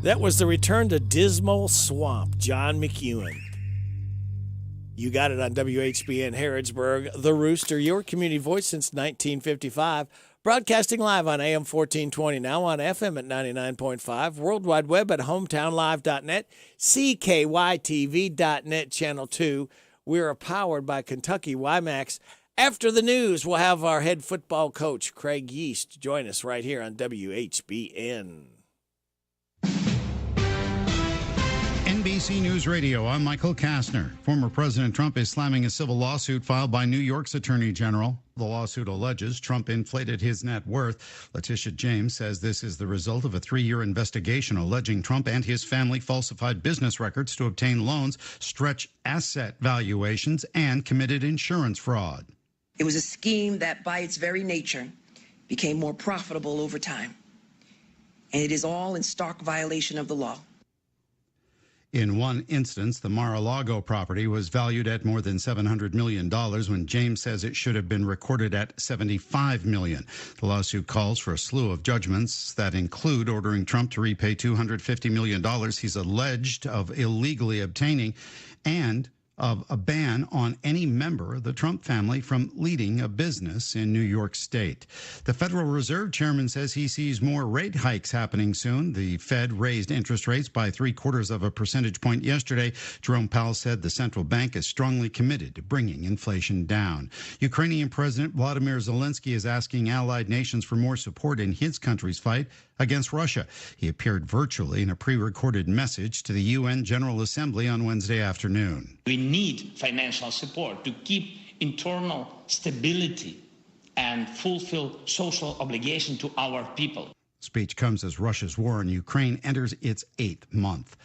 Speaker 11: That was the return to Dismal Swamp, John McEwen. You got it on WHBN Harrodsburg, The Rooster, your community voice since 1955. Broadcasting live on AM 1420, now on FM at 99.5, World Wide Web at hometownlive.net, CKYTV.net, Channel 2. We are powered by Kentucky WiMAX. After the news, we'll have our head football coach, Craig Yeast, join us right here on WHBN.
Speaker 7: NBC News Radio, I'm Michael Kastner. Former President Trump is slamming a civil lawsuit filed by New York's Attorney General. The lawsuit alleges Trump inflated his net worth. Letitia James says this is the result of a 3-year investigation alleging Trump and his family falsified business records to obtain loans, stretch asset valuations, and committed insurance fraud.
Speaker 14: It was a scheme that, by its very nature, became more profitable over time. And it is all in stark violation of the law.
Speaker 7: In one instance, the Mar-a-Lago property was valued at more than $700 million when James says it should have been recorded at $75 million. The lawsuit calls for a slew of judgments that include ordering Trump to repay $250 million he's alleged of illegally obtaining, and of a ban on any member of the Trump family from leading a business in New York State. The Federal Reserve Chairman says he sees more rate hikes happening soon. The Fed raised interest rates by 0.75 percentage point yesterday. Jerome Powell said the central bank is strongly committed to bringing inflation down. Ukrainian President Vladimir Zelensky is asking allied nations for more support in his country's fight against Russia. He appeared virtually in a pre-recorded message to the UN General Assembly on Wednesday afternoon.
Speaker 15: We need financial support to keep internal stability and fulfill social obligation to our people.
Speaker 7: Speech comes as Russia's war in Ukraine enters its 8th month.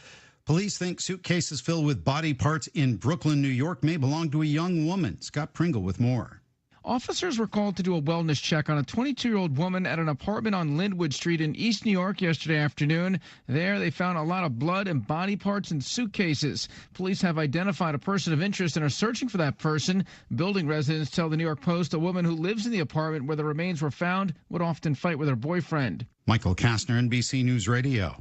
Speaker 7: Police think suitcases filled with body parts in Brooklyn, New York may belong to a young woman. Scott Pringle with more.
Speaker 16: Officers were called to do a wellness check on a 22-year-old woman at an apartment on Linwood Street in East New York yesterday afternoon. There, they found a lot of blood and body parts in suitcases. Police have identified a person of interest and are searching for that person. Building residents tell the New York Post a woman who lives in the apartment where the remains were found would often fight with her boyfriend.
Speaker 7: Michael Kastner, NBC News Radio.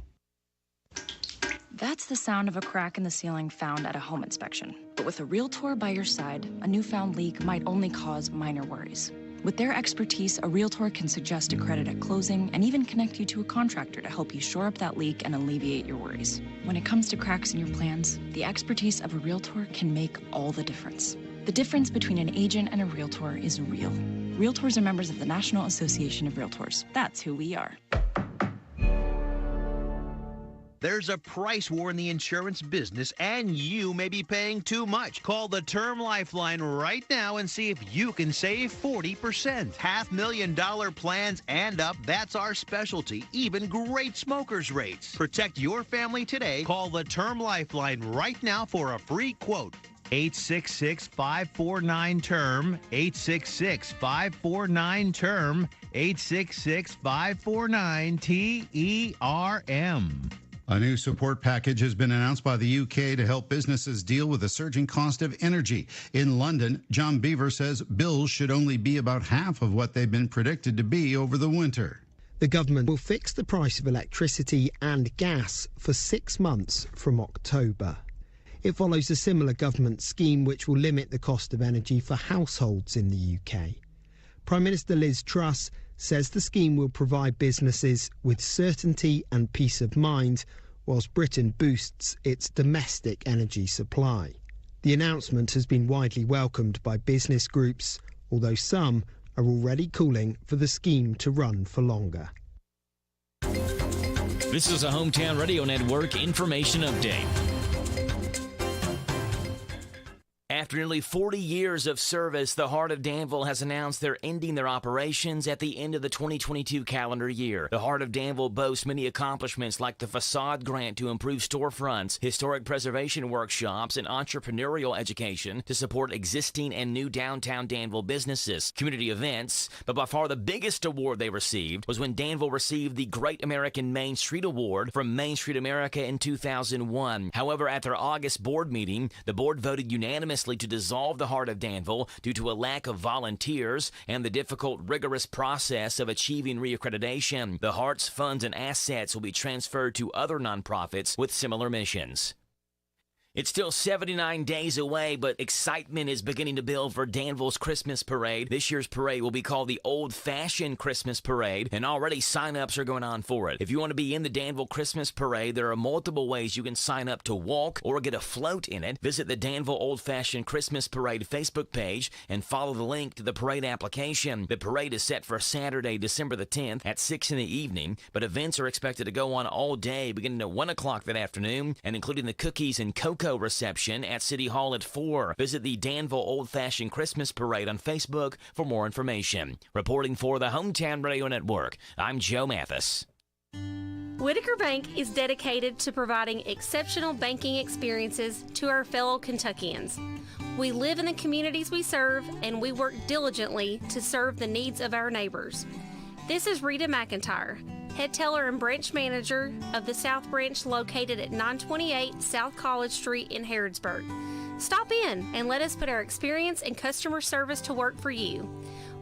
Speaker 18: That's the sound of a crack in the ceiling found at a home inspection. But with a Realtor by your side, a newfound leak might only cause minor worries. With their expertise, a Realtor can suggest a credit at closing and even connect you to a contractor to help you shore up that leak and alleviate your worries. When it comes to cracks in your plans, the expertise of a Realtor can make all the difference. The difference between an agent and a Realtor is real. Realtors are members of the National Association of Realtors. That's who we are.
Speaker 25: There's a price war in the insurance business, and you may be paying too much. Call the Term Lifeline right now and see if you can save 40%. $500,000 plans and up, that's our specialty. Even great smokers' rates. Protect your family today. Call the Term Lifeline right now for a free quote. 866-549-TERM, 866-549-TERM, 866-549-TERM.
Speaker 7: A new support package has been announced by the UK to help businesses deal with the surging cost of energy. In London, John Beaver says bills should only be about half of what they've been predicted to be over the winter.
Speaker 26: The government will fix the price of electricity and gas for 6 months from October. It follows a similar government scheme which will limit the cost of energy for households in the UK. Prime Minister Liz Truss says the scheme will provide businesses with certainty and peace of mind, whilst Britain boosts its domestic energy supply. The announcement has been widely welcomed by business groups, although some are already calling for the scheme to run for longer.
Speaker 20: This is a Hometown Radio Network information update. After nearly 40 years of service, the Heart of Danville has announced they're ending their operations at the end of the 2022 calendar year. The Heart of Danville boasts many accomplishments like the facade grant to improve storefronts, historic preservation workshops, and entrepreneurial education to support existing and new downtown Danville businesses, community events. But by far the biggest award they received was when Danville received the Great American Main Street Award from Main Street America in 2001. However, at their August board meeting, the board voted unanimously to dissolve the Heart of Danville due to a lack of volunteers and the difficult, rigorous process of achieving reaccreditation. The Heart's funds and assets will be transferred to other nonprofits with similar missions. It's still 79 days away, but excitement is beginning to build for Danville's Christmas Parade. This year's parade will be called the Old Fashioned Christmas Parade, and already sign-ups are going on for it. If you want to be in the Danville Christmas Parade, there are multiple ways you can sign up to walk or get a float in it. Visit the Danville Old Fashioned Christmas Parade Facebook page and follow the link to the parade application. The parade is set for Saturday, December the 10th at 6 in the evening, but events are expected to go on all day, beginning at 1 o'clock that afternoon, and including the cookies and cocoa reception at City Hall at 4. Visit the Danville Old Fashioned Christmas Parade on Facebook for more information. Reporting for the Hometown Radio Network, I'm Joe Mathis.
Speaker 1: Whitaker Bank is dedicated to providing exceptional banking experiences to our fellow Kentuckians. We live in the communities we serve, and we work diligently to serve the needs of our neighbors. This is Rita McIntyre, head teller and branch manager of the South Branch located at 928 South College Street in Harrodsburg. Stop in and let us put our experience and customer service to work for you.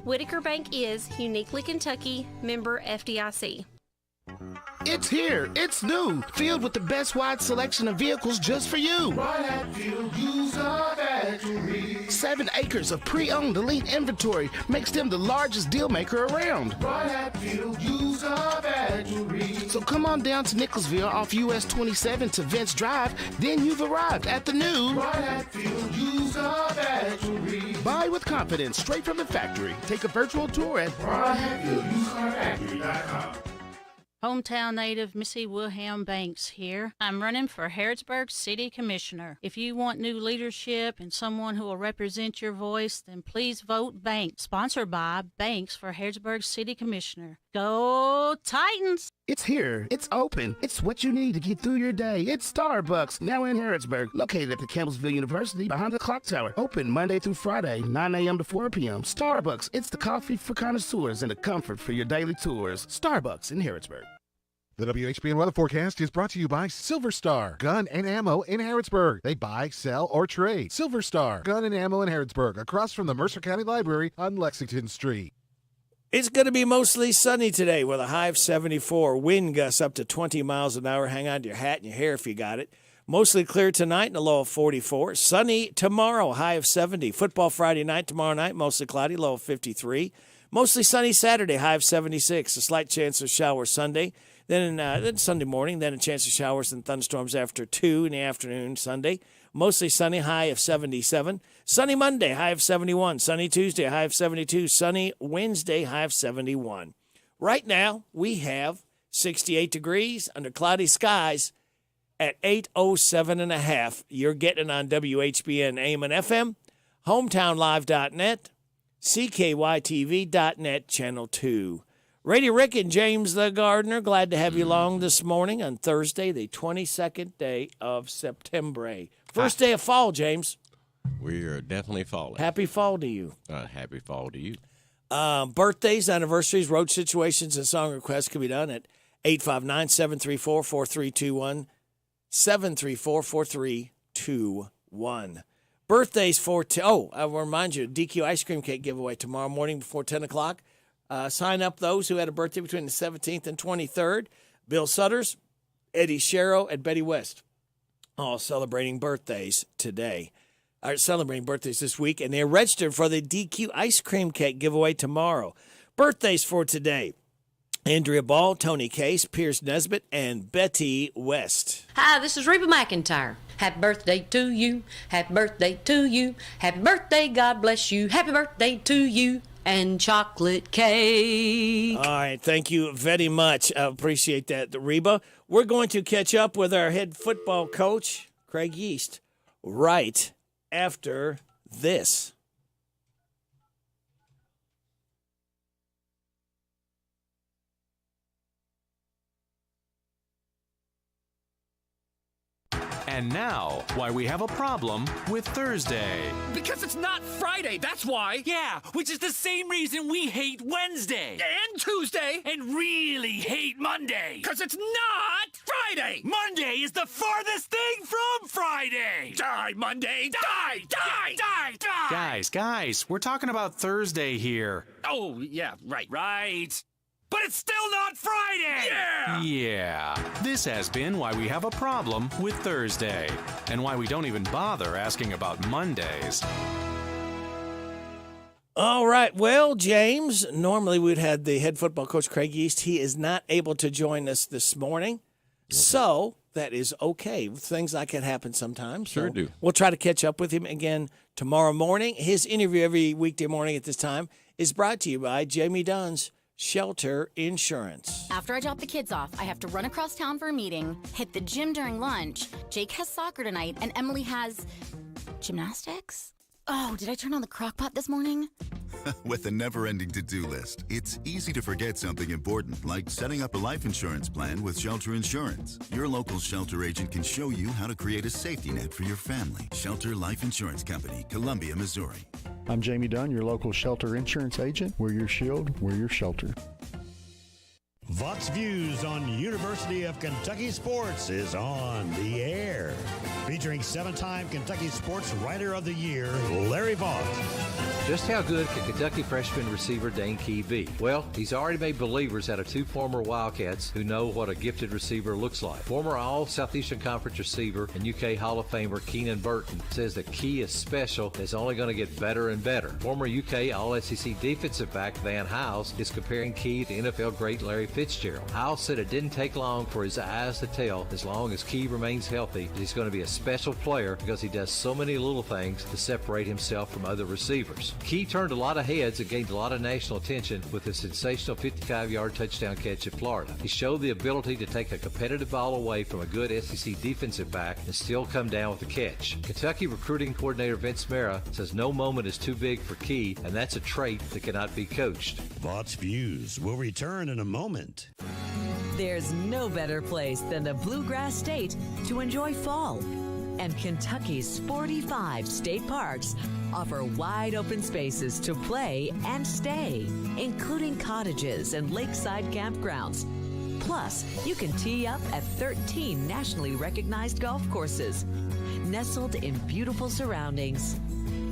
Speaker 1: Whitaker Bank is uniquely Kentucky, member FDIC.
Speaker 2: It's here. It's new. Filled with the best wide selection of vehicles just for you. 7 acres of pre-owned elite inventory makes them the largest deal maker around. So come on down to Nicholsville off US 27 to Vince Drive. Then you've arrived at the new Buy with confidence straight from the factory. Take a virtual tour at BrianHatfieldUsedCarFactory.com.
Speaker 3: Hometown native Missy Wilhelm Banks here. I'm running for Harrodsburg City Commissioner. If you want new leadership and someone who will represent your voice, then please vote Banks. Sponsored by Banks for Harrodsburg City Commissioner. Go Titans!
Speaker 2: It's here. It's open. It's what you need to get through your day. It's Starbucks, now in Harrodsburg, located at the Campbellsville University behind the clock tower. Open Monday through Friday, 9 a.m. to 4 p.m. Starbucks, it's the coffee for connoisseurs and the comfort for your daily tours. Starbucks in Harrodsburg.
Speaker 19: The WHBN weather forecast is brought to you by Silver Star Gun and Ammo in Harrodsburg. They buy, sell, or trade. Silver Star Gun and Ammo in Harrodsburg, across from the Mercer County Library on Lexington Street.
Speaker 11: It's going to be mostly sunny today with a high of 74. Wind gusts up to 20 miles an hour. Hang on to your hat and your hair if you got it. Mostly clear tonight and a low of 44. Sunny tomorrow, high of 70. Football Friday night, tomorrow night, mostly cloudy, low of 53. Mostly sunny Saturday, high of 76. A slight chance of showers Sunday. Then Sunday morning, then a chance of showers and thunderstorms after 2 in the afternoon Sunday. Mostly sunny, high of 77. Sunny Monday, high of 71. Sunny Tuesday, high of 72. Sunny Wednesday, high of 71. Right now, we have 68 degrees under cloudy skies at 8:07.5. You're getting it on WHBN AM and FM, hometownlive.net, CKYTV.net, Channel 2. Radio Rick and James the Gardener, glad to have you along this morning on Thursday, the 22nd day of September. First day of fall, James.
Speaker 4: We are definitely falling.
Speaker 11: Happy fall to you.
Speaker 4: Happy fall to you.
Speaker 11: Birthdays, anniversaries, road situations, and song requests can be done at 859-734-4321, 734-4321. Birthdays for, I will remind you, DQ ice cream cake giveaway tomorrow morning before 10 o'clock. Sign up those who had a birthday between the 17th and 23rd. Bill Sutters, Eddie Sherrow, and Betty West, all celebrating birthdays today. Are celebrating birthdays this week, and they're registered for the DQ ice cream cake giveaway tomorrow. Birthdays for today: Andrea Ball, Tony Case, Pierce Nesbitt, and Betty West.
Speaker 5: Hi, this is Reba McIntyre. Happy birthday to you. Happy birthday to you. Happy birthday, God bless you. Happy birthday to you. And chocolate cake.
Speaker 11: All right, thank you very much. I appreciate that, Reba. We're going to catch up with our head football coach, Craig Yeast, right after this.
Speaker 10: At
Speaker 6: And now, why we have a problem with Thursday.
Speaker 8: Because it's not Friday, that's why.
Speaker 9: Yeah, which is the same reason we hate Wednesday.
Speaker 8: And Tuesday.
Speaker 9: And really hate Monday.
Speaker 8: Because it's not Friday.
Speaker 9: Monday is the farthest thing from Friday.
Speaker 8: Die, Monday. Die, die, die, die.
Speaker 6: Guys, we're talking about Thursday here.
Speaker 8: Oh, yeah, right.
Speaker 9: Right. But it's still not Friday!
Speaker 6: Yeah. This has been why we have a problem with Thursday, and why we don't even bother asking about Mondays.
Speaker 11: All right. Well, James, normally we'd had the head football coach, Craig East. He is not able to join us this morning. So that is okay. Things like that happen sometimes.
Speaker 4: Sure do.
Speaker 11: We'll try to catch up with him again tomorrow morning. His interview every weekday morning at this time is brought to you by Jamie Dunn's Shelter Insurance.
Speaker 10: After I drop the kids off, I have to run across town for a meeting, hit the gym during lunch. Jake has soccer tonight, and Emily has gymnastics? Oh, did I turn on the crock pot this morning?
Speaker 12: With a never-ending to-do list, it's easy to forget something important, like setting up a life insurance plan with Shelter Insurance. Your local Shelter agent can show you how to create a safety net for your family. Shelter Life Insurance Company, Columbia, Missouri.
Speaker 13: I'm Jamie Dunn, your local Shelter Insurance agent. We're your shield, we're your shelter.
Speaker 27: Vox Views on University of Kentucky Sports is on the air. Featuring 7-time Kentucky Sports Writer of the Year, Larry Vaught.
Speaker 28: Just how good can Kentucky freshman receiver Dane Key be? Well, he's already made believers out of 2 former Wildcats who know what a gifted receiver looks like. Former All-Southeastern Conference receiver and UK Hall of Famer Keenan Burton says that Key is special and is only going to get better and better. Former UK All-SEC defensive back Van Hiles is comparing Key to NFL great Larry Fitzgerald. Hiles said it didn't take long for his eyes to tell, as long as Key remains healthy, that he's going to be a special player because he does so many little things to separate himself from other receivers. Key turned a lot of heads and gained a lot of national attention with his sensational 55-yard touchdown catch at Florida. He showed the ability to take a competitive ball away from a good SEC defensive back and still come down with the catch. Kentucky recruiting coordinator Vince Mara says no moment is too big for Key, and that's a trait that cannot be coached.
Speaker 27: Vox Views will return in a moment.
Speaker 29: There's no better place than the Bluegrass State to enjoy fall. And Kentucky's sporty 5 state parks offer wide open spaces to play and stay, including cottages and lakeside campgrounds. Plus, you can tee up at 13 nationally recognized golf courses, nestled in beautiful surroundings.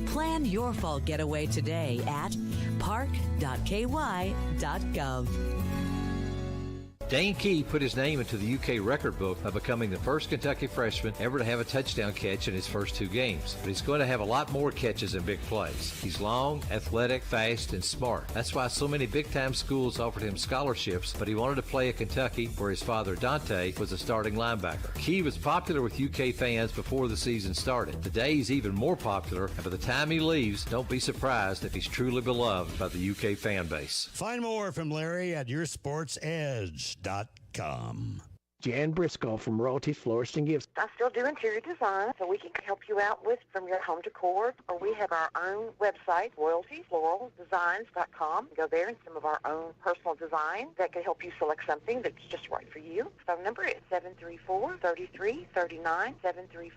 Speaker 29: Plan your fall getaway today at park.ky.gov.
Speaker 28: Dane Key put his name into the UK record book of becoming the first Kentucky freshman ever to have a touchdown catch in his first 2 games. But he's going to have a lot more catches and big plays. He's long, athletic, fast, and smart. That's why so many big-time schools offered him scholarships, but he wanted to play at Kentucky, where his father, Dante, was a starting linebacker. Key was popular with UK fans before the season started. Today, he's even more popular, and by the time he leaves, don't be surprised if he's truly beloved by the UK fan base.
Speaker 27: Find more from Larry at yoursportsedge.com.
Speaker 30: Jan Briscoe from Royalty Florist and Gifts.
Speaker 31: I still do interior design, so we can help you out with from your home decor. Or we have our own website, royaltyfloraldesigns.com. Go there and some of our own personal design that can help you select something that's just right for you. Phone number is 734-3339,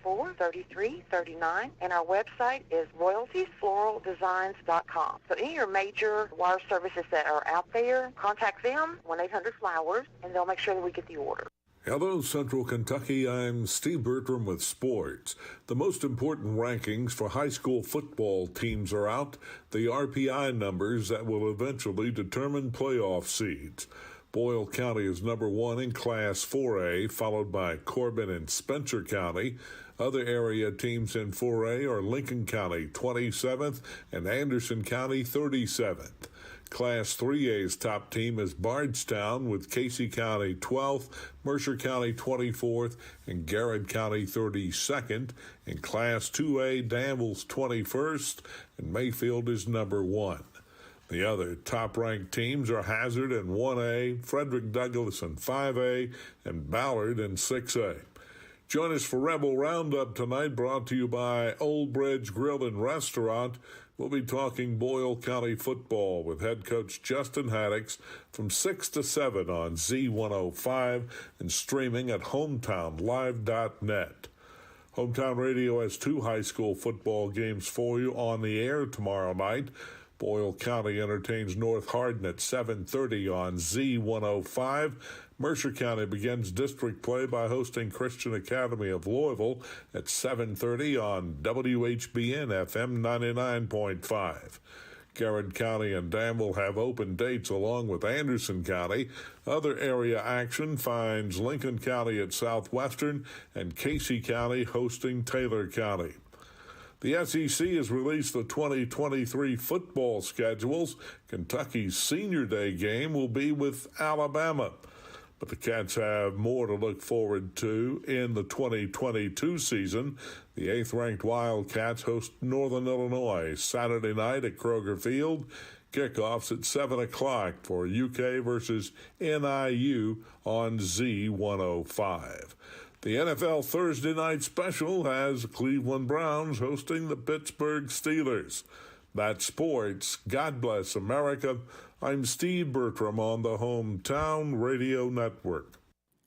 Speaker 31: 734-3339. And our website is royaltyfloraldesigns.com. So any of your major wire services that are out there, contact them, 1-800-FLOWERS, and they'll make sure that we get the order.
Speaker 32: Hello, Central Kentucky. I'm Steve Bertram with sports. The most important rankings for high school football teams are out, the RPI numbers that will eventually determine playoff seeds. Boyle County is number 1 in Class 4A, followed by Corbin and Spencer County. Other area teams in 4A are Lincoln County 27th and Anderson County 37th. Class 3A's top team is Bardstown with Casey County 12th, Mercer County 24th, and Garrett County 32nd. In Class 2A, Danville's 21st, and Mayfield is number 1. The other top-ranked teams are Hazard in 1A, Frederick Douglass in 5A, and Ballard in 6A. Join us for Rebel Roundup tonight, brought to you by Old Bridge Grill and Restaurant. We'll be talking Boyle County football with head coach Justin Haddix from 6 to 7 on Z105 and streaming at hometownlive.net. Hometown Radio has 2 high school football games for you on the air tomorrow night. Boyle County entertains North Hardin at 7:30 on Z105. Mercer County begins district play by hosting Christian Academy of Louisville at 7:30 on WHBN FM 99.5. Garrett County and Danville have open dates along with Anderson County. Other area action finds Lincoln County at Southwestern and Casey County hosting Taylor County. The SEC has released the 2023 football schedules. Kentucky's Senior Day game will be with Alabama. But the Cats have more to look forward to in the 2022 season. The 8th-ranked Wildcats host Northern Illinois Saturday night at Kroger Field. Kickoffs at 7 o'clock for UK versus NIU on Z105. The NFL Thursday night special has Cleveland Browns hosting the Pittsburgh Steelers. That's sports. God bless America. I'm Steve Bertram on the Hometown Radio Network.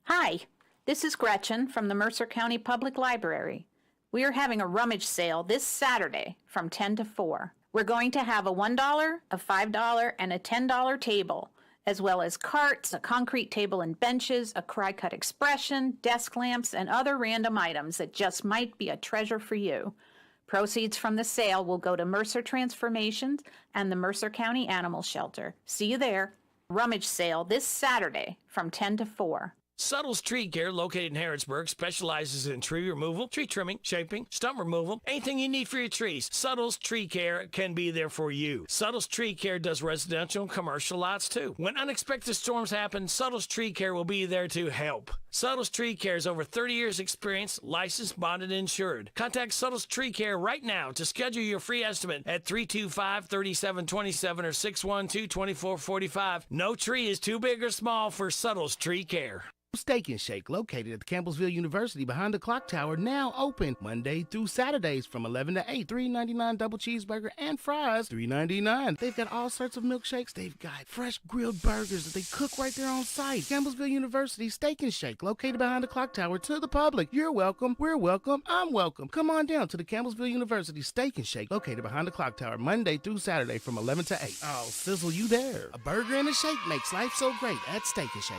Speaker 7: Hi, this is Gretchen from the Mercer County Public Library. We are having a rummage sale this Saturday from 10 to 4. We're going to have a $1, a $5, and a $10 table, as well as carts, a concrete table and benches, a cry-cut expression, desk lamps, and other random items that just might be a treasure for you. Proceeds from the sale will go to Mercer Transformations and the Mercer County Animal Shelter. See you there. Rummage sale this Saturday from 10 to 4.
Speaker 9: Suttles Tree Care, located in Harrodsburg, specializes in tree removal, tree trimming, shaping, stump removal, anything you need for your trees. Suttles Tree Care can be there for you. Suttles Tree Care does residential and commercial lots too. When unexpected storms happen, Suttles Tree Care will be there to help. Suttles Tree Care has over 30 years experience, licensed, bonded, and insured. Contact Suttles Tree Care right now to schedule your free estimate at 325-3727 or 612-2445. No tree is too big or small for Suttles Tree Care.
Speaker 2: Steak and Shake, located at the Campbellsville University behind the clock tower, now open Monday through Saturdays from 11 to 8. $3.99 double cheeseburger and fries, $3.99. They've got all sorts of milkshakes. They've got fresh grilled burgers that they cook right there on site. Campbellsville University Steak and Shake, located behind the clock tower, to the public. You're welcome. We're welcome. I'm welcome. Come on down to the Campbellsville University Steak and Shake, located behind the clock tower, Monday through Saturday from 11 to 8. I'll sizzle you there. A burger and a shake makes life so great at Steak and Shake.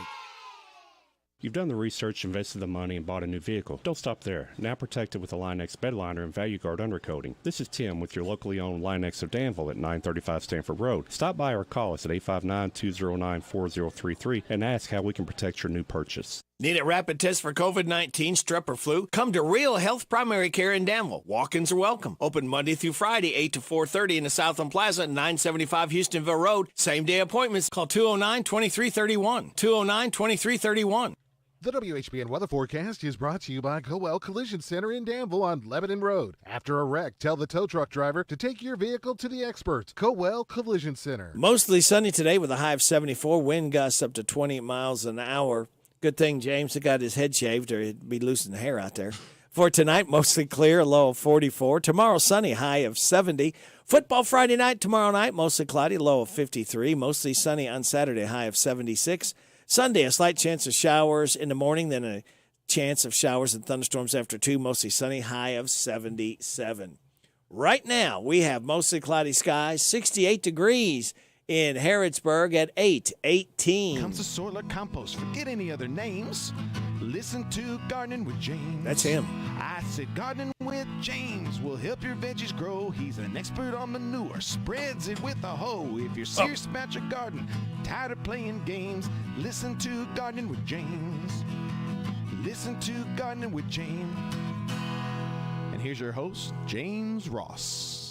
Speaker 14: You've done the research, invested the money, and bought a new vehicle. Don't stop there. Now protected with a Line-X bedliner and Value Guard undercoating. This is Tim with your locally owned Line-X of Danville at 935 Stanford Road. Stop by or call us at 859-209-4033 and ask how we can protect your new purchase.
Speaker 11: Need a rapid test for COVID-19, strep, or flu? Come to Real Health Primary Care in Danville. Walk-ins are welcome. Open Monday through Friday, 8 to 4:30 in the Southland Plaza, 975 Houstonville Road. Same-day appointments. Call 209-2331. 209-2331.
Speaker 19: The WHBN weather forecast is brought to you by Coel Collision Center in Danville on Lebanon Road. After a wreck, tell the tow truck driver to take your vehicle to the experts. Coel Collision Center.
Speaker 11: Mostly sunny today with a high of 74. Wind gusts up to 20 miles an hour. Good thing James had got his head shaved or he'd be losing the hair out there. For tonight, mostly clear, a low of 44. Tomorrow, sunny, high of 70. Football Friday night, tomorrow night, mostly cloudy, low of 53. Mostly sunny on Saturday, high of 76. Sunday, a slight chance of showers in the morning, then a chance of showers and thunderstorms after 2, mostly sunny, high of 77. Right now, we have mostly cloudy skies, 68 degrees in Harrodsburg at 8:18.
Speaker 15: Comes the soil or compost, forget any other names. Listen to Gardening with James.
Speaker 11: That's him.
Speaker 15: I said Gardening with James will help your veggies grow. He's an expert on manure, spreads it with a hoe. If you're serious about your garden, tired of playing games, listen to Gardening with James. Listen to Gardening with James. And here's your host, James Ross.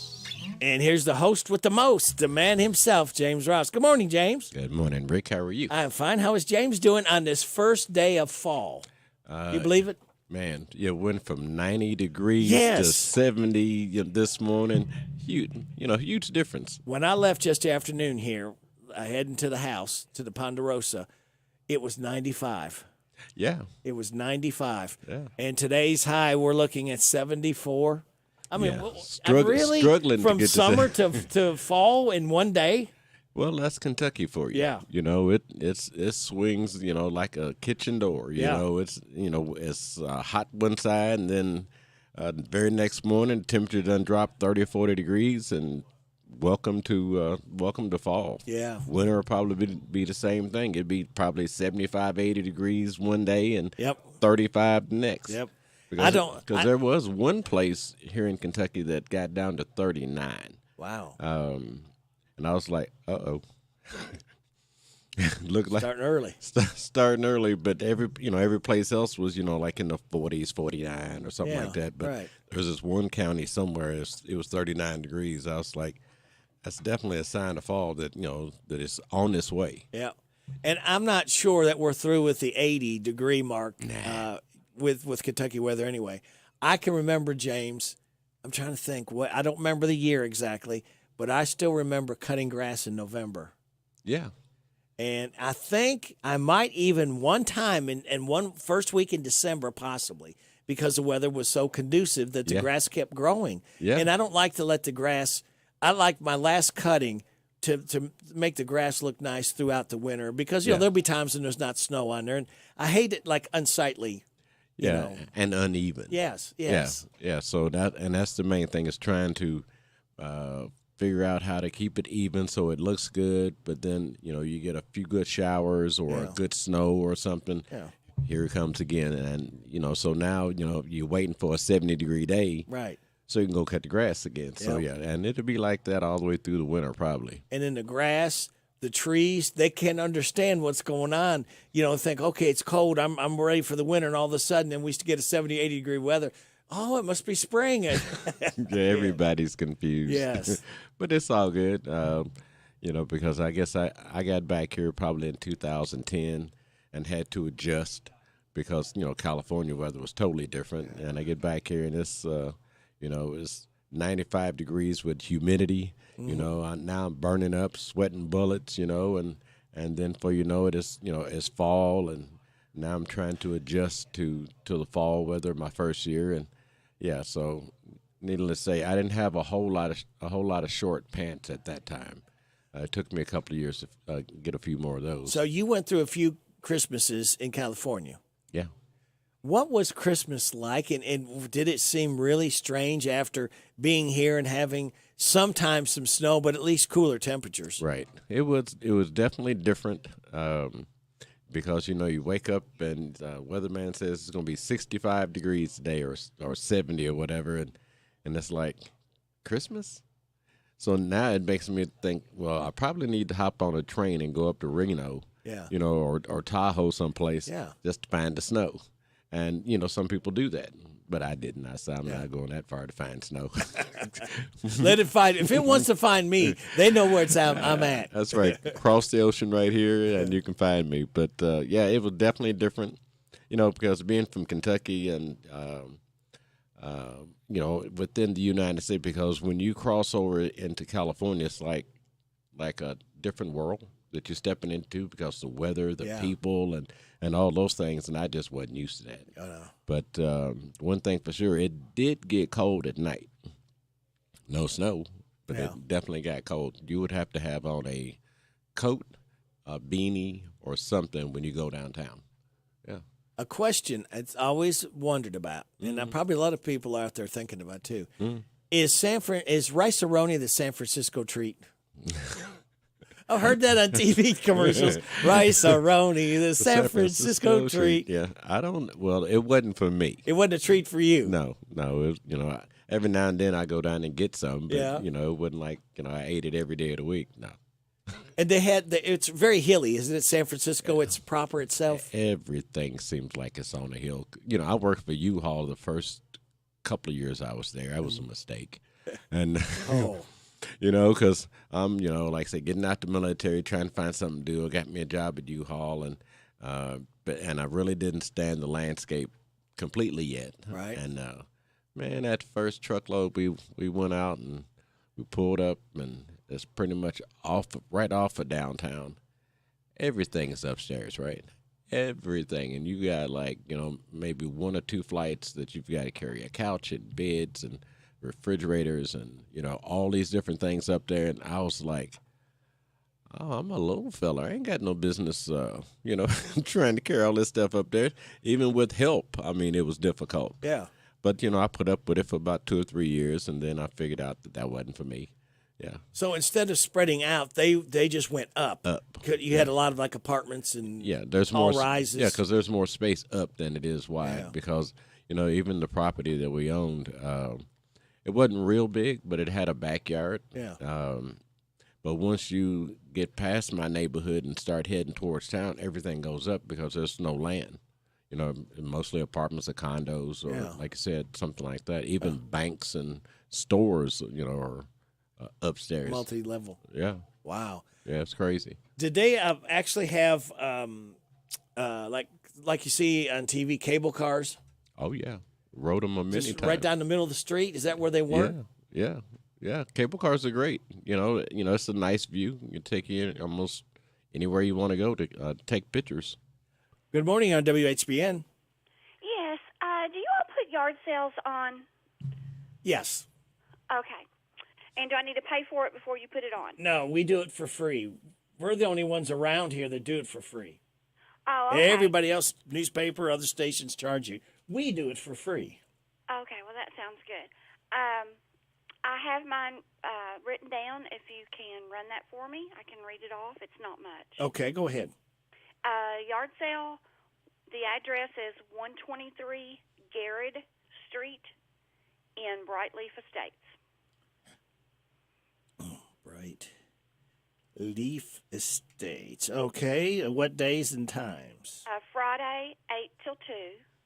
Speaker 11: And here's the host with the most, the man himself, James Ross. Good morning, James.
Speaker 4: Good morning, Rick. How are you?
Speaker 11: I'm fine. How is James doing on this first day of fall? You believe it?
Speaker 4: Man, you went from 90 degrees to 70 this morning. Huge difference.
Speaker 11: When I left yesterday afternoon here, heading to the house, to the Ponderosa, it was 95.
Speaker 4: Yeah.
Speaker 11: It was 95.
Speaker 4: Yeah.
Speaker 11: And today's high, we're looking at 74. I mean, really?
Speaker 4: Struggling
Speaker 11: from
Speaker 4: to get
Speaker 11: summer to fall in one day?
Speaker 4: Well, that's Kentucky for you.
Speaker 11: Yeah.
Speaker 4: It swings, like a kitchen door. You know, it's hot one side and then Very next morning, the temperature done dropped 30 or 40 degrees, and welcome to fall.
Speaker 11: Yeah.
Speaker 4: Winter will probably be the same thing. It'd be probably 75, 80 degrees one day and 35 the next.
Speaker 11: Yep.
Speaker 4: Because there was one place here in Kentucky that got down to 39.
Speaker 11: Wow.
Speaker 4: And I was like, uh-oh. Looked like
Speaker 11: starting early.
Speaker 4: Starting early, but every place else was, like in the 40s, 49 or something like that. But there's this one county somewhere, it was 39 degrees. I was like, that's definitely a sign of fall that, that it's on its way.
Speaker 11: Yeah. And I'm not sure that we're through with the 80-degree mark with Kentucky weather anyway. I can remember, James, I'm trying to think. I don't remember the year exactly, but I still remember cutting grass in November.
Speaker 4: Yeah.
Speaker 11: And I think I might even one time in one first week in December possibly, because the weather was so conducive that the grass kept growing.
Speaker 4: Yeah.
Speaker 11: And I don't like to let the grass – I like my last cutting to make the grass look nice throughout the winter because, there'll be times when there's not snow on there. And I hate it like unsightly.
Speaker 4: Yeah, and uneven.
Speaker 11: Yes.
Speaker 4: Yeah. So that's the main thing is trying to figure out how to keep it even so it looks good, but then you get a few good showers or a good snow or something.
Speaker 11: Yeah.
Speaker 4: Here it comes again, and so now you're waiting for a 70-degree day,
Speaker 11: right?
Speaker 4: So you can go cut the grass again. So and it'll be like that all the way through the winter probably.
Speaker 11: And in the grass. The trees, they can't understand what's going on. Think, okay, it's cold. I'm ready for the winter. And all of a sudden, then we get a 70, 80-degree weather. Oh, it must be spring.
Speaker 4: Yeah, everybody's confused.
Speaker 11: Yes.
Speaker 4: But it's all good, because I guess I got back here probably in 2010 and had to adjust because, California weather was totally different. And I get back here and it's, it's 95 degrees with humidity. Now I'm burning up, sweating bullets, and then for it's fall, and now I'm trying to adjust to the fall weather my first year, and so needless to say, I didn't have a whole lot of short pants at that time. It took me a couple of years to get a few more of those.
Speaker 11: So you went through a few Christmases in California.
Speaker 4: Yeah.
Speaker 11: What was Christmas like, and did it seem really strange after being here and having sometimes some snow, but at least cooler temperatures?
Speaker 4: Right. It was definitely different because, you wake up and weatherman says it's going to be 65 degrees today or 70 or whatever, and it's like, Christmas? So now it makes me think, well, I probably need to hop on a train and go up to Reno, or Tahoe someplace just to find the snow. And, some people do that, but I didn't. I said, I'm not going that far to find snow.
Speaker 11: Let it find. If it wants to find me, they know where I'm at.
Speaker 4: That's right. Cross the ocean right here, and you can find me. But, it was definitely different, because being from Kentucky and, within the United States, because when you cross over into California, it's like a different world that you're stepping into because the weather, the people, and all those things, and I just wasn't used to that.
Speaker 11: Oh, no.
Speaker 4: But one thing for sure, it did get cold at night. No snow, but it definitely got cold. You would have to have on a coat, a beanie, or something when you go downtown. Yeah.
Speaker 11: A question I've always wondered about, and probably a lot of people out there thinking about too, is Rice-A-Roni the San Francisco treat? I've heard that on TV commercials. Rice-A-Roni, the San Francisco treat.
Speaker 4: Yeah, well, it wasn't for me.
Speaker 11: It wasn't a treat for you.
Speaker 4: No. It was, every now and then I go down and get some, but, it wasn't like, I ate it every day of the week. No.
Speaker 11: And they had, it's very hilly, isn't it? San Francisco, it's proper itself.
Speaker 4: Everything seems like it's on a hill. I worked for U-Haul the first couple of years I was there. That was a mistake. And because I'm, like I said, getting out the military, trying to find something to do. I got me a job at U-Haul, and I really didn't stand the landscape completely yet.
Speaker 11: Right.
Speaker 4: And man, that first truckload, we went out and we pulled up, and it's pretty much right off of downtown. Everything is upstairs, right? Everything, and you got maybe one or two flights that you've got to carry a couch and beds and refrigerators and all these different things up there, and I was like, oh, I'm a little fella, I ain't got no business trying to carry all this stuff up there, even with help. I mean, it was difficult.
Speaker 11: Yeah.
Speaker 4: But, I put up with it for about 2 or 3 years, and then I figured out that wasn't for me. Yeah.
Speaker 11: So instead of spreading out, they just went up. You had a lot of like apartments and
Speaker 4: there's
Speaker 11: all
Speaker 4: more
Speaker 11: rises.
Speaker 4: Yeah, because there's more space up than it is wide.
Speaker 11: Yeah.
Speaker 4: Because even the property that we owned, it wasn't real big, but it had a backyard.
Speaker 11: Yeah.
Speaker 4: But once you get past my neighborhood and start heading towards town, everything goes up because there's no land. Mostly apartments or condos, or like I said, something like that. Even banks and stores, are upstairs.
Speaker 11: Multi-level.
Speaker 4: Yeah.
Speaker 11: Wow.
Speaker 4: Yeah, it's crazy.
Speaker 11: Did they actually have like you see on TV, cable cars?
Speaker 4: Oh yeah, rode them many
Speaker 11: Just
Speaker 4: times.
Speaker 11: right down the middle of the street. Is that where they were?
Speaker 4: Yeah. Cable cars are great. It's a nice view. You take you almost anywhere you want to go to take pictures.
Speaker 11: Good morning on WHBN.
Speaker 1: Yes. Do you all put yard sales on?
Speaker 11: Yes.
Speaker 1: Okay. And do I need to pay for it before you put it on?
Speaker 11: No, we do it for free. We're the only ones around here that do it for free.
Speaker 1: Oh, okay.
Speaker 11: Everybody else, newspaper, other stations charge you. We do it for free.
Speaker 1: Okay, well, that sounds good. I have mine written down. If you can run that for me, I can read it off. It's not much.
Speaker 11: Okay, go ahead.
Speaker 1: Yard sale, the address is 123 Garrett Street in Brightleaf Estates.
Speaker 11: Right. Leaf Estates. Okay. What days and times?
Speaker 1: Friday, 8 till 2.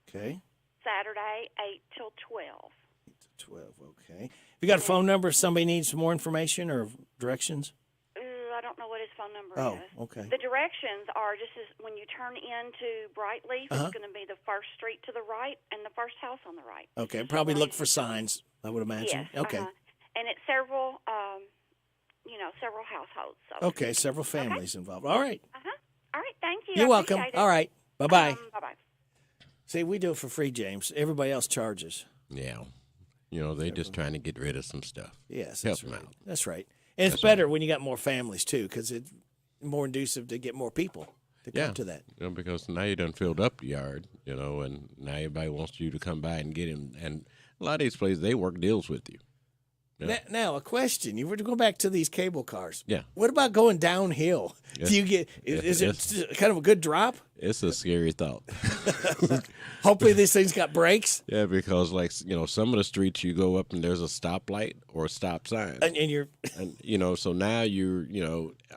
Speaker 11: Okay.
Speaker 1: Saturday, 8 till 12.
Speaker 11: 8 to 12. Okay. You got a phone number if somebody needs more information or directions?
Speaker 1: I don't know what his phone number is.
Speaker 11: Oh, okay.
Speaker 1: The directions are just as when you turn into Brightleaf, it's going to be the first street to the right and the first house on the right.
Speaker 11: Okay. Probably look for signs, I would imagine.
Speaker 1: Yes.
Speaker 11: Okay.
Speaker 1: And it's several, several households. So.
Speaker 11: Okay. Several families involved. All right.
Speaker 1: All right. Thank you.
Speaker 11: You're
Speaker 1: I
Speaker 11: welcome.
Speaker 1: appreciate it.
Speaker 11: All right. Bye-bye.
Speaker 1: Bye-bye.
Speaker 11: See, we do it for free, James. Everybody else charges.
Speaker 4: Yeah. They're just trying to get rid of some stuff.
Speaker 11: Yes.
Speaker 4: Help
Speaker 11: That's
Speaker 4: them
Speaker 11: right.
Speaker 4: out.
Speaker 11: That's right. And it's better when you got more families, too, because it's more inducive to get more people to come to that.
Speaker 4: Because now you done filled up the yard, and now everybody wants you to come by and get him. And a lot of these places, they work deals with you. Yeah.
Speaker 11: Now, a question. You were to go back to these cable cars.
Speaker 4: Yeah.
Speaker 11: What about going downhill? Do you get? Is it kind of a good drop?
Speaker 4: It's a scary thought.
Speaker 11: Hopefully, these things got brakes.
Speaker 4: Yeah, because some of the streets you go up and there's a stoplight or a stop sign,
Speaker 11: and you're,
Speaker 4: so now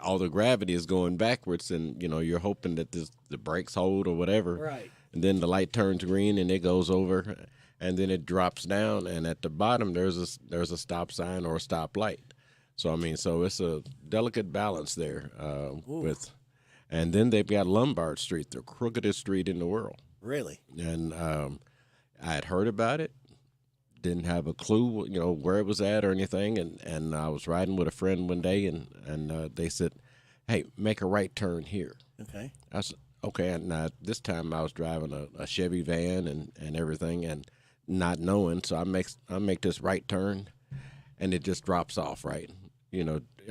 Speaker 4: all the gravity is going backwards, and you're hoping that the brakes hold or whatever.
Speaker 11: Right.
Speaker 4: And then the light turns green and it goes over. And then it drops down, and at the bottom there's a stop sign or a stop light. So so it's a delicate balance there and then they've got Lombard Street, the crookedest street in the world.
Speaker 11: Really?
Speaker 4: And I had heard about it, didn't have a clue, where it was at or anything. And I was riding with a friend one day, and they said, "Hey, make a right turn here."
Speaker 11: Okay.
Speaker 4: I said, "Okay." And this time I was driving a Chevy van and everything, and not knowing, so I make this right turn, and it just drops off. Right,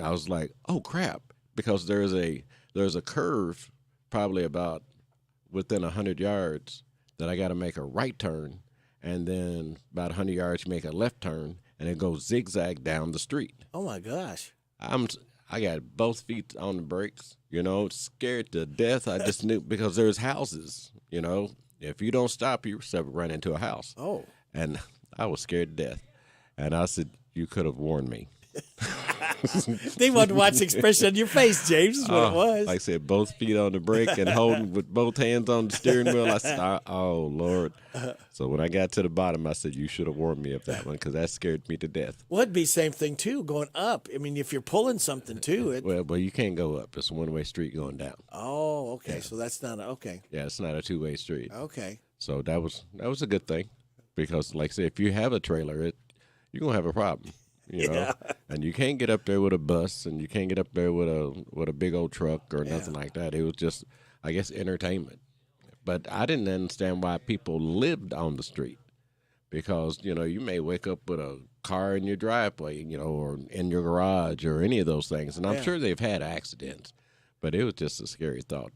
Speaker 4: I was like, "Oh crap!" Because there's a curve, probably about within 100 yards, that I got to make a right turn, and then about 100 yards, you make a left turn, and it goes zigzag down the street.
Speaker 11: Oh my gosh!
Speaker 4: I got both feet on the brakes. Scared to death. I just knew because there's houses. If you don't stop, you run into a house.
Speaker 11: Oh.
Speaker 4: And I was scared to death. And I said, "You could have warned me."
Speaker 11: They wanted to watch the expression on your face, James, is what it was.
Speaker 4: Like I said, both feet on the brake and holding with both hands on the steering wheel. I said, "Oh, Lord." So when I got to the bottom, I said, "You should have warned me of that one," because that scared me to death.
Speaker 11: Well, it'd be the same thing, too, going up. If you're pulling something, too.
Speaker 4: Well, you can't go up. It's a one-way street going down.
Speaker 11: Oh, okay.
Speaker 4: Yeah.
Speaker 11: So that's not okay.
Speaker 4: Yeah, it's not a two-way street.
Speaker 11: Okay.
Speaker 4: So that was a good thing, because, like I said, if you have a trailer, you're going to have a problem. And you can't get up there with a bus, and you can't get up there with a big old truck or nothing like that. It was just, I guess, entertainment. But I didn't understand why people lived on the street, because you may wake up with a car in your driveway, or in your garage or any of those things, and I'm sure they've had accidents, but it was just a scary thought.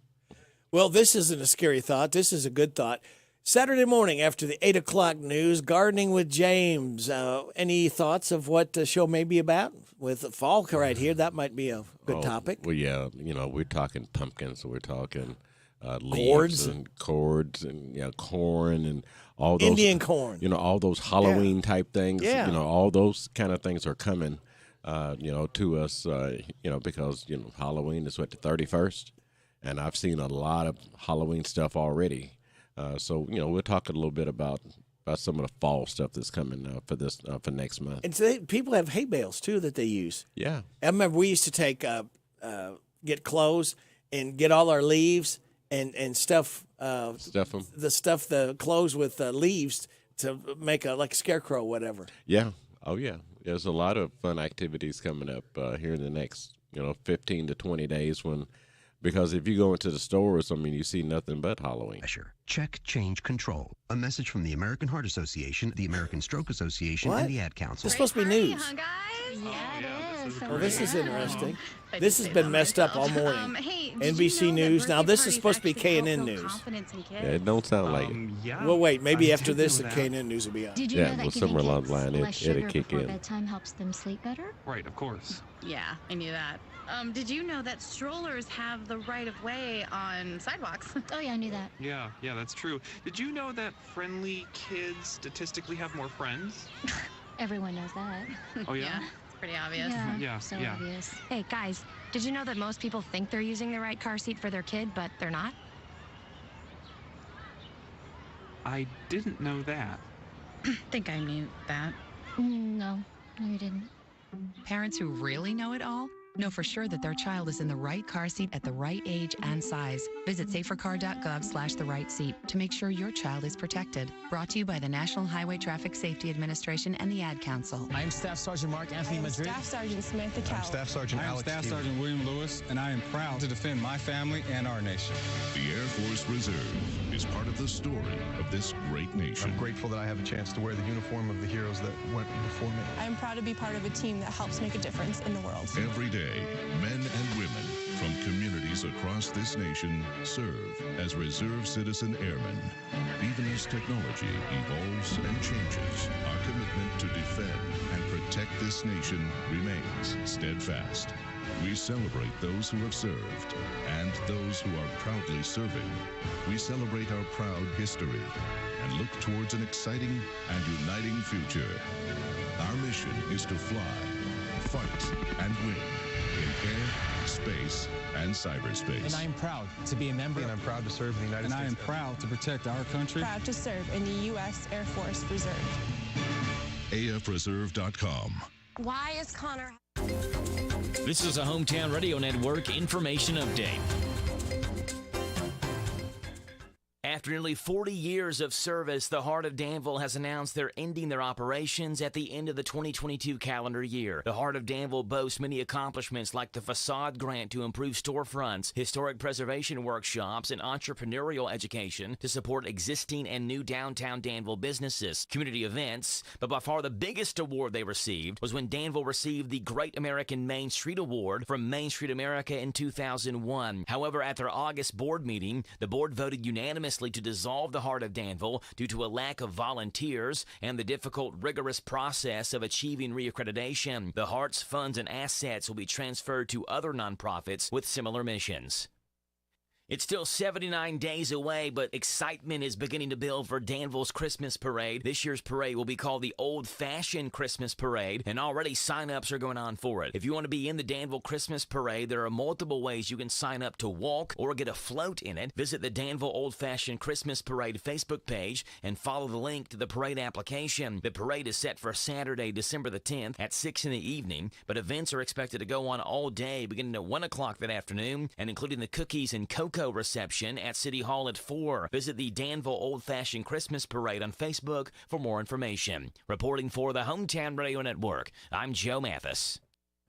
Speaker 11: Well, this isn't a scary thought. This is a good thought. Saturday morning after the 8 o'clock news, Gardening with James. Any thoughts of what the show may be about? With the fall right here, that might be a good topic.
Speaker 4: Well, yeah, we're talking pumpkins, we're talking
Speaker 11: Cords.
Speaker 4: leaves and cords and corn and all those.
Speaker 11: Indian corn.
Speaker 4: All those Halloween type things.
Speaker 11: Yeah.
Speaker 4: All those kind of things are coming, to us, because, Halloween is the 31st. And I've seen a lot of Halloween stuff already. So we'll talk a little bit about some of the fall stuff that's coming for next month.
Speaker 11: And today, people have hay bales too that they use.
Speaker 4: Yeah,
Speaker 11: I remember we used to take get clothes and get all our leaves and stuff them. The clothes with leaves to make like a scarecrow, or whatever.
Speaker 4: Yeah. Oh yeah. There's a lot of fun activities coming up here in the next 15 to 20 days because if you go into the stores, you see nothing but Halloween.
Speaker 3: Check change control. A message from the American Heart Association, the American Stroke Association, and the Ad Council.
Speaker 11: It's supposed to be news. Well, this is interesting. This has been messed up all morning. NBC News. Now, this is supposed to be K&N News.
Speaker 4: Yeah, it don't sound like it.
Speaker 11: Well, wait. Maybe after this, the K&N News will be on.
Speaker 5: Did you know that
Speaker 4: somewhere along the line, it'll kick in.
Speaker 5: Bedtime helps them sleep better?
Speaker 16: Right, of course.
Speaker 17: Yeah, I knew that. Did you know that strollers have the right of way on sidewalks?
Speaker 5: Oh, yeah, I knew that.
Speaker 16: Yeah, that's true. Did you know that friendly kids statistically have more friends?
Speaker 5: Everyone knows that.
Speaker 16: Oh, yeah?
Speaker 17: It's pretty obvious.
Speaker 16: Yeah.
Speaker 5: Obvious.
Speaker 18: Hey, guys, did you know that most people think they're using the right car seat for their kid, but they're not?
Speaker 16: I didn't know that.
Speaker 17: Think I knew that.
Speaker 5: No, you didn't.
Speaker 20: Parents who really know it all know for sure that their child is in the right car seat at the right age and size. Visit safercar.gov/the-right-seat to make sure your child is protected. Brought to you by the National Highway Traffic Safety Administration and the Ad Council.
Speaker 21: I am Staff Sergeant Mark Anthony Madrid.
Speaker 18: Staff Sergeant Samantha Cowell.
Speaker 21: I'm Staff Sergeant Alex
Speaker 22: Staff Sergeant William Lewis, and I am proud to defend my family and our nation.
Speaker 23: The Air Force Reserve is part of the story of this great nation.
Speaker 22: I'm grateful that I have a chance to wear the uniform of the heroes that went before me.
Speaker 18: I am proud to be part of a team that helps make a difference in the world.
Speaker 23: Every day, men and women from communities across this nation serve as reserve citizen airmen. Even as technology evolves and changes, our commitment to defend and protect this nation remains steadfast. We celebrate those who have served and those who are proudly serving. We celebrate our proud history and look towards an exciting and uniting future. Our mission is to fly, fight, and win in air, space, and cyberspace.
Speaker 22: And I am proud to be a member. And I'm proud to serve in the United States. And I am proud to protect our country.
Speaker 18: Proud to serve in the U.S. Air Force Reserve.
Speaker 23: AFReserve.com.
Speaker 18: Why is Connor...
Speaker 24: This is a Hometown Radio Network information update. After nearly 40 years of service, the Heart of Danville has announced they're ending their operations at the end of the 2022 calendar year. The Heart of Danville boasts many accomplishments like the facade grant to improve storefronts, historic preservation workshops, and entrepreneurial education to support existing and new downtown Danville businesses, community events. But by far the biggest award they received was when Danville received the Great American Main Street Award from Main Street America in 2001. However, at their August board meeting, the board voted unanimously to dissolve the Heart of Danville due to a lack of volunteers and the difficult, rigorous process of achieving reaccreditation. The Heart's funds and assets will be transferred to other nonprofits with similar missions. It's still 79 days away, but excitement is beginning to build for Danville's Christmas Parade. This year's parade will be called the Old Fashioned Christmas Parade, and already sign-ups are going on for it. If you want to be in the Danville Christmas Parade, there are multiple ways you can sign up to walk or get a float in it. Visit the Danville Old Fashioned Christmas Parade Facebook page and follow the link to the parade application. The parade is set for Saturday, December the 10th at 6 in the evening, but events are expected to go on all day, beginning at 1 o'clock that afternoon, and including the cookies and cocoa reception at City Hall at 4. Visit the Danville Old Fashioned Christmas Parade on Facebook for more information. Reporting for the Hometown Radio Network, I'm Joe Mathis.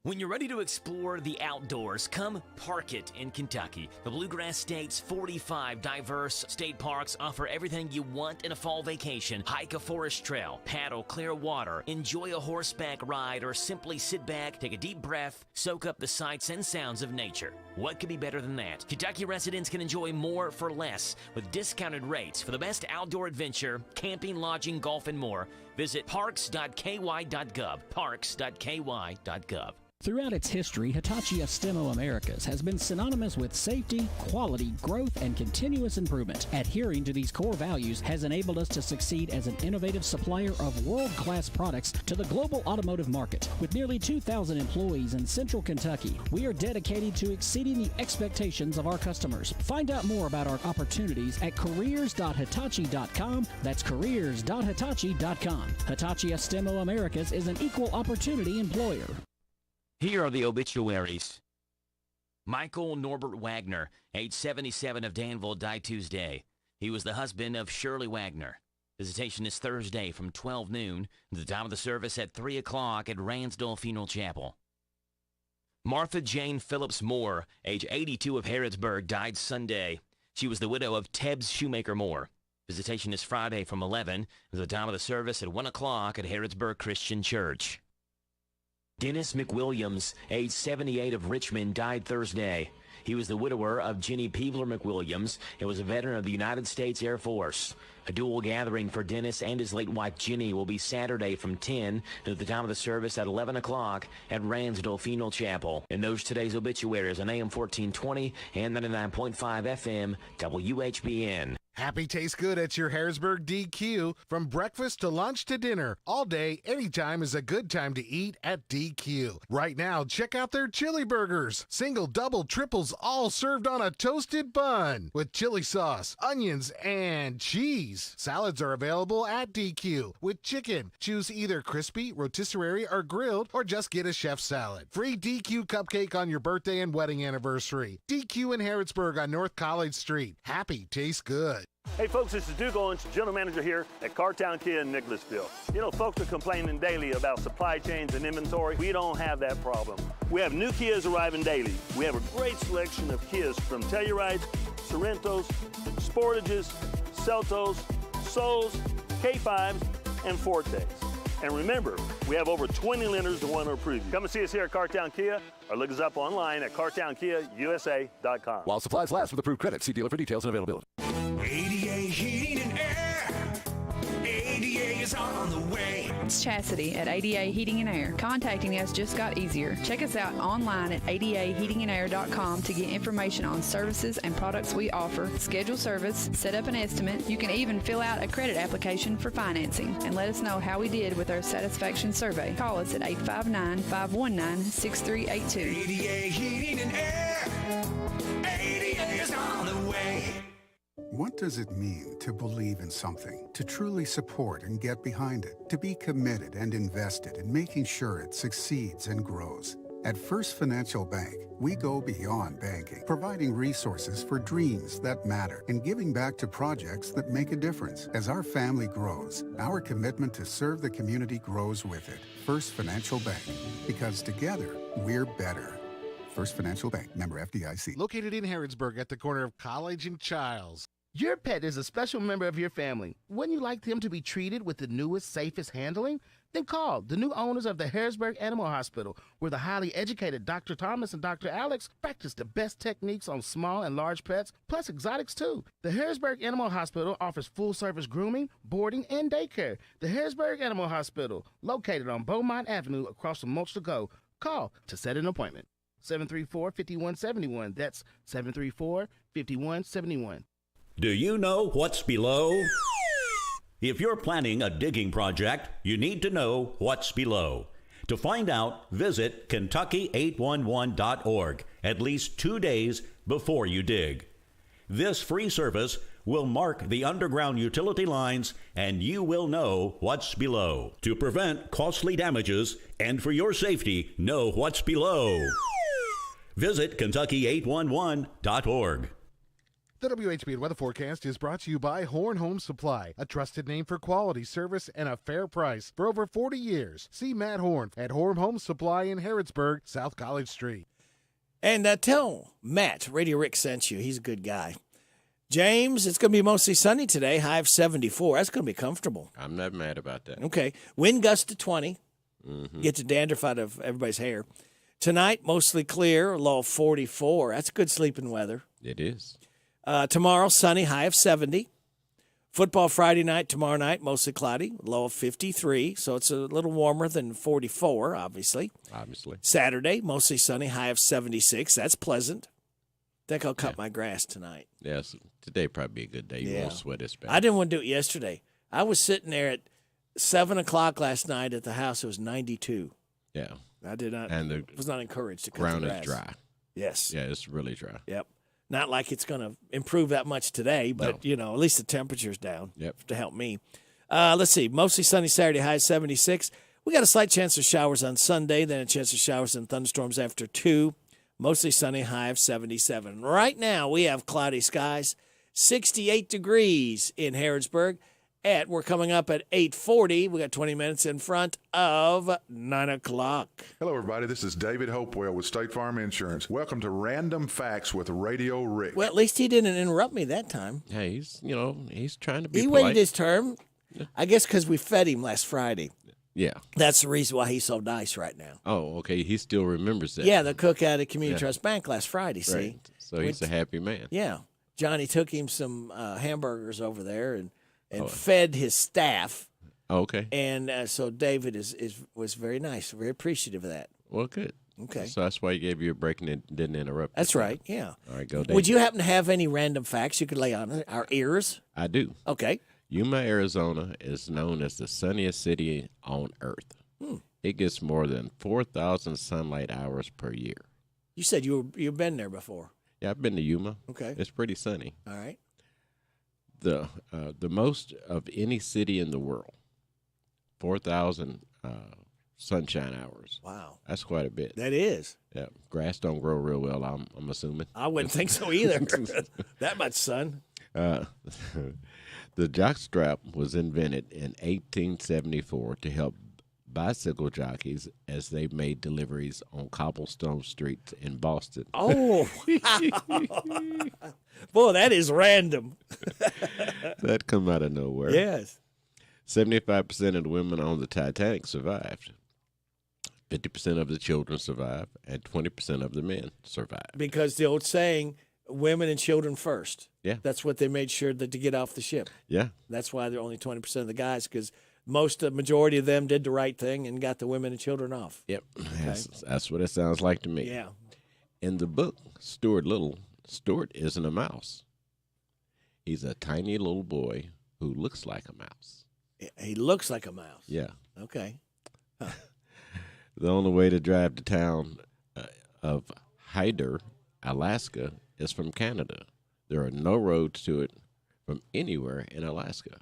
Speaker 24: When you're ready to explore the outdoors, come Park It in Kentucky. The Bluegrass State's 45 diverse state parks offer everything you want in a fall vacation. Hike a forest trail, paddle clear water, enjoy a horseback ride, or simply sit back, take a deep breath, soak up the sights and sounds of nature. What could be better than that? Kentucky residents can enjoy more for less with discounted rates for the best outdoor adventure, camping, lodging, golf, and more. Visit parks.ky.gov, parks.ky.gov.
Speaker 6: Throughout its history, Hitachi Astemo Americas has been synonymous with safety, quality, growth, and continuous improvement. Adhering to these core values has enabled us to succeed as an innovative supplier of world-class products to the global automotive market. With nearly 2,000 employees in Central Kentucky, we are dedicated to exceeding the expectations of our customers. Find out more about our opportunities at careers.hitachi.com. That's careers.hitachi.com. Hitachi Astemo Americas is an equal opportunity employer.
Speaker 24: Here are the obituaries. Michael Norbert Wagner, age 77, of Danville, died Tuesday. He was the husband of Shirley Wagner. Visitation is Thursday from 12 noon to the time of the service at 3 o'clock at Ransdell Funeral Chapel. Martha Jane Phillips Moore, age 82, of Harrodsburg, died Sunday. She was the widow of Tebbs Shoemaker Moore. Visitation is Friday from 11 to the time of the service at 1 o'clock at Harrodsburg Christian Church. Dennis McWilliams, age 78, of Richmond, died Thursday. He was the widower of Jenny Peebler McWilliams and was a veteran of the United States Air Force. A dual gathering for Dennis and his late wife Jenny will be Saturday from 10 to the time of the service at 11 o'clock at Ransdell Funeral Chapel. And those today's obituaries on AM 1420 and 99.5 FM WHBN.
Speaker 19: Happy tastes good at your Harrodsburg DQ. From breakfast to lunch to dinner, all day, anytime is a good time to eat at DQ. Right now, check out their chili burgers. Single, double, triples, all served on a toasted bun with chili sauce, onions, and cheese. Salads are available at DQ with chicken. Choose either crispy, rotisserie, or grilled, or just get a chef salad. Free DQ cupcake on your birthday and wedding anniversary. DQ in Harrodsburg on North College Street. Happy tastes good.
Speaker 8: Hey folks, this is Duke Owens, General Manager here at Cartown Kia in Nicholasville. You know, folks are complaining daily about supply chains and inventory. We don't have that problem. We have new Kias arriving daily. We have a great selection of Kias from Tellurides, Sorrentos, Sportages, Celtos, Souls, K5s, and Fortes. And remember, we have over 20 lenders that want to approve you. Come and see us here at Cartown Kia or look us up online at cartownkiausa.com.
Speaker 10: While supplies last with approved credit, see dealer for details and availability.
Speaker 12: ADA Heating and Air. ADA is on the way.
Speaker 13: It's Chastity at ADA Heating and Air. Contacting us just got easier. Check us out online at adaheatingandair.com to get information on services and products we offer, schedule service, set up an estimate. You can even fill out a credit application for financing and let us know how we did with our satisfaction survey. Call us at 859-519-6382.
Speaker 12: ADA Heating and Air. ADA is on the way.
Speaker 25: What does it mean to believe in something, to truly support and get behind it, to be committed and invested in making sure it succeeds and grows? At First Financial Bank, we go beyond banking, providing resources for dreams that matter and giving back to projects that make a difference. As our family grows, our commitment to serve the community grows with it. First Financial Bank, because together, we're better. First Financial Bank, member FDIC.
Speaker 2: Located in Harrodsburg at the corner of College and Childs. Your pet is a special member of your family. Wouldn't you like them to be treated with the newest, safest handling? Then call the new owners of the Harrodsburg Animal Hospital, where the highly educated Dr. Thomas and Dr. Alex practice the best techniques on small and large pets, plus exotics too. The Harrodsburg Animal Hospital offers full-service grooming, boarding, and daycare. The Harrodsburg Animal Hospital, located on Beaumont Avenue across from Mulch to Go. Call to set an appointment. 734-5171. That's 734-5171.
Speaker 26: Do you know what's below? If you're planning a digging project, you need to know what's below. To find out, visit Kentucky811.org at least 2 days before you dig. This free service will mark the underground utility lines, and you will know what's below. To prevent costly damages and for your safety, know what's below. Visit Kentucky811.org.
Speaker 19: The WHBN weather forecast is brought to you by Horn Home Supply, a trusted name for quality service and a fair price for over 40 years. See Matt Horn at Horn Home Supply in Harrodsburg, South College Street.
Speaker 11: And tell Matt, Radio Rick sent you. He's a good guy. James, it's going to be mostly sunny today, high of 74. That's going to be comfortable.
Speaker 4: I'm not mad about that.
Speaker 11: Okay. Wind gust to 20.
Speaker 4: Mm-hmm.
Speaker 11: Get the dandruff out of everybody's hair. Tonight, mostly clear, low of 44. That's good sleeping weather.
Speaker 4: It is.
Speaker 11: Tomorrow, sunny, high of 70. Football Friday night, tomorrow night, mostly cloudy, low of 53. So it's a little warmer than 44, obviously. Saturday, mostly sunny, high of 76. That's pleasant. I think I'll cut my grass tonight.
Speaker 4: Yes, today probably be a good day. You won't sweat as bad.
Speaker 11: I didn't want to do it yesterday. I was sitting there at 7 o'clock last night at the house. It was 92.
Speaker 4: Yeah.
Speaker 11: I did not.
Speaker 4: And
Speaker 11: was not encouraged to cut
Speaker 4: ground
Speaker 11: the grass.
Speaker 4: is dry.
Speaker 11: Yes.
Speaker 4: Yeah, it's really dry.
Speaker 11: Yep. Not like it's going to improve that much today, but, at least the temperature's down to help me. Let's see. Mostly sunny Saturday, high 76. We got a slight chance of showers on Sunday, then a chance of showers and thunderstorms after 2. Mostly sunny, high of 77. Right now, we have cloudy skies, 68 degrees in Harrodsburg. We're coming up at 8:40. We got 20 minutes in front of 9 o'clock.
Speaker 1: Hello, everybody. This is David Hopewell with State Farm Insurance. Welcome to Random Facts with Radio Rick.
Speaker 11: Well, at least he didn't interrupt me that time.
Speaker 4: Hey, he's trying to be
Speaker 11: polite. Waited his term, I guess because we fed him last Friday.
Speaker 4: Yeah.
Speaker 11: That's the reason why he's so nice right now.
Speaker 4: Oh, okay. He still remembers that.
Speaker 11: Yeah, the cookout at Community Trust Bank last Friday, see?
Speaker 4: Right. So he's a happy man.
Speaker 11: Yeah. Johnny took him some hamburgers over there and fed his staff.
Speaker 4: Oh, okay.
Speaker 11: And so David was very nice, very appreciative of that.
Speaker 4: Well, good.
Speaker 11: Okay.
Speaker 4: So that's why he gave you a break and didn't interrupt.
Speaker 11: That's right, yeah.
Speaker 4: All right, go, David.
Speaker 11: Would you happen to have any random facts you could lay on our ears?
Speaker 4: I do.
Speaker 11: Okay.
Speaker 4: Yuma, Arizona is known as the sunniest city on Earth. It gets more than 4,000 sunlight hours per year.
Speaker 11: You said you've been there before.
Speaker 4: Yeah, I've been to Yuma.
Speaker 11: Okay.
Speaker 4: It's pretty sunny.
Speaker 11: All right.
Speaker 4: The most of any city in the world, 4,000 sunshine hours.
Speaker 11: Wow.
Speaker 4: That's quite a bit.
Speaker 11: That is.
Speaker 4: Yeah. Grass don't grow real well, I'm assuming.
Speaker 11: I wouldn't think so either. That much sun.
Speaker 4: The jockstrap was invented in 1874 to help bicycle jockeys as they made deliveries on cobblestone streets in Boston.
Speaker 11: Oh, boy, that is random.
Speaker 4: That come out of nowhere.
Speaker 11: Yes.
Speaker 4: 75% of the women on the Titanic survived. 50% of the children survived, and 20% of the men survived.
Speaker 11: Because the old saying, women and children first.
Speaker 4: Yeah.
Speaker 11: That's what they made sure that to get off the ship.
Speaker 4: Yeah.
Speaker 11: That's why they're only 20% of the guys, because the majority of them did the right thing and got the women and children off.
Speaker 4: Yep. Okay. That's what it sounds like to me.
Speaker 11: Yeah.
Speaker 4: In the book, Stuart Little, Stuart isn't a mouse. He's a tiny little boy who looks like a mouse.
Speaker 11: He looks like a mouse.
Speaker 4: Yeah.
Speaker 11: Okay. Huh.
Speaker 4: The only way to drive to town of Hyder, Alaska, is from Canada. There are no roads to it from anywhere in Alaska.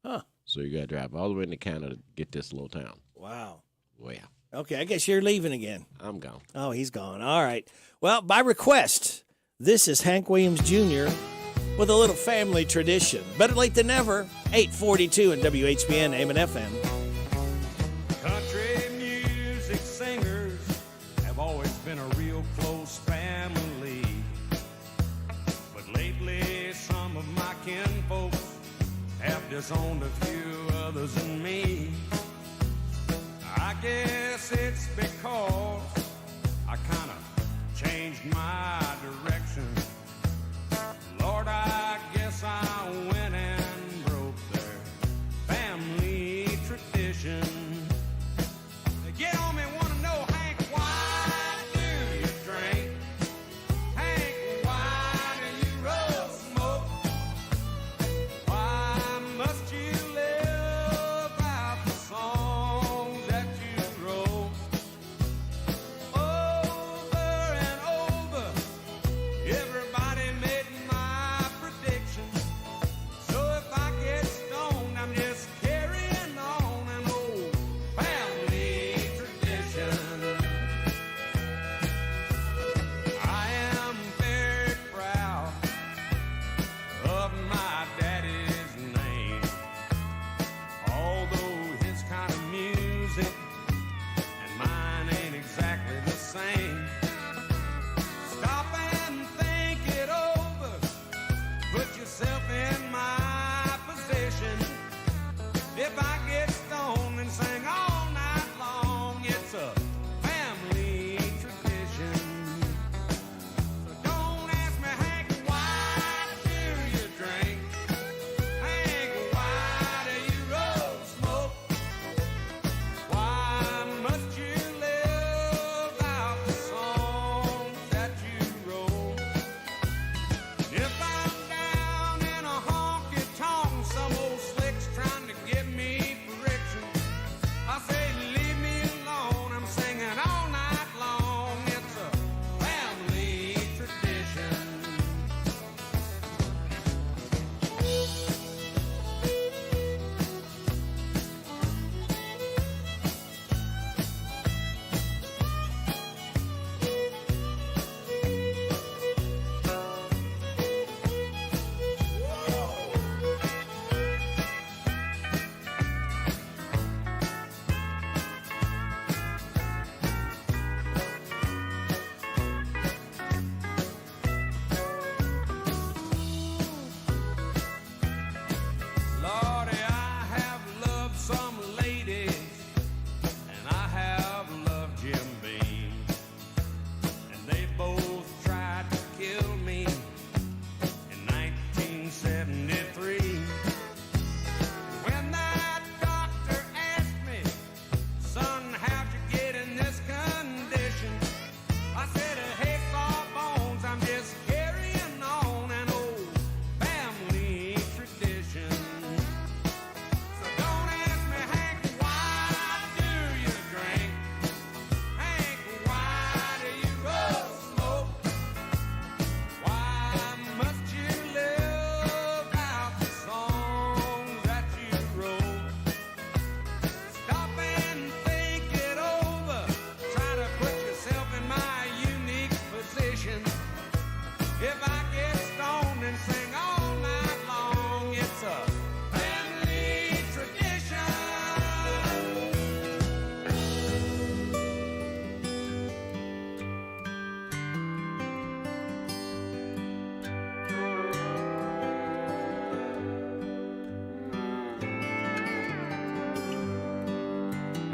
Speaker 11: Huh.
Speaker 4: So you got to drive all the way into Canada to get this little town.
Speaker 11: Wow.
Speaker 4: Well.
Speaker 11: Okay, I guess you're leaving again.
Speaker 4: I'm gone.
Speaker 11: Oh, he's gone. All right. Well, by request, this is Hank Williams Jr. with a little family tradition. Better late than never. 842 at WHBN, AM and FM.
Speaker 12: Country music singers have always been a real close family. But lately, some of my kinfolks have disowned a few others than me. I guess it's because I kind of changed my direction. Lord, I guess I went and broke their family tradition. Get on me, wanna know, Hank, why do you drink? Hank, why do you roll smoke? Why must you live out the songs that you wrote? Over and over,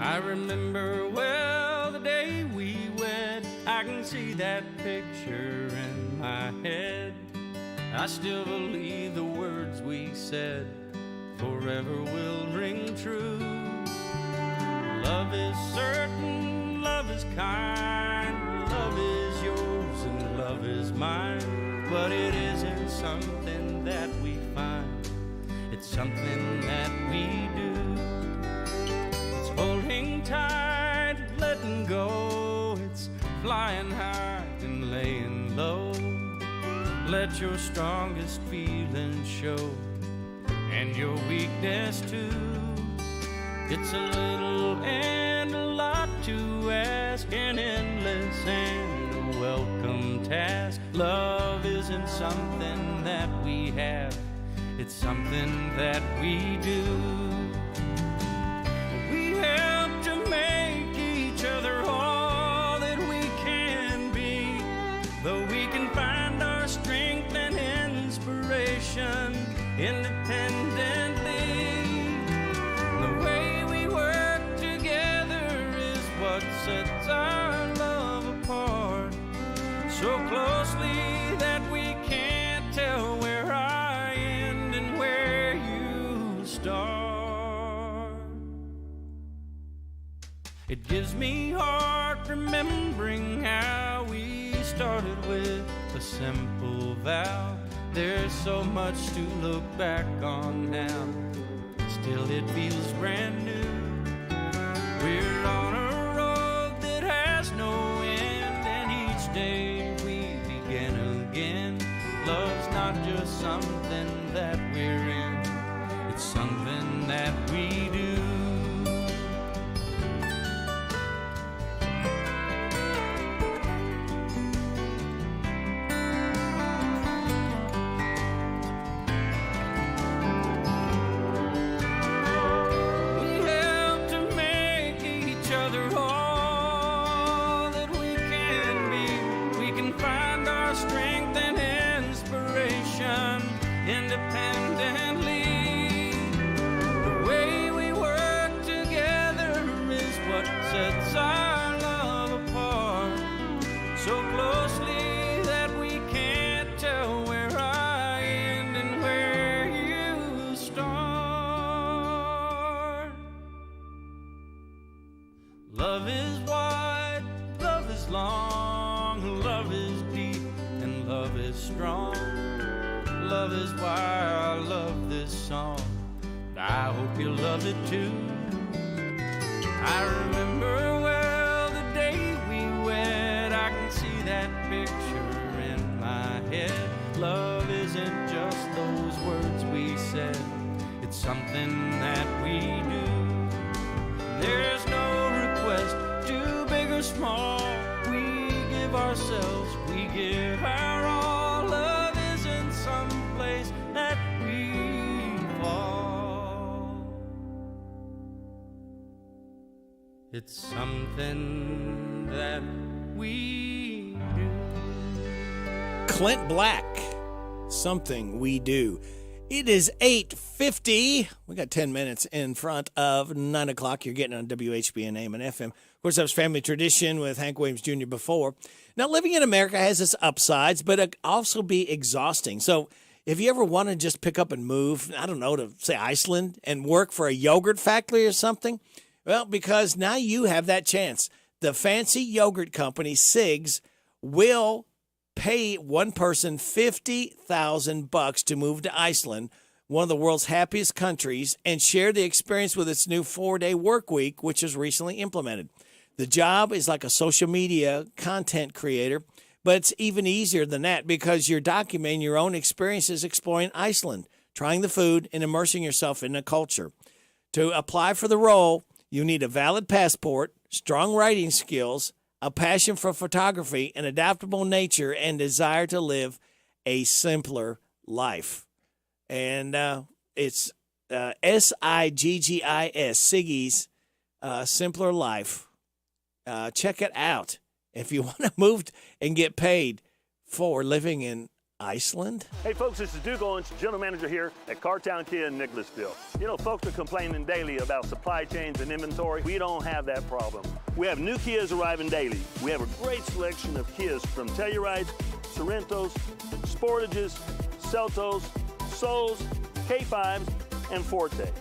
Speaker 12: I remember well the day we wed. I can see that picture in my head. I still believe the words we said forever will ring true. Love is certain, love is kind, love is yours and love is mine. But it isn't something that we find, it's something that we do. It's holding tight, letting go, it's flying high and laying low. Let your strongest feelings show, and your weakness too. It's a little and a lot to ask, an endless and a welcome task. Love isn't something that we have, it's something that we do. We help to make each other all that we can be, though we can find our strength and inspiration independently. The way we work together is what sets our love apart, so closely that we can't tell where I end and where you start. It gives me heart remembering how we started with a simple vow. There's so much to look back on now, still it feels brand new. We're on a road that has no end, and each day we begin again. Love's not just something that we're in, it's something that we do. Love is wide, love is long, love is deep, and love is strong. Love is why I love this song. I hope you love it too. I remember well the day we wed. I can see that picture in my head. Love isn't just those words we said, it's something that we do. There's no request, too big or small. We give ourselves, we give our all. Love isn't some place that we fall. It's something that we do.
Speaker 11: Clint Black, Something We Do. It is 8:50. We got 10 minutes in front of 9 o'clock. You're getting on WHBN AM and FM. Of course, that was family tradition with Hank Williams Jr. before. Now, living in America has its upsides, but it can also be exhausting. So if you ever want to just pick up and move, I don't know, to, say, Iceland and work for a yogurt factory or something, well, because now you have that chance. The fancy yogurt company, SIGS, will pay one person $50,000 to move to Iceland, one of the world's happiest countries, and share the experience with its new 4-day work week, which was recently implemented. The job is like a social media content creator, but it's even easier than that because you're documenting your own experiences exploring Iceland, trying the food, and immersing yourself in the culture. To apply for the role, you need a valid passport, strong writing skills, a passion for photography, an adaptable nature, and desire to live a simpler life. And it's SIGGIS, Siggy's Simpler Life. Check it out if you want to move and get paid for living in Iceland?
Speaker 8: Hey folks, this is Duke Owens, General Manager here at Cartown Kia in Nicholasville. You know, folks are complaining daily about supply chains and inventory. We don't have that problem. We have new Kias arriving daily. We have a great selection of Kias from Tellurides, Sorrentos, Sportages, Celtos, Souls, K5s, and Fortes.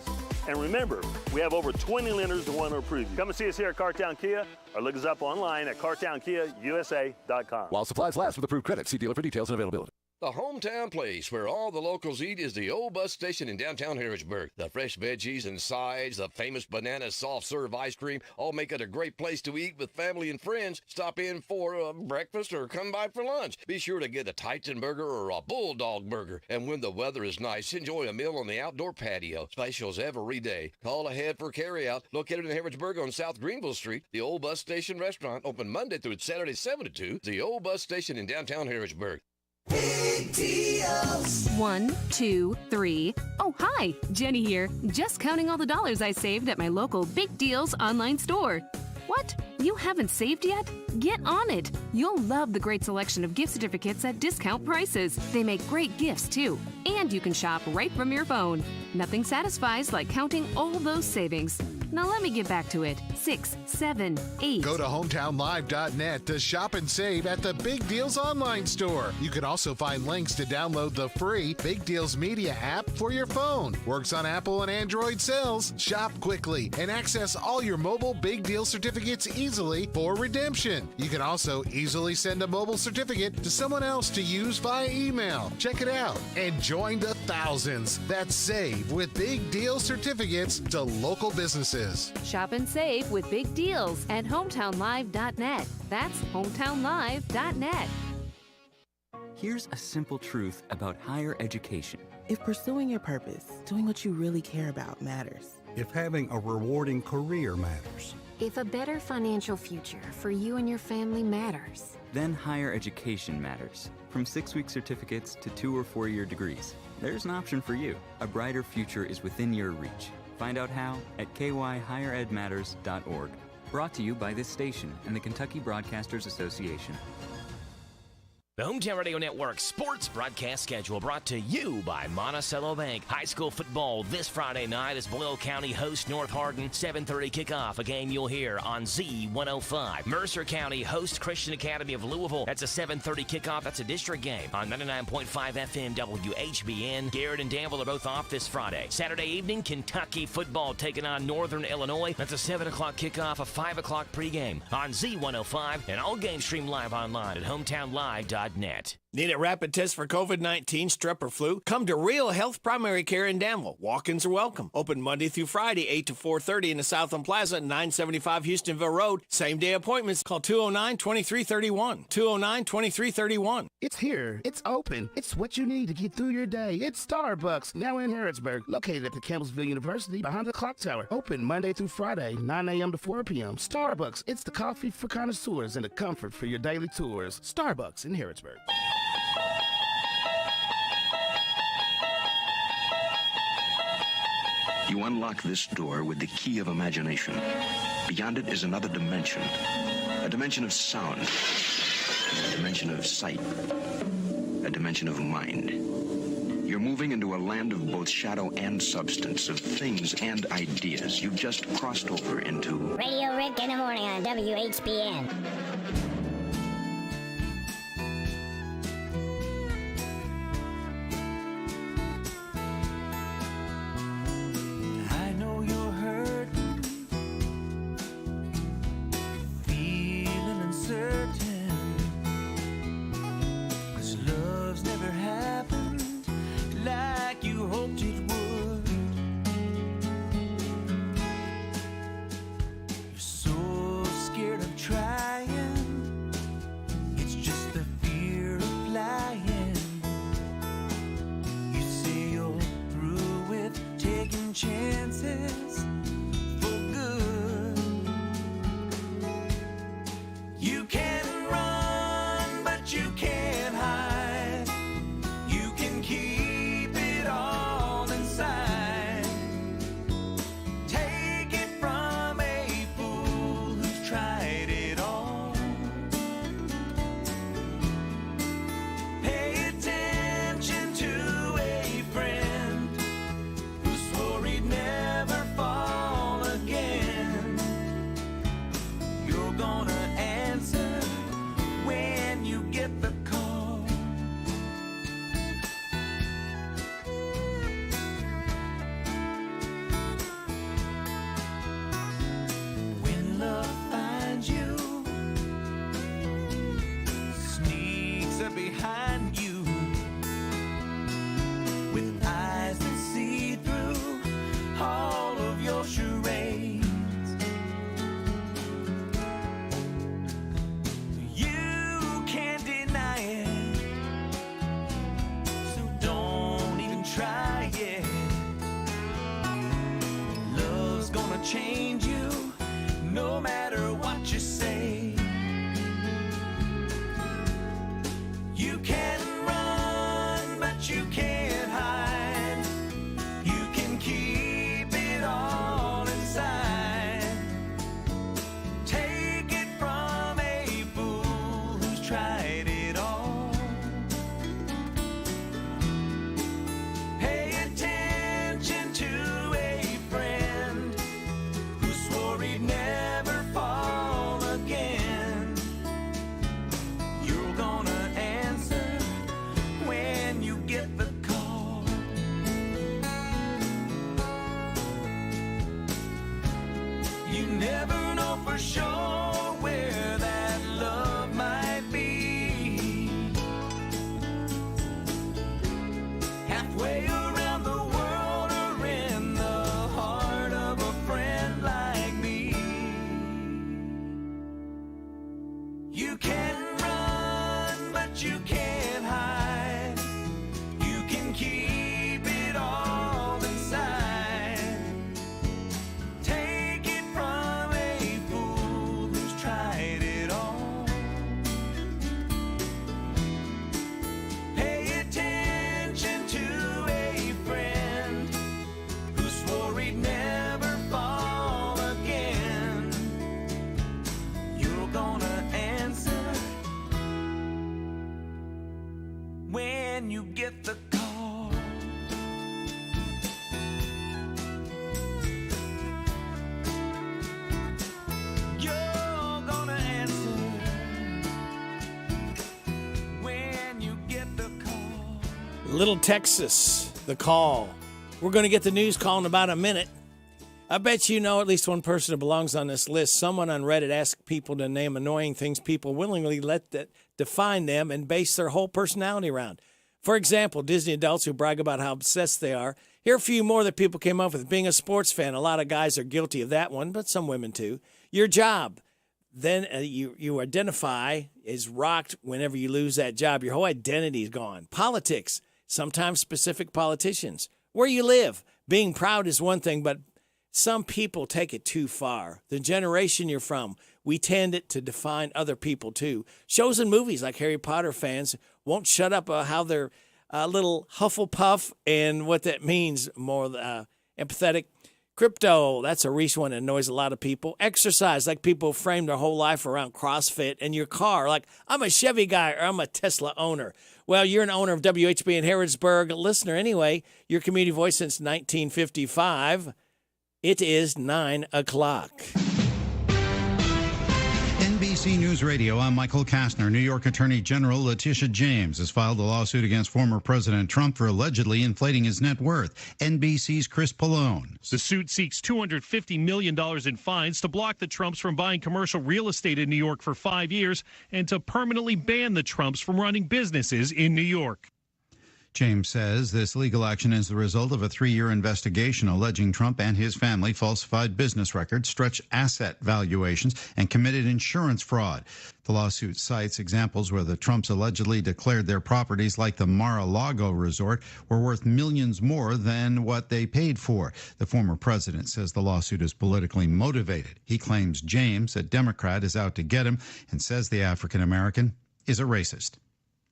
Speaker 8: And remember, we have over 20 lenders that want to approve you. Come and see us here at Cartown Kia or look us up online at cartownkiausa.com.
Speaker 10: While supplies last with approved credit, see dealer for details and availability.
Speaker 3: The hometown place where all the locals eat is the old bus station in downtown Harrodsburg. The fresh veggies and sides, the famous banana soft serve ice cream, all make it a great place to eat with family and friends. Stop in for breakfast or come by for lunch. Be sure to get a Titan burger or a Bulldog burger. And when the weather is nice, enjoy a meal on the outdoor patio. Specials every day. Call ahead for carryout. Located in Harrodsburg on South Greenville Street, the old bus station restaurant, open Monday through Saturday 7 to 2. The old bus station in downtown Harrodsburg.
Speaker 7: Big deals. 1, 2, 3. Oh, hi, Jenny here. Just counting all the dollars I saved at my local Big Deals online store. What? You haven't saved yet? Get on it. You'll love the great selection of gift certificates at discount prices. They make great gifts, too. And you can shop right from your phone. Nothing satisfies like counting all those savings. Now let me get back to it. 6, 7, 8.
Speaker 19: Go to hometownlive.net to shop and save at the Big Deals online store. You can also find links to download the free Big Deals Media app for your phone. Works on Apple and Android cells. Shop quickly and access all your mobile Big Deal certificates easily for redemption. You can also easily send a mobile certificate to someone else to use via email. Check it out and join the thousands that save with Big Deal certificates to local businesses.
Speaker 7: Shop and save with Big Deals at hometownlive.net. That's hometownlive.net.
Speaker 9: Here's a simple truth about higher education.
Speaker 14: If pursuing your purpose, doing what you really care about matters.
Speaker 15: If having a rewarding career matters.
Speaker 18: If a better financial future for you and your family matters.
Speaker 9: Then higher education matters. From 6-week certificates to 2- or 4-year degrees. There's an option for you. A brighter future is within your reach. Find out how at kyhigheredmatters.org. Brought to you by this station and the Kentucky Broadcasters Association.
Speaker 24: The Hometown Radio Network sports broadcast schedule brought to you by Monticello Bank. High school football this Friday night as Boyle County hosts North Hardin. 7:30 kickoff, a game you'll hear on Z105. Mercer County hosts Christian Academy of Louisville. That's a 7:30 kickoff. That's a district game on 99.5 FM WHBN. Garrett and Danville are both off this Friday. Saturday evening, Kentucky football taking on Northern Illinois. That's a 7 o'clock kickoff, a 5 o'clock pregame on Z105. And all games streamed live online at hometownlive.net.
Speaker 11: Need a rapid test for COVID-19, strep, or flu? Come to Real Health Primary Care in Danville. Walk-ins are welcome. Open Monday through Friday, 8 to 4:30 in the Southland Plaza, 975 Houstonville Road. Same-day appointments. Call 209-2331. 209-2331.
Speaker 2: It's here. It's open. It's what you need to get through your day. It's Starbucks, now in Harrodsburg, located at the Campbellsville University behind the clock tower. Open Monday through Friday, 9 a.m. to 4 p.m. Starbucks, it's the coffee for connoisseurs and the comfort for your daily tours. Starbucks in Harrodsburg.
Speaker 16: You unlock this door with the key of imagination. Beyond it is another dimension. A dimension of sound. A dimension of sight. A dimension of mind. You're moving into a land of both shadow and substance, of things and ideas. You've just crossed over into...
Speaker 27: Radio Rick in the morning on WHBN.
Speaker 28: Trying
Speaker 12: You never know for sure where that love might be. Halfway around the world or in the heart of a friend like me. You can run, but you can't hide. You can keep it all inside. Take it from a fool who's tried it all. Pay attention to a friend who swore he'd never fall again. You're gonna answer when you get the call. You're gonna answer when you get the call.
Speaker 11: Little Texas, The Call. We're going to get the news call in about a minute. I bet you know at least one person who belongs on this list. Someone on Reddit asked people to name annoying things people willingly let that define them and base their whole personality around. For example, Disney adults who brag about how obsessed they are. Here are a few more that people came up with. Being a sports fan, a lot of guys are guilty of that one, but some women too. Your job. Then you identify is rocked whenever you lose that job. Your whole identity is gone. Politics, sometimes specific politicians. Where you live. Being proud is one thing, but some people take it too far. The generation you're from, we tend it to define other people too. Shows and movies like Harry Potter fans won't shut up how they're a little Hufflepuff and what that means, more empathetic. Crypto, that's a recent one that annoys a lot of people. Exercise, like people frame their whole life around CrossFit. And your car, like I'm a Chevy guy or I'm a Tesla owner. Well, you're an owner of WHBN Harrodsburg, a listener anyway. Your community voice since 1955. It is 9 o'clock.
Speaker 5: NBC News Radio, I'm Michael Kastner. New York Attorney General Letitia James has filed a lawsuit against former President Trump for allegedly inflating his net worth. NBC's Chris Pallone.
Speaker 6: The suit seeks $250 million in fines to block the Trumps from buying commercial real estate in New York for 5 years and to permanently ban the Trumps from running businesses in New York.
Speaker 5: James says this legal action is the result of a 3-year investigation alleging Trump and his family falsified business records, stretched asset valuations, and committed insurance fraud. The lawsuit cites examples where the Trumps allegedly declared their properties, like the Mar-a-Lago resort, were worth millions more than what they paid for. The former president says the lawsuit is politically motivated. He claims James, a Democrat, is out to get him and says the African-American is a racist.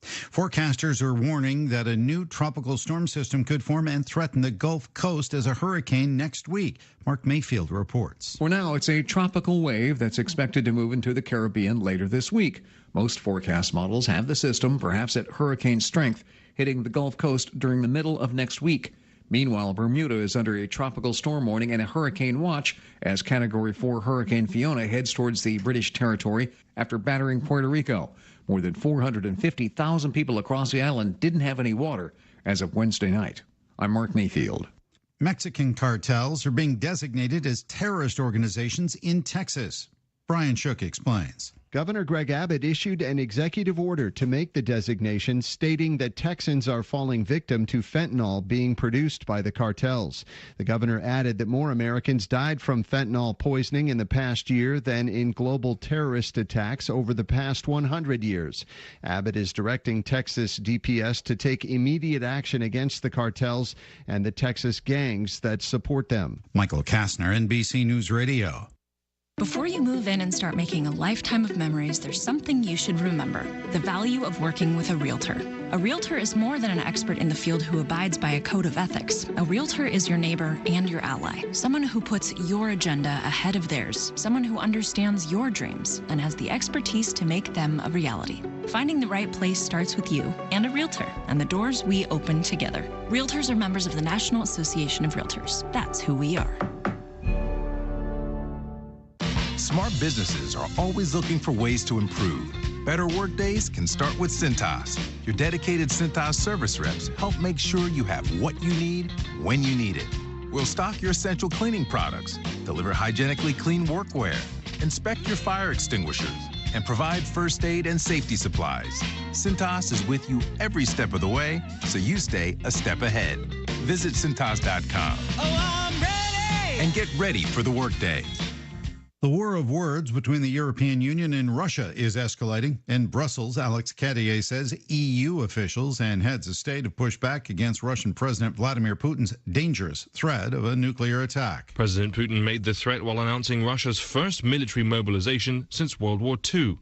Speaker 5: Forecasters are warning that a new tropical storm system could form and threaten the Gulf Coast as a hurricane next week. Mark Mayfield reports.
Speaker 17: For now, it's a tropical wave that's expected to move into the Caribbean later this week. Most forecast models have the system, perhaps at hurricane strength, hitting the Gulf Coast during the middle of next week. Meanwhile, Bermuda is under a tropical storm warning and a hurricane watch as Category 4 Hurricane Fiona heads towards the British territory after battering Puerto Rico. More than 450,000 people across the island didn't have any water as of Wednesday night. I'm Mark Mayfield.
Speaker 5: Mexican cartels are being designated as terrorist organizations in Texas. Brian Shook explains.
Speaker 20: Governor Greg Abbott issued an executive order to make the designation, stating that Texans are falling victim to fentanyl being produced by the cartels. The governor added that more Americans died from fentanyl poisoning in the past year than in global terrorist attacks over the past 100 years. Abbott is directing Texas DPS to take immediate action against the cartels and the Texas gangs that support them.
Speaker 5: Michael Kastner, NBC News Radio.
Speaker 21: Before you move in and start making a lifetime of memories, there's something you should remember: the value of working with a realtor. A realtor is more than an expert in the field who abides by a code of ethics. A realtor is your neighbor and your ally, someone who puts your agenda ahead of theirs, someone who understands your dreams and has the expertise to make them a reality. Finding the right place starts with you and a realtor, and the doors we open together. Realtors are members of the National Association of Realtors. That's who we are.
Speaker 22: Smart businesses are always looking for ways to improve. Better work days can start with Cintas. Your dedicated Cintas service reps help make sure you have what you need when you need it. We'll stock your essential cleaning products, deliver hygienically clean workwear, inspect your fire extinguishers, and provide first aid and safety supplies. Cintas is with you every step of the way, so you stay a step ahead. Visit Cintas.com.
Speaker 1: Oh, I'm ready!
Speaker 22: And get ready for the workday.
Speaker 5: The war of words between the European Union and Russia is escalating. In Brussels, Alex Cadier says EU officials and heads of state have pushed back against Russian President Vladimir Putin's dangerous threat of a nuclear attack.
Speaker 4: President Putin made the threat while announcing Russia's first military mobilization since World War II.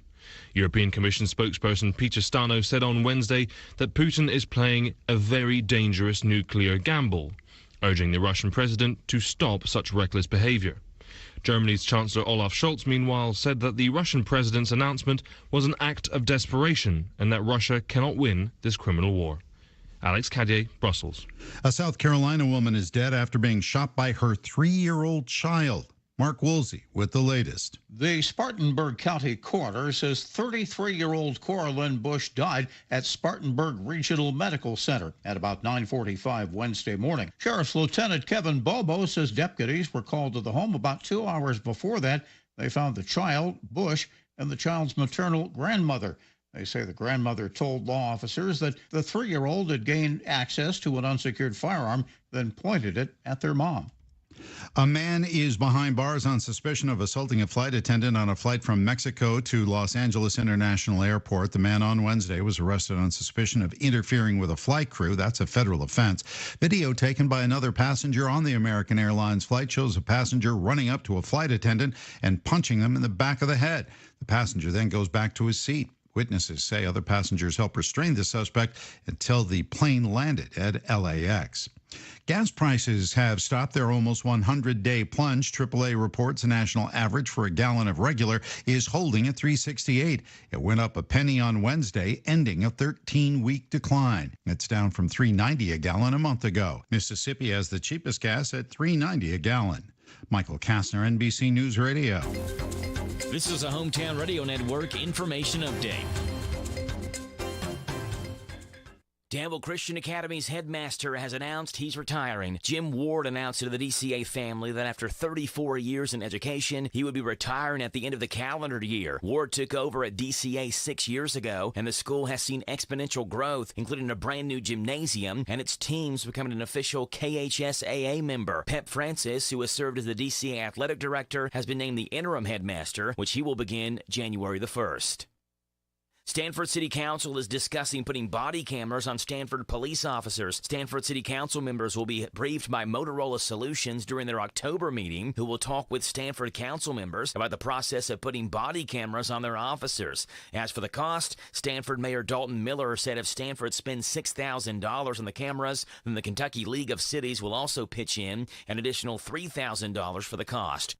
Speaker 4: European Commission spokesperson Peter Stano said on Wednesday that Putin is playing a very dangerous nuclear gamble, urging the Russian president to stop such reckless behavior. Germany's Chancellor Olaf Scholz, meanwhile, said that the Russian president's announcement was an act of desperation and that Russia cannot win this criminal war. Alex Cadier, Brussels.
Speaker 5: A South Carolina woman is dead after being shot by her 3-year-old child. Mark Woolsey with the latest.
Speaker 8: The Spartanburg County Coroner says 33-year-old Cora Lynn Bush died at Spartanburg Regional Medical Center at about 9:45 Wednesday morning. Sheriff's Lieutenant Kevin Bobo says deputies were called to the home about 2 hours before that. They found the child, Bush, and the child's maternal grandmother. They say the grandmother told law officers that the 3-year-old had gained access to an unsecured firearm, then pointed it at their mom.
Speaker 5: A man is behind bars on suspicion of assaulting a flight attendant on a flight from Mexico to Los Angeles International Airport. The man on Wednesday was arrested on suspicion of interfering with a flight crew. That's a federal offense. Video taken by another passenger on the American Airlines flight shows a passenger running up to a flight attendant and punching them in the back of the head. The passenger then goes back to his seat. Witnesses say other passengers helped restrain the suspect until the plane landed at LAX. Gas prices have stopped their almost 100-day plunge. AAA reports the national average for a gallon of regular is holding at $3.68. It went up a penny on Wednesday, ending a 13-week decline. It's down from $3.90 a gallon a month ago. Mississippi has the cheapest gas at $3.90 a gallon. Michael Kastner, NBC News Radio.
Speaker 24: This is a Hometown Radio Network information update. Danville Christian Academy's headmaster has announced he's retiring. Jim Ward announced to the DCA family that after 34 years in education, he would be retiring at the end of the calendar year. Ward took over at DCA 6 years ago, and the school has seen exponential growth, including a brand new gymnasium and its teams becoming an official KHSAA member. Pep Francis, who has served as the DCA athletic director, has been named the interim headmaster, which he will begin January the 1st. Stanford City Council is discussing putting body cameras on Stanford police officers. Stanford City Council members will be briefed by Motorola Solutions during their October meeting, who will talk with Stanford Council members about the process of putting body cameras on their officers. As for the cost, Stanford Mayor Dalton Miller said if Stanford spends $6,000 on the cameras, then the Kentucky League of Cities will also pitch in an additional $3,000 for the cost.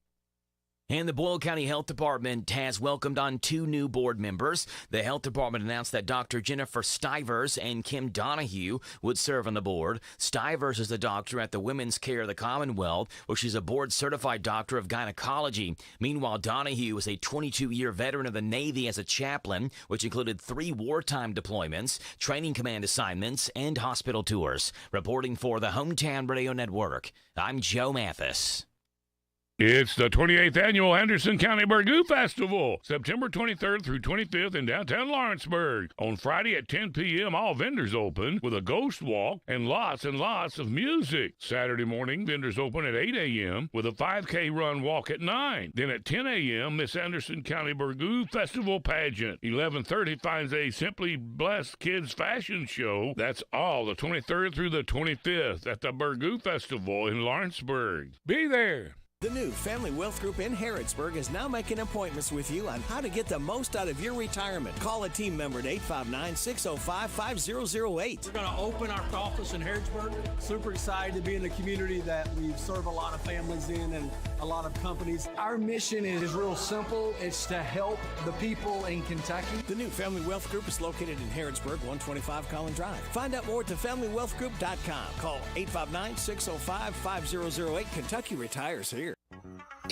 Speaker 24: And the Boyle County Health Department has welcomed on 2 new board members. The health department announced that Dr. Jennifer Stivers and Kim Donahue would serve on the board. Stivers is the doctor at the Women's Care of the Commonwealth, where she's a board-certified doctor of gynecology. Meanwhile, Donahue is a 22-year veteran of the Navy as a chaplain, which included 3 wartime deployments, training command assignments, and hospital tours. Reporting for the Hometown Radio Network, I'm Joe Mathis.
Speaker 13: It's the 28th Annual Henderson County Burgoo Festival, September 23rd through 25th in downtown Lawrenceburg. On Friday at 10 p.m., all vendors open with a ghost walk and lots of music. Saturday morning, vendors open at 8 a.m. with a 5K run walk at 9. Then at 10 a.m., Miss Anderson County Burgoo Festival Pageant. 11:30 finds a Simply Blessed Kids Fashion Show. That's all the 23rd through the 25th at the Burgoo Festival in Lawrenceburg. Be there.
Speaker 11: The new Family Wealth Group in Harrodsburg is now making appointments with you on how to get the most out of your retirement. Call a team member at 859-605-5008.
Speaker 23: We're going to open our office in Harrodsburg. Super excited to be in the community that we serve a lot of families in and a lot of companies. Our mission is real simple. It's to help the people in Kentucky.
Speaker 11: The new Family Wealth Group is located in Harrodsburg, 125 Collin Drive. Find out more at thefamilywealthgroup.com. Call 859-605-5008. Kentucky retires here.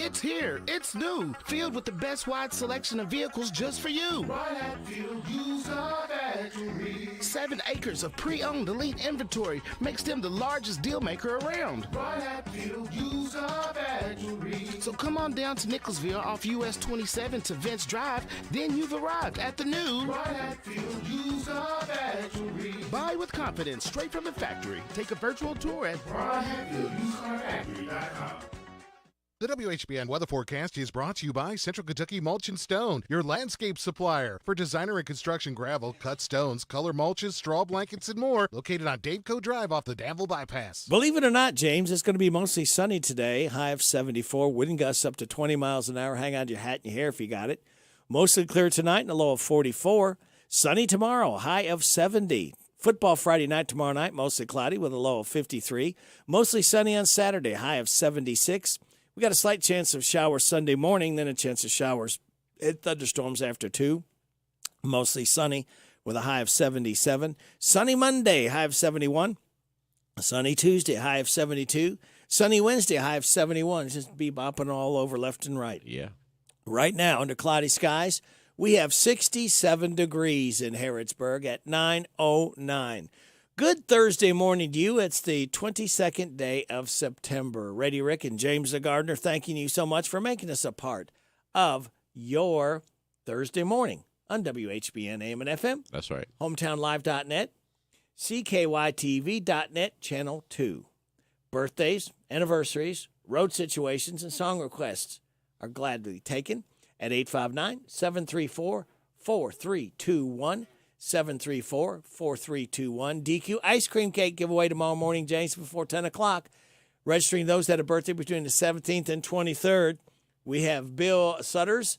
Speaker 2: It's here. It's new. Filled with the best wide selection of vehicles just for you.
Speaker 3: Right at Field User Factory.
Speaker 2: 7 acres of pre-owned elite inventory makes them the largest deal maker around.
Speaker 3: Right at Field User Factory.
Speaker 2: So come on down to Nicholsville off US 27 to Vince Drive. Then you've arrived at the new
Speaker 3: Right at Field User Factory.
Speaker 2: Buy with confidence straight from the factory. Take a virtual tour at
Speaker 3: BrianHillUserFactory.com.
Speaker 7: The WHBN weather forecast is brought to you by Central Kentucky Mulch and Stone, your landscape supplier. For designer and construction gravel, cut stones, color mulches, straw blankets, and more. Located on Daveco Drive off the Danville Bypass.
Speaker 11: Believe it or not, James, it's going to be mostly sunny today. High of 74. Wind gusts up to 20 miles an hour. Hang on to your hat and your hair if you got it. Mostly clear tonight and a low of 44. Sunny tomorrow. High of 70. Football Friday night tomorrow night. Mostly cloudy with a low of 53. Mostly sunny on Saturday. High of 76. We got a slight chance of showers Sunday morning, then a chance of showers and thunderstorms after 2. Mostly sunny with a high of 77. Sunny Monday, high of 71. Sunny Tuesday, high of 72. Sunny Wednesday, high of 71. It's just bebopping all over left and right.
Speaker 10: Yeah.
Speaker 11: Right now, under cloudy skies, we have 67 degrees in Harrodsburg at 9:09. Good Thursday morning to you. It's the 22nd day of September. Reddy Rick and James the Gardener thanking you so much for making us a part of your Thursday morning on WHBN AM and FM.
Speaker 10: That's right.
Speaker 11: HometownLive.net, CKYTV.net, Channel 2. Birthdays, anniversaries, road situations, and song requests are gladly taken at 859-734-4321. 734-4321. DQ ice cream cake giveaway tomorrow morning, James, before 10 o'clock. Registering those that had a birthday between the 17th and 23rd. We have Bill Sutters,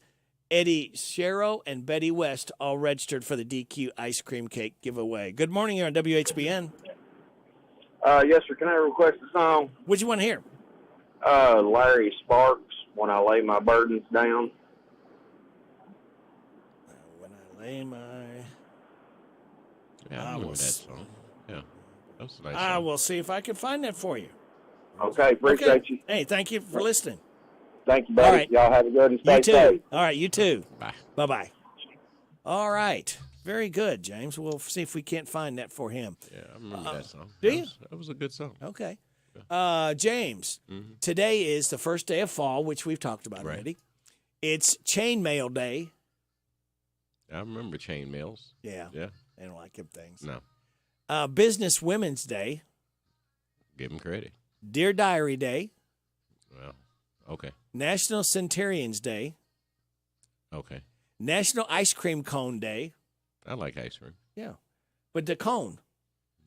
Speaker 11: Eddie Sherrow, and Betty West all registered for the DQ ice cream cake giveaway. Good morning here on WHBN.
Speaker 14: Yes, sir. Can I request a song?
Speaker 11: What you want to hear?
Speaker 14: Larry Sparks, When I Lay My Burdens Down.
Speaker 11: When I lay my...
Speaker 10: Yeah, I remember that song. Yeah, that's a nice
Speaker 11: I
Speaker 10: song.
Speaker 11: will see if I can find that for you.
Speaker 14: Okay, appreciate you.
Speaker 11: Hey, thank you for listening.
Speaker 14: Thank you, buddy.
Speaker 11: All right.
Speaker 14: Y'all have a good and stay
Speaker 11: You too.
Speaker 14: safe.
Speaker 11: All right, you too.
Speaker 10: Bye.
Speaker 11: Bye-bye. All right. Very good, James. We'll see if we can't find that for him.
Speaker 10: Yeah, I remember that song.
Speaker 11: Do you?
Speaker 10: That was a good song.
Speaker 11: Okay. James, today is the first day of fall, which we've talked about already. It's Chainmail Day.
Speaker 10: I remember chain mails.
Speaker 11: Yeah.
Speaker 10: Yeah.
Speaker 11: They don't like them things.
Speaker 10: No.
Speaker 11: Business Women's Day.
Speaker 10: Give them credit.
Speaker 11: Dear Diary Day.
Speaker 10: Well, okay.
Speaker 11: National Centenarians Day.
Speaker 10: Okay.
Speaker 11: National Ice Cream Cone Day.
Speaker 10: I like ice cream.
Speaker 11: Yeah. But the cone.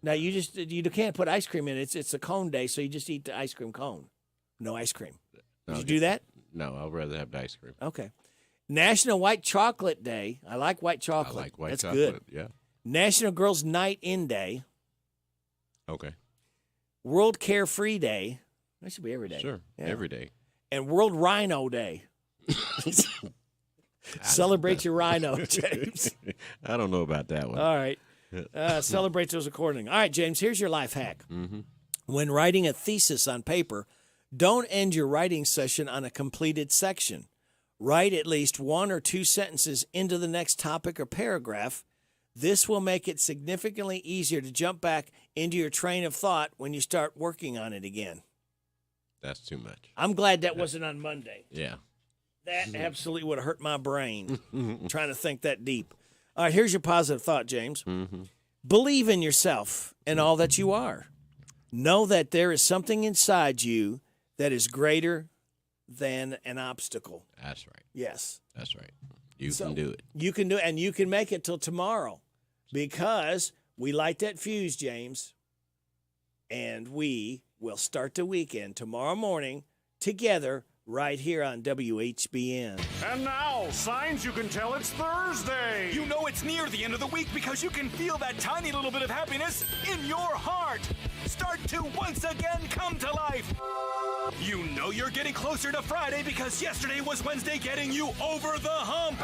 Speaker 11: Now, you can't put ice cream in it. It's a cone day, so you just eat the ice cream cone. No ice cream. Did you do that?
Speaker 10: No, I'd rather have the ice cream.
Speaker 11: Okay. National White Chocolate Day. I like white chocolate.
Speaker 10: I like white
Speaker 11: That's
Speaker 10: chocolate.
Speaker 11: good.
Speaker 10: Yeah.
Speaker 11: National Girls Night In Day.
Speaker 10: Okay.
Speaker 11: World Carefree Day. That should be every day.
Speaker 10: Sure.
Speaker 11: Yeah.
Speaker 10: Every day.
Speaker 11: And World Rhino Day. Celebrate your rhino, James.
Speaker 10: I don't know about that one.
Speaker 11: All right. Celebrate those accordingly. All right, James, here's your life hack.
Speaker 10: Mm-hmm.
Speaker 11: When writing a thesis on paper, don't end your writing session on a completed section. Write at least 1 or 2 sentences into the next topic or paragraph. This will make it significantly easier to jump back into your train of thought when you start working on it again.
Speaker 10: That's too much.
Speaker 11: I'm glad that wasn't on Monday.
Speaker 10: Yeah.
Speaker 11: That absolutely would have hurt my brain trying to think that deep. All right, here's your positive thought, James.
Speaker 10: Mm-hmm.
Speaker 11: Believe in yourself and all that you are. Know that there is something inside you that is greater than an obstacle.
Speaker 10: That's right.
Speaker 11: Yes.
Speaker 10: That's right. You can do it.
Speaker 11: You can do it, and you can make it till tomorrow because we light that fuse, James, and we will start the weekend tomorrow morning together right here on WHBN.
Speaker 19: And now, signs you can tell it's Thursday. You know it's near the end of the week because you can feel that tiny little bit of happiness in your heart. Start to once again come to life. You know you're getting closer to Friday because yesterday was Wednesday getting you over the hump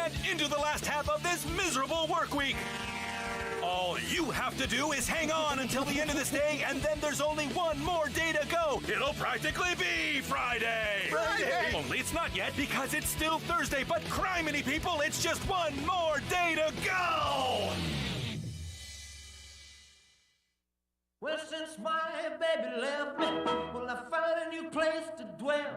Speaker 19: and into the last half of this miserable work week. All All you have to do is hang on until the end of this day, and then there's only one more day to go. It'll practically be Friday.
Speaker 3: Friday!
Speaker 19: Only it's not yet because it's still Thursday, but criminy people, it's just one more day to go.
Speaker 9: Well, since my baby left me, well, I found a new place to dwell.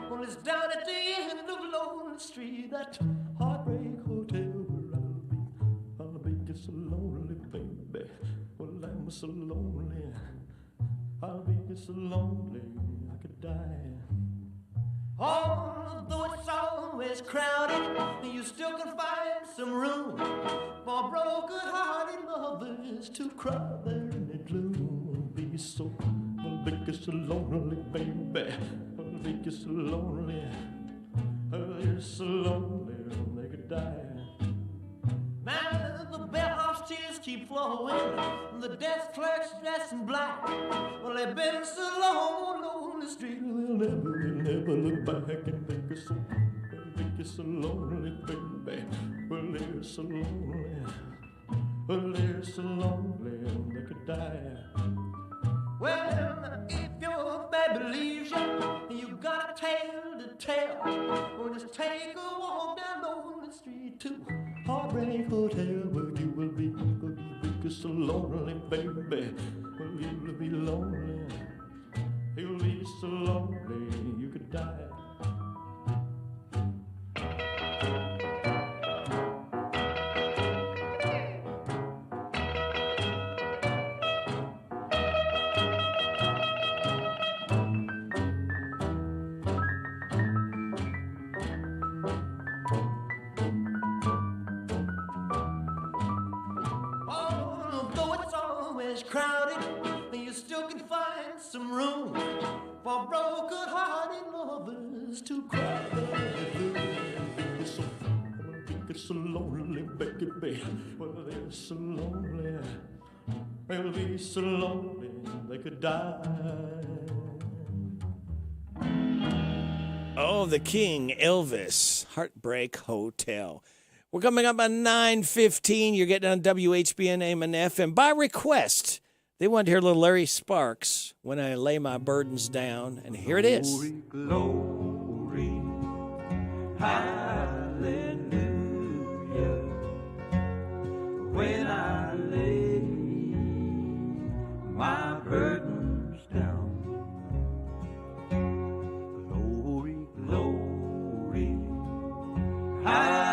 Speaker 9: Well, it's down at the end of Lonely Street, that heartbreak hotel where I'll be just so lonely, baby. Well, I'm so lonely, I'll be just so lonely, I could die. Although it's always crowded, you still can find some room for broken-hearted lovers to cry there in the gloom. I'll be so lonely, baby. I'll be so lonely. You're so lonely, they could die. Now the bellhop's tears keep flowing, the desk clerk's dressed in black. Well, they've been so long on the street, they'll never look back and think you're so lonely, baby. Well, they're so lonely. Well, they're so lonely, they could die. Well, if your baby leaves you, you got a tale to tell. Well, just take a walk down on the street to Heartbreak Hotel, where you will be so lonely, baby. Well, you'll be lonely. You'll be so lonely, you could die. Crowded, you still can find some room for broken-hearted lovers to cry. They're so lonely, baby. Well, they're so lonely. They'll be so lonely they could die.
Speaker 11: Oh, the King, Elvis, Heartbreak Hotel. We're coming up at 9:15. You're getting on WHBN AM and FM. By request, they wanted to hear little Larry Sparks, When I Lay My Burdens Down. And here it is.
Speaker 12: Glory, glory, hallelujah. When I lay my burdens down. Glory, glory, hallelujah.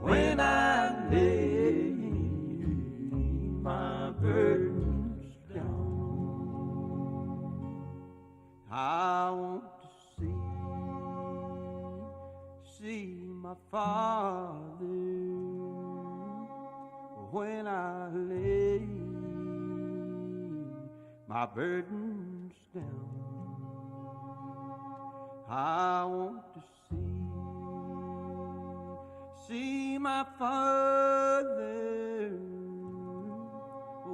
Speaker 12: When I lay my burdens down, I want to see my Father. When I lay my burdens down, I want to see my Father.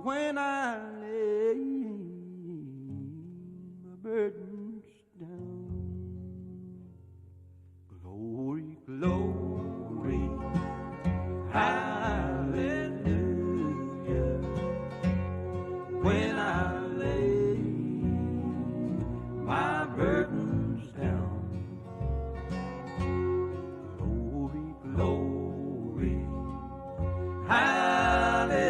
Speaker 12: When I lay my burdens down. Glory, glory, hallelujah. When I lay my burdens down. Glory, glory, hallelujah.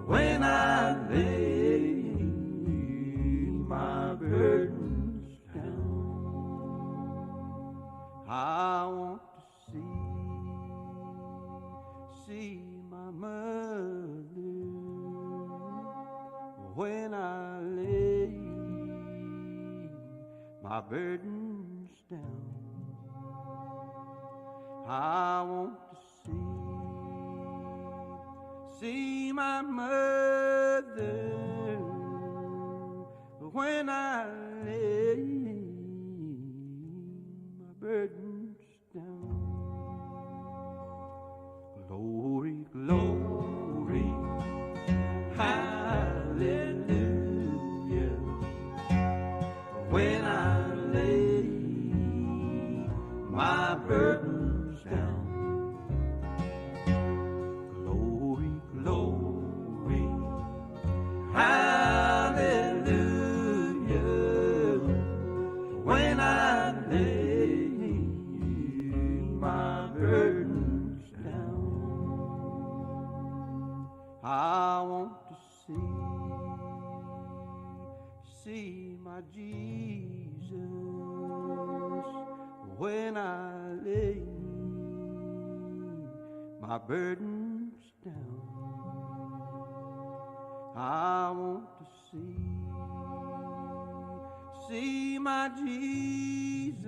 Speaker 12: When I lay my burdens down, I want to see my mother. When I lay my burdens down, I want to see my mother. When I lay my burdens down. Glory, glory, hallelujah. When I lay my burdens
Speaker 9: see my Jesus when I lay my burdens down. I want to see my Jesus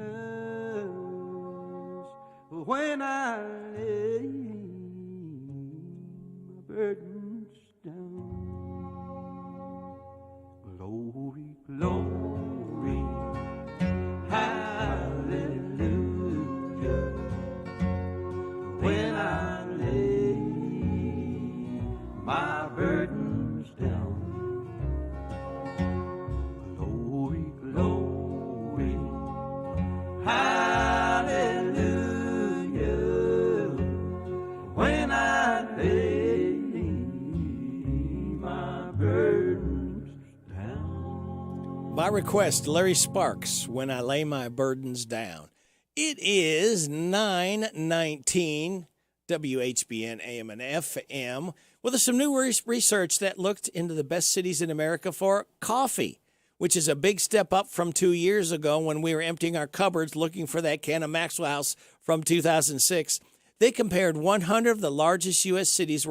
Speaker 9: when I lay my burdens down. Glory, glory, hallelujah, when I lay my burdens down. Glory, glory, hallelujah, when I lay my burdens down.
Speaker 11: By request, Larry Sparks, When I Lay My Burdens Down. It is 9:19, WHBN AM and FM, with some new research that looked into the best cities in America for coffee, which is a big step up from 2 years ago when we were emptying our cupboards looking for that can of Maxwell House from 2006. They compared 100 of the largest U.S. cities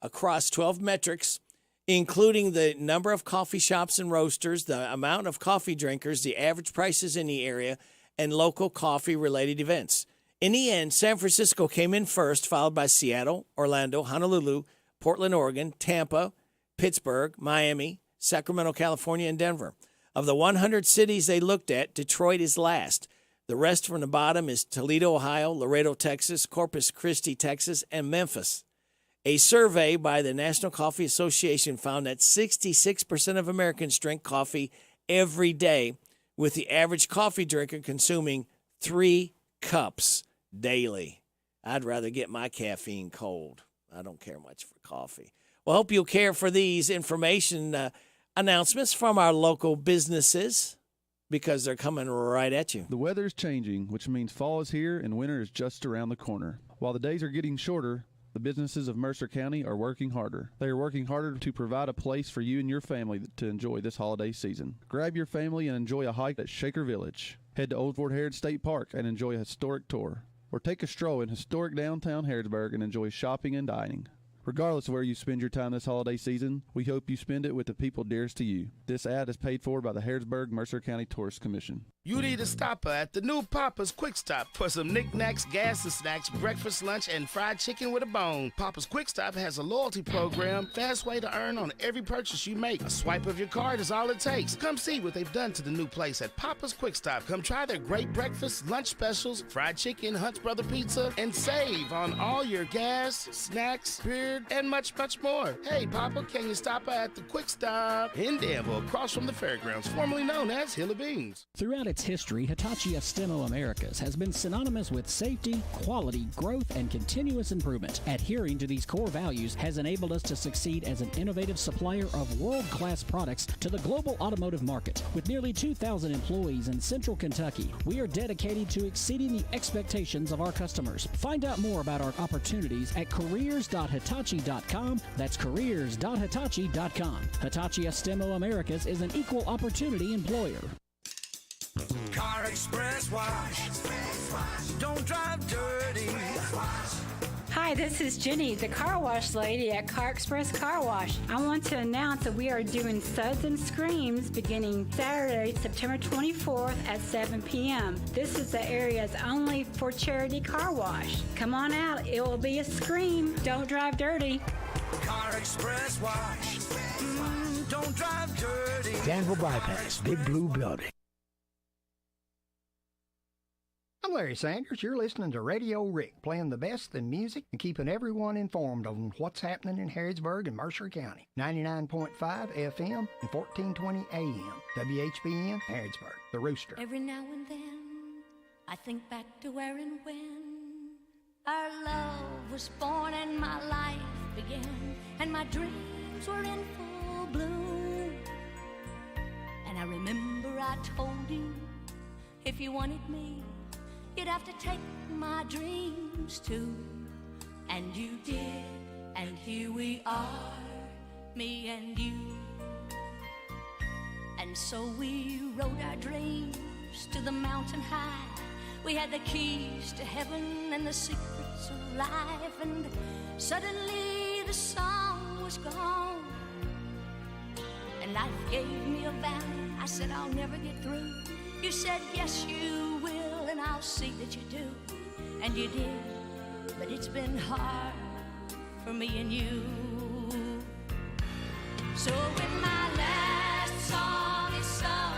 Speaker 11: across 12 metrics, including the number of coffee shops and roasters, the amount of coffee drinkers, the average prices in the area, and local coffee-related events. In the end, San Francisco came in first, followed by Seattle, Orlando, Honolulu, Portland, Oregon, Tampa, Pittsburgh, Miami, Sacramento, California, and Denver. Of the 100 cities they looked at, Detroit is last. The rest from the bottom is Toledo, Ohio, Laredo, Texas, Corpus Christi, Texas, and Memphis. A survey by the National Coffee Association found that 66% of Americans drink coffee every day, with the average coffee drinker consuming 3 cups daily. I'd rather get my caffeine cold. I don't care much for coffee. Well, I hope you'll care for these information announcements from our local businesses, because they're coming right at you.
Speaker 6: The weather is changing, which means fall is here and winter is just around the corner. While the days are getting shorter, the businesses of Mercer County are working harder. They are working harder to provide a place for you and your family to enjoy this holiday season. Grab your family and enjoy a hike at Shaker Village. Head to Old Fort Harrods State Park and enjoy a historic tour. Or take a stroll in historic downtown Harrodsburg and enjoy shopping and dining. Regardless of where you spend your time this holiday season, we hope you spend it with the people dearest to you. This ad is paid for by the Harrodsburg Mercer County Tourist Commission.
Speaker 2: You need a stopper at the new Papa's Quick Stop for some knickknacks, gas and snacks, breakfast, lunch, and fried chicken with a bone. Papa's Quick Stop has a loyalty program, fast way to earn on every purchase you make. A swipe of your card is all it takes. Come see what they've done to the new place at Papa's Quick Stop. Come try their great breakfast, lunch specials, fried chicken, Hunt's Brother Pizza, and save on all your gas, snacks, beer, and much, much more. Hey, Papa, can you stop at the Quick Stop in Danville, across from the fairgrounds, formerly known as Hill of Beans?
Speaker 1: Throughout its history, Hitachi Astemo Americas has been synonymous with safety, quality, growth, and continuous improvement. Adhering to these core values has enabled us to succeed as an innovative supplier of world-class products to the global automotive market. With nearly 2,000 employees in Central Kentucky, we are dedicated to exceeding the expectations of our customers. Find out more about our opportunities at careers.hitachi.com. That's careers.hitachi.com. Hitachi Astemo Americas is an equal opportunity employer.
Speaker 19: Car Express Wash. Don't drive dirty.
Speaker 15: Hi, this is Jenny, the car wash lady at Car Express Car Wash. I want to announce that we are doing Suds and Screams beginning Saturday, September 24th at 7 p.m. This is the area's only for charity car wash. Come on out, it will be a scream. Don't drive dirty.
Speaker 19: Car Express Wash. Don't drive dirty.
Speaker 16: Danville Bypass, Big Blue Building. I'm Larry Sanders. You're listening to Radio Rick, playing the best in music and keeping everyone informed on what's happening in Harrodsburg and Mercer County. 99.5 FM and 1420 AM. WHBN, Harrodsburg, The Rooster.
Speaker 18: Every now and then, I think back to where and when our love was born and my life began, and my dreams were in full bloom. And I remember I told you, if you wanted me, you'd have to take my dreams too. And you did, and here we are, me and you. And so we rode our dreams to the mountain high. We had the keys to heaven and the secrets of life. And suddenly the song was gone. And life gave me a valley. I said, I'll never get through. You said, yes, you will, and I'll see that you do. And you did, but it's been hard for me and you. So when my last song is sung,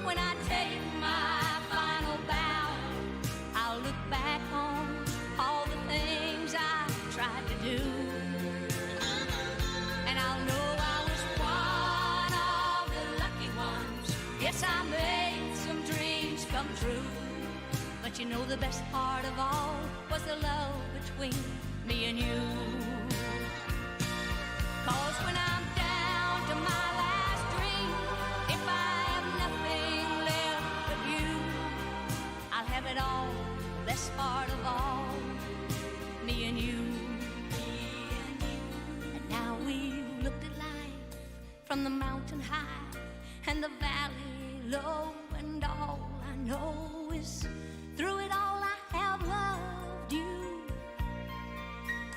Speaker 18: when I take my final bow, I'll look back on all the things I tried to do. And I'll know I was one of the lucky ones. Yes, I made some dreams come true. But you know the best part of all was the love between me and you. 'Cause when I'm down to my last dream, if I have nothing left but you, I'll have it all, the best part of all, me and you. And now we've looked at life from the mountain high and the valley low, and all I know is through it all I have loved you.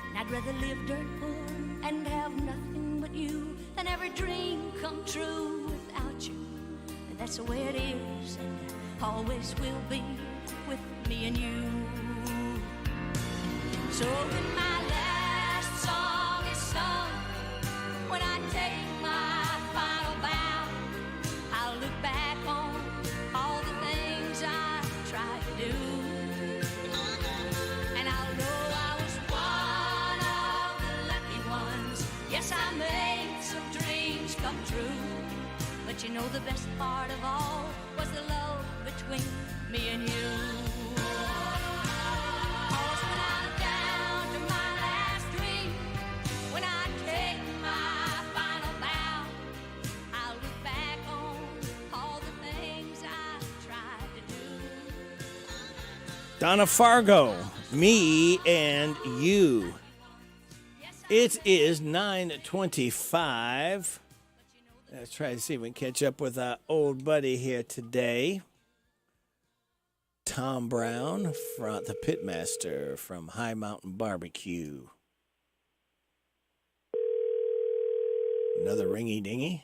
Speaker 18: And I'd rather live dirt poor and have nothing but you than every dream come true without you. And that's the way it is and always will be with me and you. So when my last song is sung, when I take my final bow, I'll look back on all the things I tried to do. And I'll know I was one of the lucky ones. Yes, I made some dreams come true. But you know the best part of all was the love between me and you. 'Cause when I'm down to my last dream, when I take my final bow, I'll look back on all the things I tried to do.
Speaker 11: Donna Fargo, Me and You. It is 9:25. Let's try to see if we can catch up with our old buddy here today. Tom Brown, the pitmaster from High Mountain Barbecue. Another ringy dingy.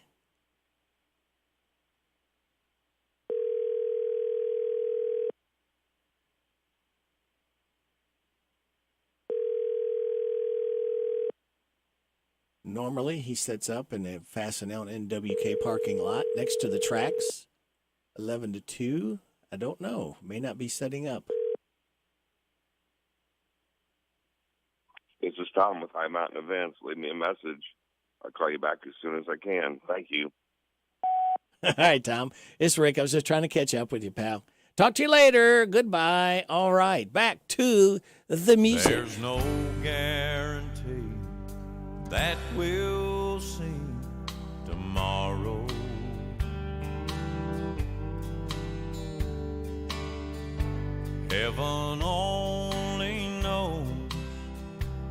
Speaker 11: Normally, he sets up in a Fastenal NWK parking lot next to the tracks, 11 to 2. I don't know. May not be setting up.
Speaker 17: This is Tom with High Mountain Events. Leave me a message. I'll call you back as soon as I can. Thank you.
Speaker 11: All right, Tom. It's Rick. I was just trying to catch up with you, pal. Talk to you later. Goodbye. All right. Back to the music.
Speaker 12: There's no guarantee that we'll see tomorrow. Heaven only knows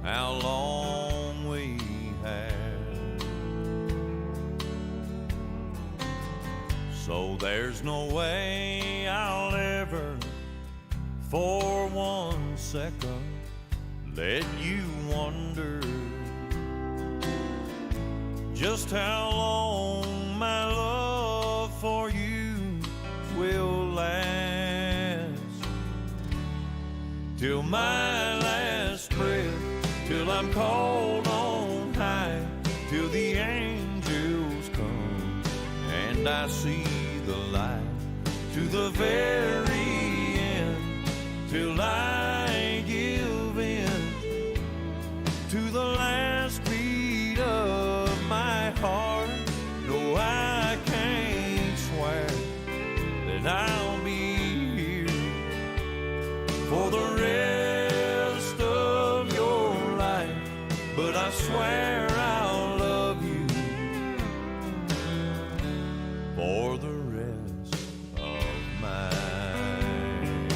Speaker 12: how long we have. So there's no way I'll ever, for 1 second, let you wonder just how long my love for you will last. Till my last breath, till I'm called on high, till the angels come and I see the light, to the very end, till I give in to the last beat of my heart. No, I can't swear that I'll be here for the rest of your life, but I swear I'll love you for the rest of mine.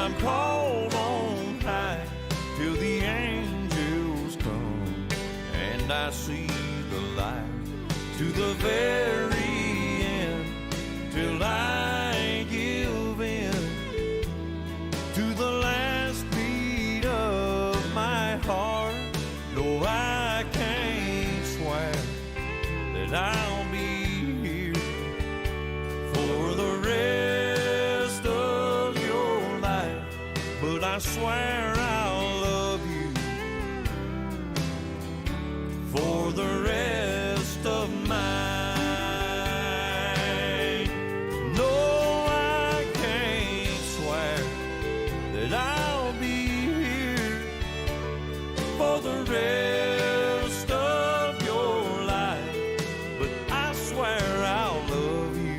Speaker 9: I'm called on high till the angels come, and I see the light to the very end, till I give in to the last beat of my heart. No, I can't swear that I'll be here for the rest of your life, but I swear I'll love you for the rest of mine. No, I can't swear that I'll be here for the rest of your life, but I swear I'll love you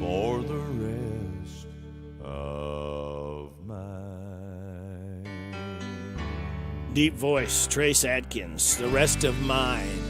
Speaker 9: for the rest of mine.
Speaker 11: Deep voice, Trace Adkins, the rest of mine.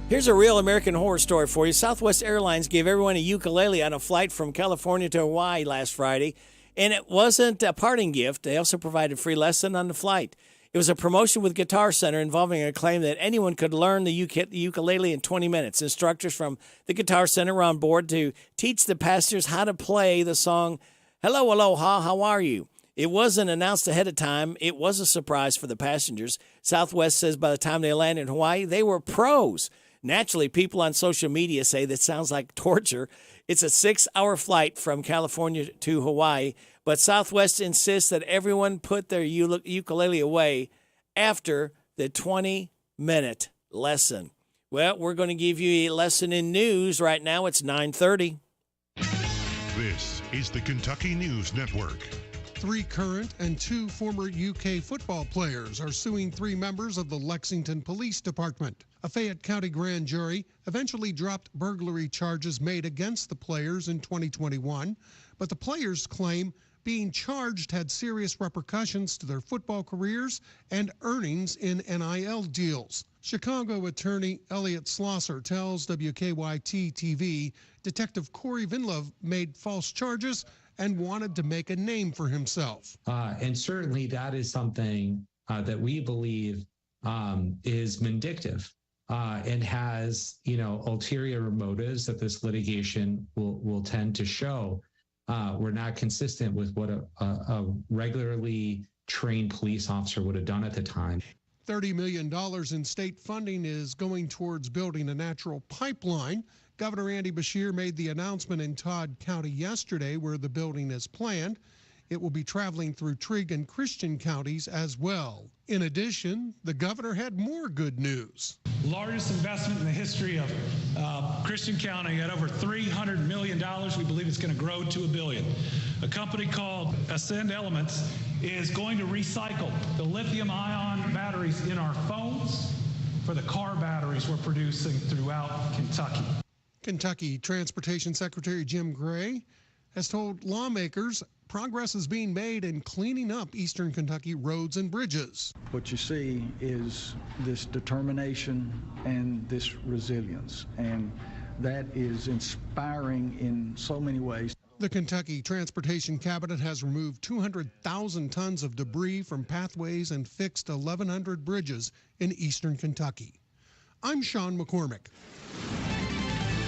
Speaker 11: Here's a real American horror story for you. Southwest Airlines gave everyone a ukulele on a flight from California to Hawaii last Friday, and it wasn't a parting gift. They also provided free lesson on the flight. It was a promotion with Guitar Center involving a claim that anyone could learn the ukulele in 20 minutes. Instructors from the Guitar Center were on board to teach the passengers how to play the song, Hello, Aloha, How Are You? It wasn't announced ahead of time. It was a surprise for the passengers. Southwest says by the time they landed in Hawaii, they were pros. Naturally, people on social media say that sounds like torture. It's a 6-hour flight from California to Hawaii, but Southwest insists that everyone put their ukulele away after the 20-minute lesson. Well, we're going to give you a lesson in news right now. It's 9:30.
Speaker 4: This is the Kentucky News Network. 3 current and 2 former UK football players are suing 3 members of the Lexington Police Department. A Fayette County grand jury eventually dropped burglary charges made against the players in 2021, but the players claim being charged had serious repercussions to their football careers and earnings in NIL deals. Chicago attorney Elliot Slosser tells WKYT-TV Detective Corey Vinlove made false charges and wanted to make a name for himself.
Speaker 20: And certainly that is something that we believe is vindictive and has, ulterior motives that this litigation will tend to show. Were not consistent with what a regularly trained police officer would have done at the time.
Speaker 4: $30 million in state funding is going towards building a natural pipeline. Governor Andy Beshear made the announcement in Todd County yesterday where the building is planned. It will be traveling through Trigg and Christian counties as well. In addition, the governor had more good news.
Speaker 21: Largest investment in the history of Christian County at over $300 million. We believe it's going to grow to $1 billion. A company called Ascend Elements is going to recycle the lithium-ion batteries in our phones for the car batteries we're producing throughout Kentucky.
Speaker 4: Kentucky Transportation Secretary Jim Gray has told lawmakers progress is being made in cleaning up eastern Kentucky roads and bridges.
Speaker 22: What you see is this determination and this resilience, and that is inspiring in so many ways.
Speaker 4: The Kentucky Transportation Cabinet has removed 200,000 tons of debris from pathways and fixed 1,100 bridges in eastern Kentucky. I'm Sean McCormick.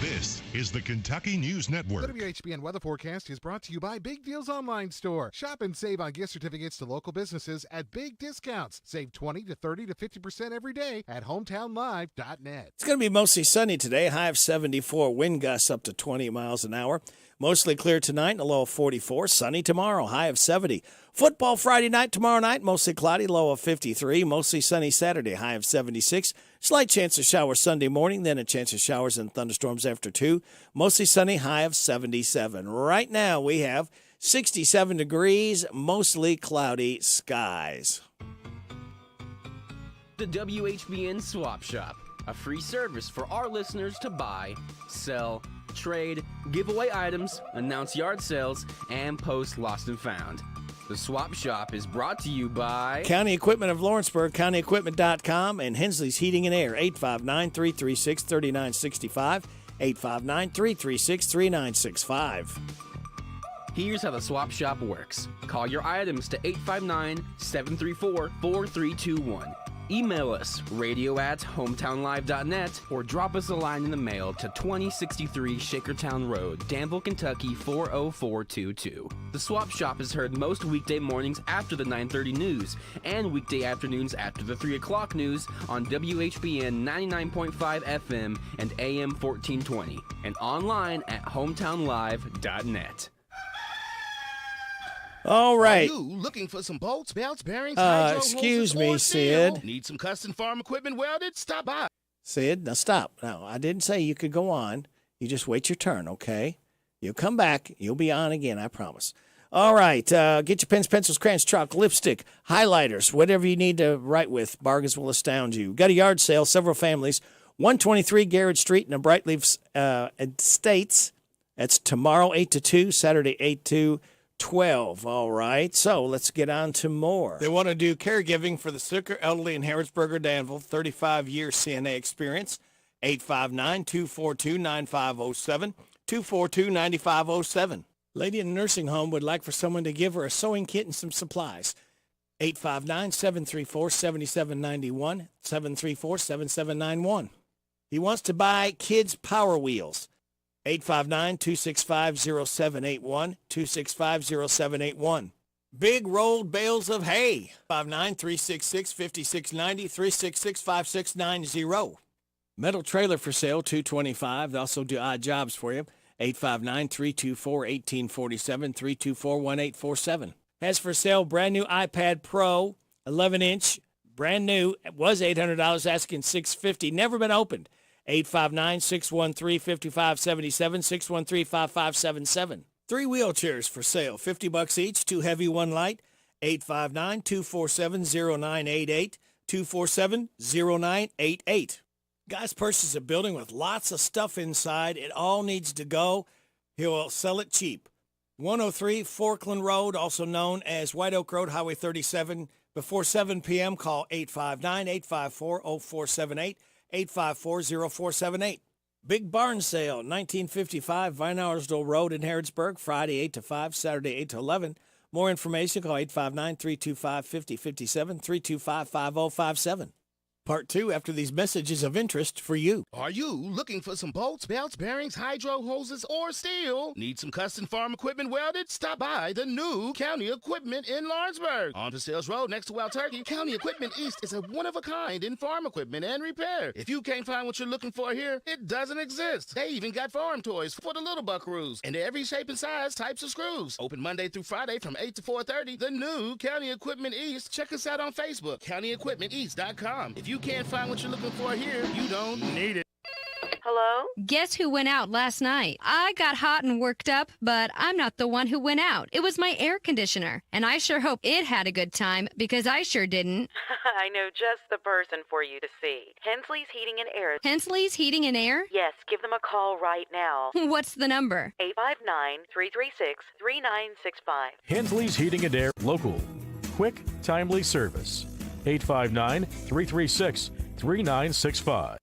Speaker 4: This is the Kentucky News Network.
Speaker 7: The WHBN weather forecast is brought to you by Big Deals Online Store. Shop and save on gift certificates to local businesses at big discounts. Save 20 to 30 to 50% every day at hometownlive.net.
Speaker 11: It's going to be mostly sunny today, high of 74, wind gusts up to 20 miles an hour. Mostly clear tonight, a low of 44. Sunny tomorrow, high of 70. Football Friday night, tomorrow night, mostly cloudy, low of 53. Mostly sunny Saturday, high of 76. Slight chance of showers Sunday morning, then a chance of showers and thunderstorms after 2. Mostly sunny, high of 77. Right now we have 67 degrees, mostly cloudy skies.
Speaker 25: The WHBN Swap Shop, a free service for our listeners to buy, sell, trade, give away items, announce yard sales, and post lost and found. The Swap Shop is brought to you by
Speaker 11: County Equipment of Lawrenceburg, CountyEquipment.com, and Hensley's Heating and Air, 859-336-3965, 859-336-3965.
Speaker 25: Here's how the swap shop works. Call your items to 859-734-4321. Email us, radio@hometownlive.net, or drop us a line in the mail to 2063 Shakertown Road, Danville, Kentucky 40422. The Swap Shop is heard most weekday mornings after the 9:30 news and weekday afternoons after the 3 o'clock news on WHBN 99.5 FM and AM 1420, and online at hometownlive.net.
Speaker 11: All right.
Speaker 2: Are you looking for some bolts, belts, bearings, hydro
Speaker 11: excuse
Speaker 2: hoses,
Speaker 11: me,
Speaker 2: or steel?
Speaker 11: Sid.
Speaker 2: Need some custom farm equipment welded? Stop by.
Speaker 11: Sid, now stop. Now, I didn't say you could go on. You just wait your turn, okay? You'll come back. You'll be on again, I promise. All right. Get your pens, pencils, crayons, chalk, lipstick, highlighters, whatever you need to write with. Bargains will astound you. Got a yard sale, several families. 123 Garrett Street in the Brightleaf Estates. That's tomorrow, 8 to 2, Saturday, 8 to 12. All right, so let's get on to more. They want to do caregiving for the sick or elderly in Harrodsburg or Danville, 35-year CNA experience, 859-242-9507, 242-9507. Lady in a nursing home would like for someone to give her a sewing kit and some supplies, 859-734-7791, 734-7791. He wants to buy kids' Power Wheels, 859-265-0781, 265-0781. Big rolled bales of hay, 59-366-5690, 366-5690. Metal trailer for sale, $225. They also do odd jobs for you, 859-324-1847, 324-1847. Has for sale brand new iPad Pro, 11-inch, brand new. It was $800, asking $650, never been opened. 859-613-5577, 613-5577. 3 wheelchairs for sale, $50 each, 2 heavy, 1 light. 859-247-0988, 247-0988. Guys purchase a building with lots of stuff inside. It all needs to go. He'll sell it cheap. 103 Forkland Road, also known as White Oak Road, Highway 37. Before 7 p.m., call 859-854-0478. 854-0478. Big barn sale, 1955 Vinehoursdale Road in Harrodsburg, Friday 8 to 5, Saturday 8 to 11. More information, call 859-325-5057, 325-5057. Part 2 after these messages of interest for you.
Speaker 2: Are you looking for some bolts, belts, bearings, hydro hoses, or steel? Need some custom farm equipment welded? Stop by the new County Equipment in Lawrenceburg. On Sales Road next to Wild Turkey, County Equipment East is a one-of-a-kind in farm equipment and repair. If you can't find what you're looking for here, it doesn't exist. They even got farm toys for the little buckaroos and every shape and size, types of screws. Open Monday through Friday from 8 to 4:30. The new County Equipment East. Check us out on Facebook, CountyEquipmentEast.com. If you can't find what you're looking for here, you don't need it.
Speaker 5: Hello? Guess who went out last night? I got hot and worked up, but I'm not the one who went out. It was my air conditioner. And I sure hope it had a good time, because I sure didn't.
Speaker 8: I know just the person for you to see. Hensley's Heating and Air.
Speaker 5: Hensley's Heating and Air?
Speaker 8: Yes, give them a call right now.
Speaker 5: What's the number?
Speaker 8: 859-336-3965.
Speaker 13: Hensley's Heating and Air, local. Quick, timely service. 859-336-3965.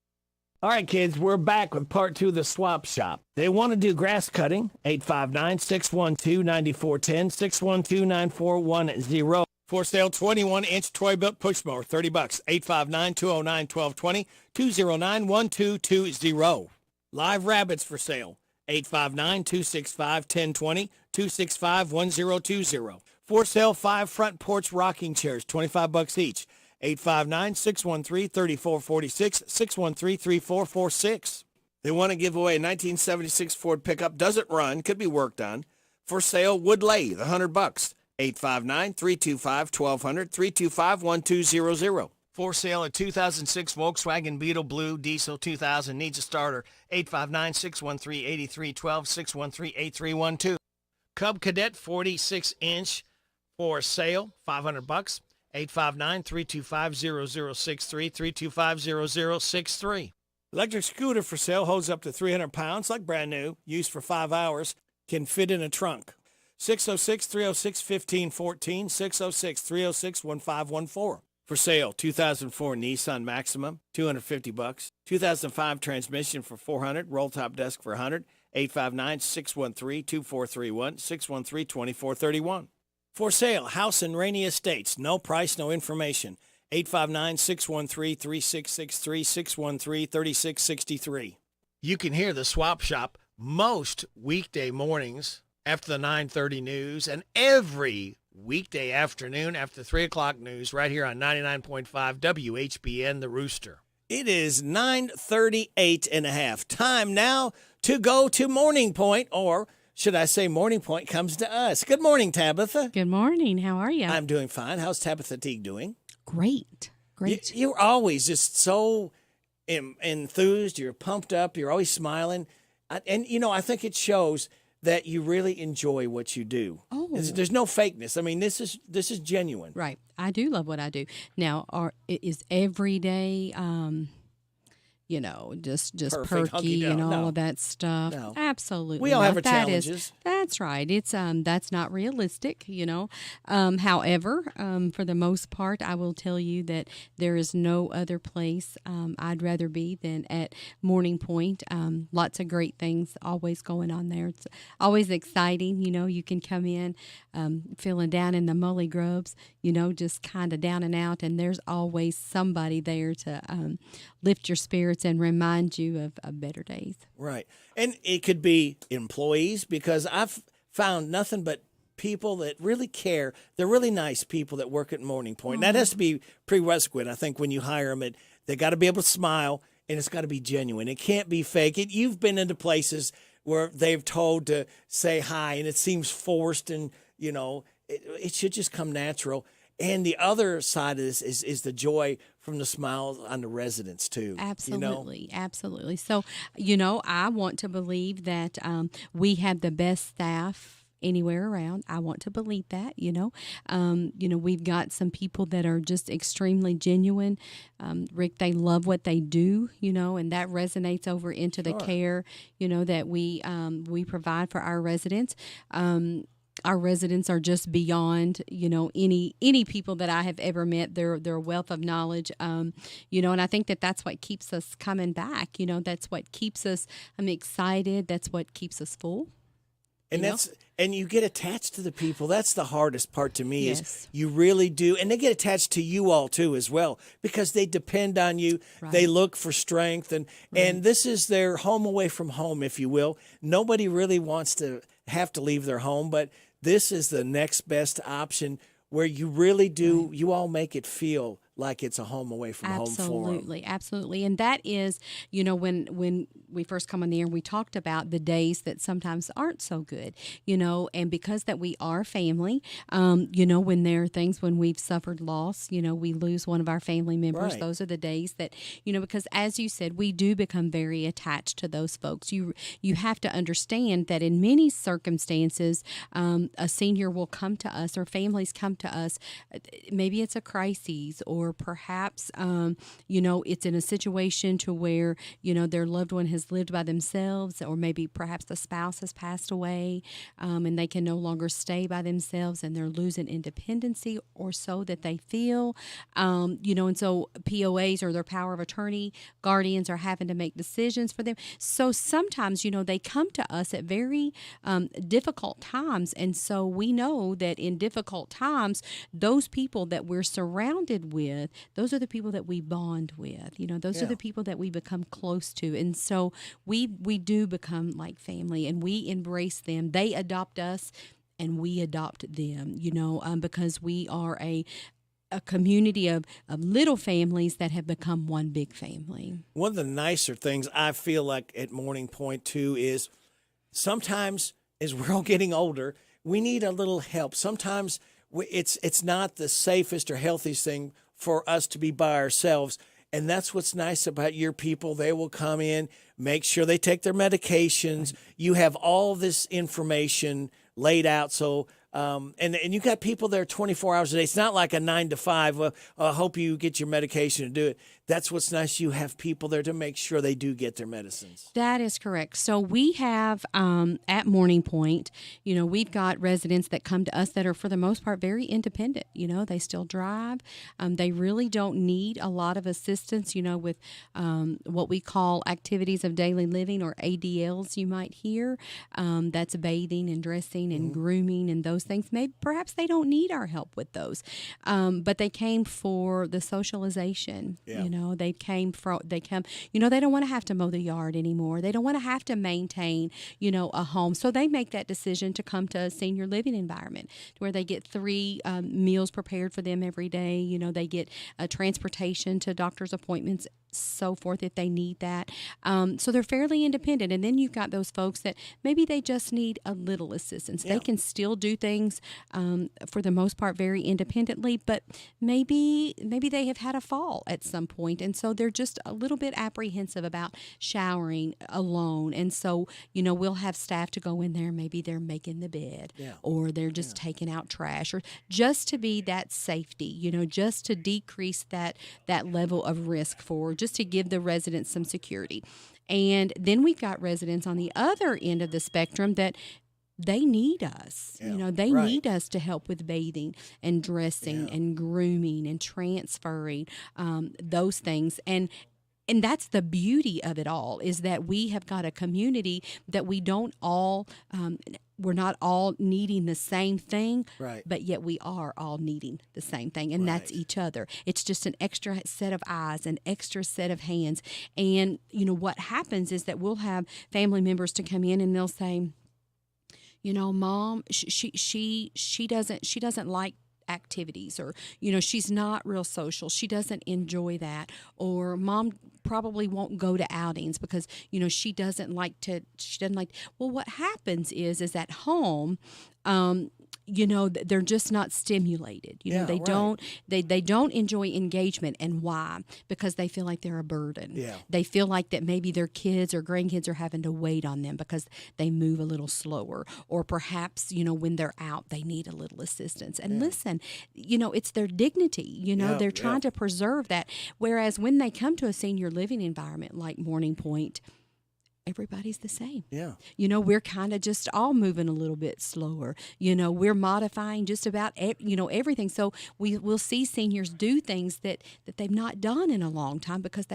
Speaker 11: All right, kids, we're back with part 2 of the swap shop. They want to do grass cutting, 859-612-9410, 612-9410. For sale, 21-inch toy-built push mower, $30. 859-209-1220, 209-1220. Live rabbits for sale, 859-265-1020, 265-1020. For sale, 5 front porch rocking chairs, $25 each. 859-613-3446, 613-3446. They want to give away a 1976 Ford pickup. Doesn't run, could be worked on. For sale, wood lathe, $100. 859-325-1200, 325-1200. For sale, a 2006 Volkswagen Beetle Blue Diesel 2000 needs a starter. 859-613-8312, 613-8312. Cub Cadet 46-inch for sale, $500. 859-325-0063, 325-0063. Electric scooter for sale, holds up to 300 pounds, like brand new, used for 5 hours, can fit in a trunk. 606-306-1514, 606-306-1514. For sale, 2004 Nissan Maxima, $250. 2005 transmission for $400, roll top desk for $100. 859-613-2431, 613-2431. For sale, house in Rainey Estates. No price, no information. 859-613-3663, 613-3663.
Speaker 3: You can hear the Swap Shop most weekday mornings after the 9:30 news and every weekday afternoon after 3 o'clock news right here on 99.5 WHBN, The Rooster.
Speaker 11: It is 9:38 and a half. Time now to go to Morning Point, or should I say Morning Point comes to us. Good morning, Tabitha.
Speaker 10: Good morning. How are you?
Speaker 11: I'm doing fine. How's Tabitha Teague doing?
Speaker 10: Great.
Speaker 11: You're always just so enthused. You're pumped up. You're always smiling. And, I think it shows that you really enjoy what you do.
Speaker 10: Oh.
Speaker 11: There's no fakeness. I mean, this is genuine.
Speaker 10: Right. I do love what I do. Now, is every day, just
Speaker 11: Perfect,
Speaker 10: perky and all
Speaker 11: no.
Speaker 10: of that stuff?
Speaker 11: No.
Speaker 10: Absolutely.
Speaker 11: We all have our
Speaker 10: That
Speaker 11: challenges.
Speaker 10: That's right. It's that's not realistic, However, for the most part, I will tell you that there is no other place I'd rather be than at Morning Point. Lots of great things always going on there. It's always exciting. You can come in feeling down in the mully grubs, just kind of down and out, and there's always somebody there to lift your spirits and remind you of better days.
Speaker 11: Right. And it could be employees, because I've found nothing but people that really care. They're really nice people that work at Morning Point. And that has to be prerequisite, I think, when you hire them. They got to be able to smile, and it's got to be genuine. It can't be fake. You've been into places where they've told to say hi, and it seems forced, and, it should just come natural. And the other side of this is the joy from the smiles on the residents, too.
Speaker 10: Absolutely, absolutely. So, I want to believe that we have the best staff anywhere around. I want to believe that, we've got some people that are just extremely genuine. Rick, they love what they do, and that resonates over into the care, that we provide for our residents. Our residents are just beyond, any people that I have ever met. They're a wealth of knowledge, and I think that's what keeps us coming back. That's what keeps us excited. That's what keeps us full.
Speaker 11: And you get attached to the people. That's the hardest part to me. Yes. Is you really do. And they get attached to you all too as well, because they depend on you. Right. They look for strength, and this is their home away from home, if you will. Nobody really wants to have to leave their home, but this is the next best option where you really do. Right. You all make it feel like it's a home away from home for them.
Speaker 10: Absolutely, absolutely. And that is, when we first come on the air, we talked about the days that sometimes aren't so good, and because that we are family, when there are things when we've suffered loss, we lose one of our family members. Right. Those are the days that, because as you said, we do become very attached to those folks. You have to understand that in many circumstances, a senior will come to us, or families come to us. Maybe it's a crisis, or perhaps, it's in a situation to where, their loved one has lived by themselves, or maybe perhaps the spouse has passed away, and they can no longer stay by themselves, and they're losing independency, or so that they feel, and so POAs, or their power of attorney, guardians, are having to make decisions for them. So sometimes, they come to us at very difficult times, and so we know that in difficult times, those people that we're surrounded with, those are the people that we bond with. Those are the people that we become close to. And so we do become like family, and we embrace them. They adopt us, and we adopt them, because we are a community of little families that have become one big family.
Speaker 11: One of the nicer things I feel like at Morning Point, too, is sometimes as we're all getting older, we need a little help. Sometimes it's not the safest or healthiest thing for us to be by ourselves. And that's what's nice about your people. They will come in, make sure they take their medications. Right. You have all this information laid out. So, and you got people there 24 hours a day. It's not like a 9 to 5. I hope you get your medication and do it. that's what's nice. You have people there to make sure they do get their medicines.
Speaker 10: That is correct. So we have at Morning Point, we've got residents that come to us that are for the most part very independent. They still drive. They really don't need a lot of assistance, with what we call activities of daily living, or ADLs you might hear. That's bathing and dressing and grooming and those things. Maybe perhaps they don't need our help with those. But they came for the socialization.
Speaker 11: Yeah.
Speaker 10: They come, they don't want to have to mow the yard anymore. They don't want to have to maintain, a home. So they make that decision to come to a senior living environment where they get 3 meals prepared for them every day. They get transportation to doctor's appointments, so forth, if they need that. So they're fairly independent. And then you've got those folks that maybe they just need a little assistance. Yeah. They can still do things for the most part very independently, but maybe they have had a fall at some point, and so they're just a little bit apprehensive about showering alone. And so, we'll have staff to go in there. Maybe they're making the bed, or they're just taking out trash, or just to be that safety, just to decrease that level of risk, just to give the residents some security. And then we've got residents on the other end of the spectrum that they need us. They need us to help with bathing and dressing and grooming and transferring, those things. And that's the beauty of it all, is that we have got a community that we don't all, we're not all needing the same thing, but yet we are all needing the same thing, and that's each other. It's just an extra set of eyes, an extra set of hands. And, what happens is that we'll have family members to come in and they'll say, Mom, she doesn't like activities, or she's not real social, she doesn't enjoy that, or Mom probably won't go to outings because she doesn't like. Well, what happens is at home, they're just not stimulated. They don't enjoy engagement. And why? Because they feel like they're a burden.
Speaker 11: Yeah.
Speaker 10: They feel like that maybe their kids or grandkids are having to wait on them because they move a little slower, or perhaps, when they're out, they need a little assistance. And listen, it's their dignity. They're trying to preserve that. Whereas when they come to a senior living environment like Morning Point, everybody's the same.
Speaker 11: Yeah.
Speaker 10: We're kind of just all moving a little bit slower. We're modifying just about, everything. So we'll see seniors do things that they've not done in a long time because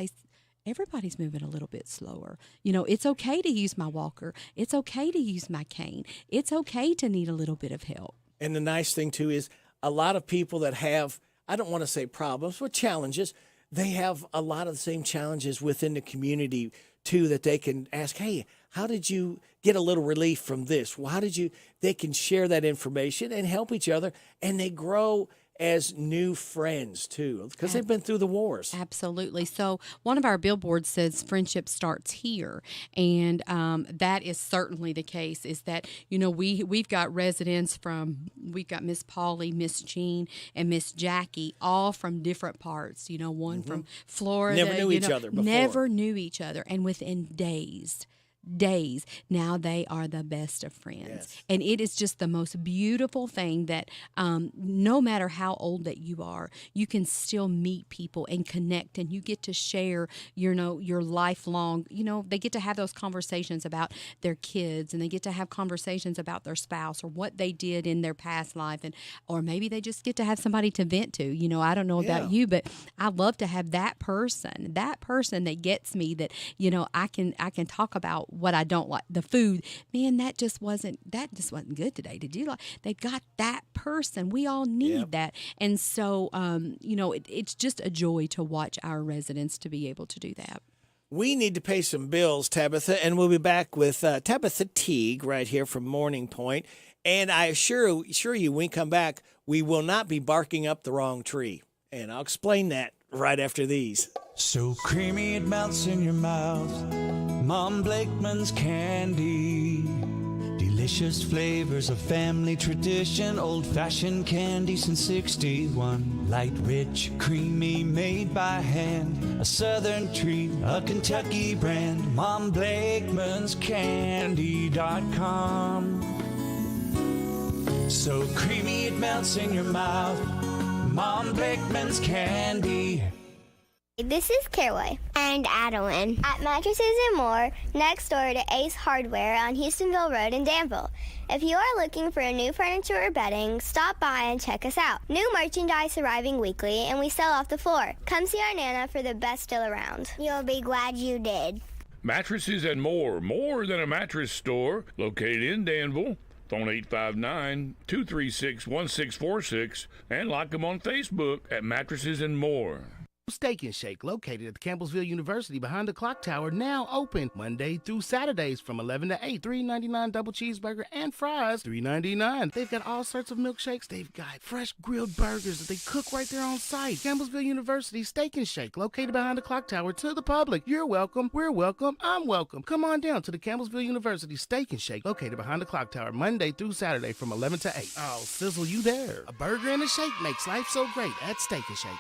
Speaker 10: everybody's moving a little bit slower. It's okay to use my walker. It's okay to use my cane. It's okay to need a little bit of help.
Speaker 11: And the nice thing, too, is a lot of people that have, I don't want to say problems, but challenges, they have a lot of the same challenges within the community too, that they can ask, hey, how did you get a little relief from this? Well, they can share that information and help each other, and they grow as new friends too, because they've been through the wars.
Speaker 10: Absolutely. So one of our billboards says friendship starts here, and that is certainly the case. Is that we've got residents we've got Miss Polly, Miss Jean, and Miss Jackie, all from different parts. One from Florida.
Speaker 11: Never knew each other before.
Speaker 10: Never knew each other, and within days, now they are the best of friends.
Speaker 11: Yes.
Speaker 10: And it is just the most beautiful thing that no matter how old that you are, you can still meet people and connect, and you get to share your lifelong, they get to have those conversations about their kids, and they get to have conversations about their spouse or what they did in their past life, or maybe they just get to have somebody to vent to. I don't know about you, but I love to have that person that gets me, that I can talk about what I don't like. The food, man, that just wasn't good today. Did you like? They've got that person. We all need that. And so, it's just a joy to watch our residents to be able to do that.
Speaker 11: We need to pay some bills, Tabitha, and we'll be back with Tabitha Teague right here from Morning Point. And I assure you, when we come back, we will not be barking up the wrong tree. And I'll explain that right after these.
Speaker 9: So creamy it melts in your mouth, Mom Blakeman's candy. Delicious flavors of family tradition, old-fashioned candy since 61. Light, rich, creamy, made by hand, a southern treat, a Kentucky brand. Mom Blakeman's Candy.com. So creamy it melts in your mouth, Mom Blakeman's Candy.
Speaker 1: This is Caraway and Adeline at Mattresses and More, next door to Ace Hardware on Houstonville Road in Danville. If you are looking for a new furniture or bedding, stop by and check us out. New merchandise arriving weekly, and we sell off the floor. Come see our Nana for the best deal around. You'll be glad you did.
Speaker 6: Mattresses and More than a mattress store, located in Danville. Phone 859-236-1646 and like them on Facebook at Mattresses and More.
Speaker 2: Steak and Shake, located at the Campbellsville University behind the clock tower, now open Monday through Saturdays from 11 to 8. $3.99 double cheeseburger and fries, $3.99. They've got all sorts of milkshakes. They've got fresh grilled burgers that they cook right there on site. Campbellsville University Steak and Shake, located behind the clock tower, to the public. You're welcome. We're welcome. I'm welcome. Come on down to the Campbellsville University Steak and Shake, located behind the clock tower, Monday through Saturday from 11 to 8. Oh, sizzle you there. A burger and a shake makes life so great at Steak and Shake.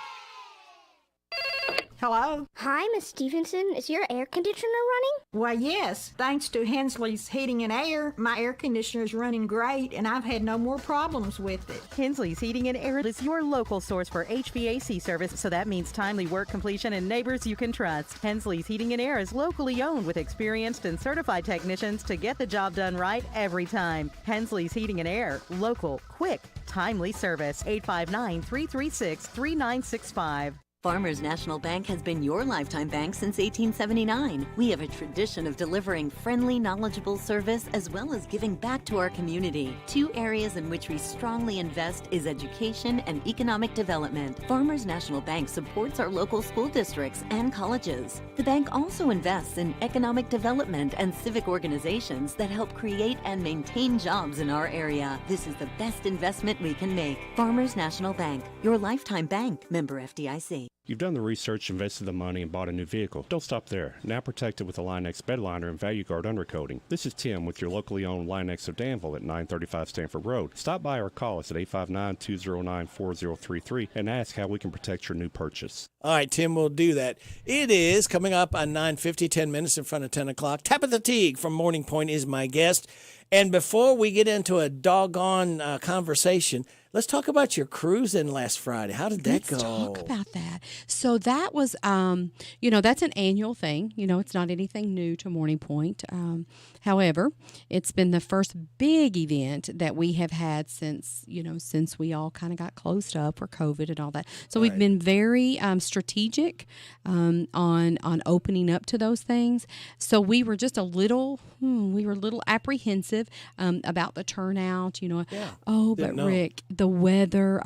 Speaker 14: Hello?
Speaker 1: Hi, Miss Stevenson. Is your air conditioner running?
Speaker 14: Why, yes. Thanks to Hensley's Heating and Air, my air conditioner is running great, and I've had no more problems with it.
Speaker 23: Hensley's Heating and Air is your local source for HVAC service, so that means timely work completion and neighbors you can trust. Hensley's Heating and Air is locally owned with experienced and certified technicians to get the job done right every time. Hensley's Heating and Air, local, quick, timely service. 859-336-3965.
Speaker 24: Farmers National Bank has been your lifetime bank since 1879. We have a tradition of delivering friendly, knowledgeable service as well as giving back to our community. Two areas in which we strongly invest is education and economic development. Farmers National Bank supports our local school districts and colleges. The bank also invests in economic development and civic organizations that help create and maintain jobs in our area. This is the best investment we can make. Farmers National Bank, your lifetime bank, member FDIC.
Speaker 26: You've done the research, invested the money, and bought a new vehicle. Don't stop there. Now protected with the Line-X bedliner and Value Guard undercoating. This is Tim with your locally owned Line-X of Danville at 935 Stanford Road. Stop by or call us at 859-209-4033 and ask how we can protect your new purchase.
Speaker 11: All right, Tim, we'll do that. It is coming up on 9:50, 10 minutes in front of 10 o'clock. Tabitha Teague from Morning Point is my guest. And before we get into a doggone conversation, let's talk about your cruising last Friday. How did that go?
Speaker 10: Let's talk about that. So that was, that's an annual thing. It's not anything new to Morning Point. However, it's been the first big event that we have had since we all kind of got closed up for COVID and all that. So we've been very strategic on opening up to those things. So we were just a little apprehensive about the turnout. But Rick, the weather,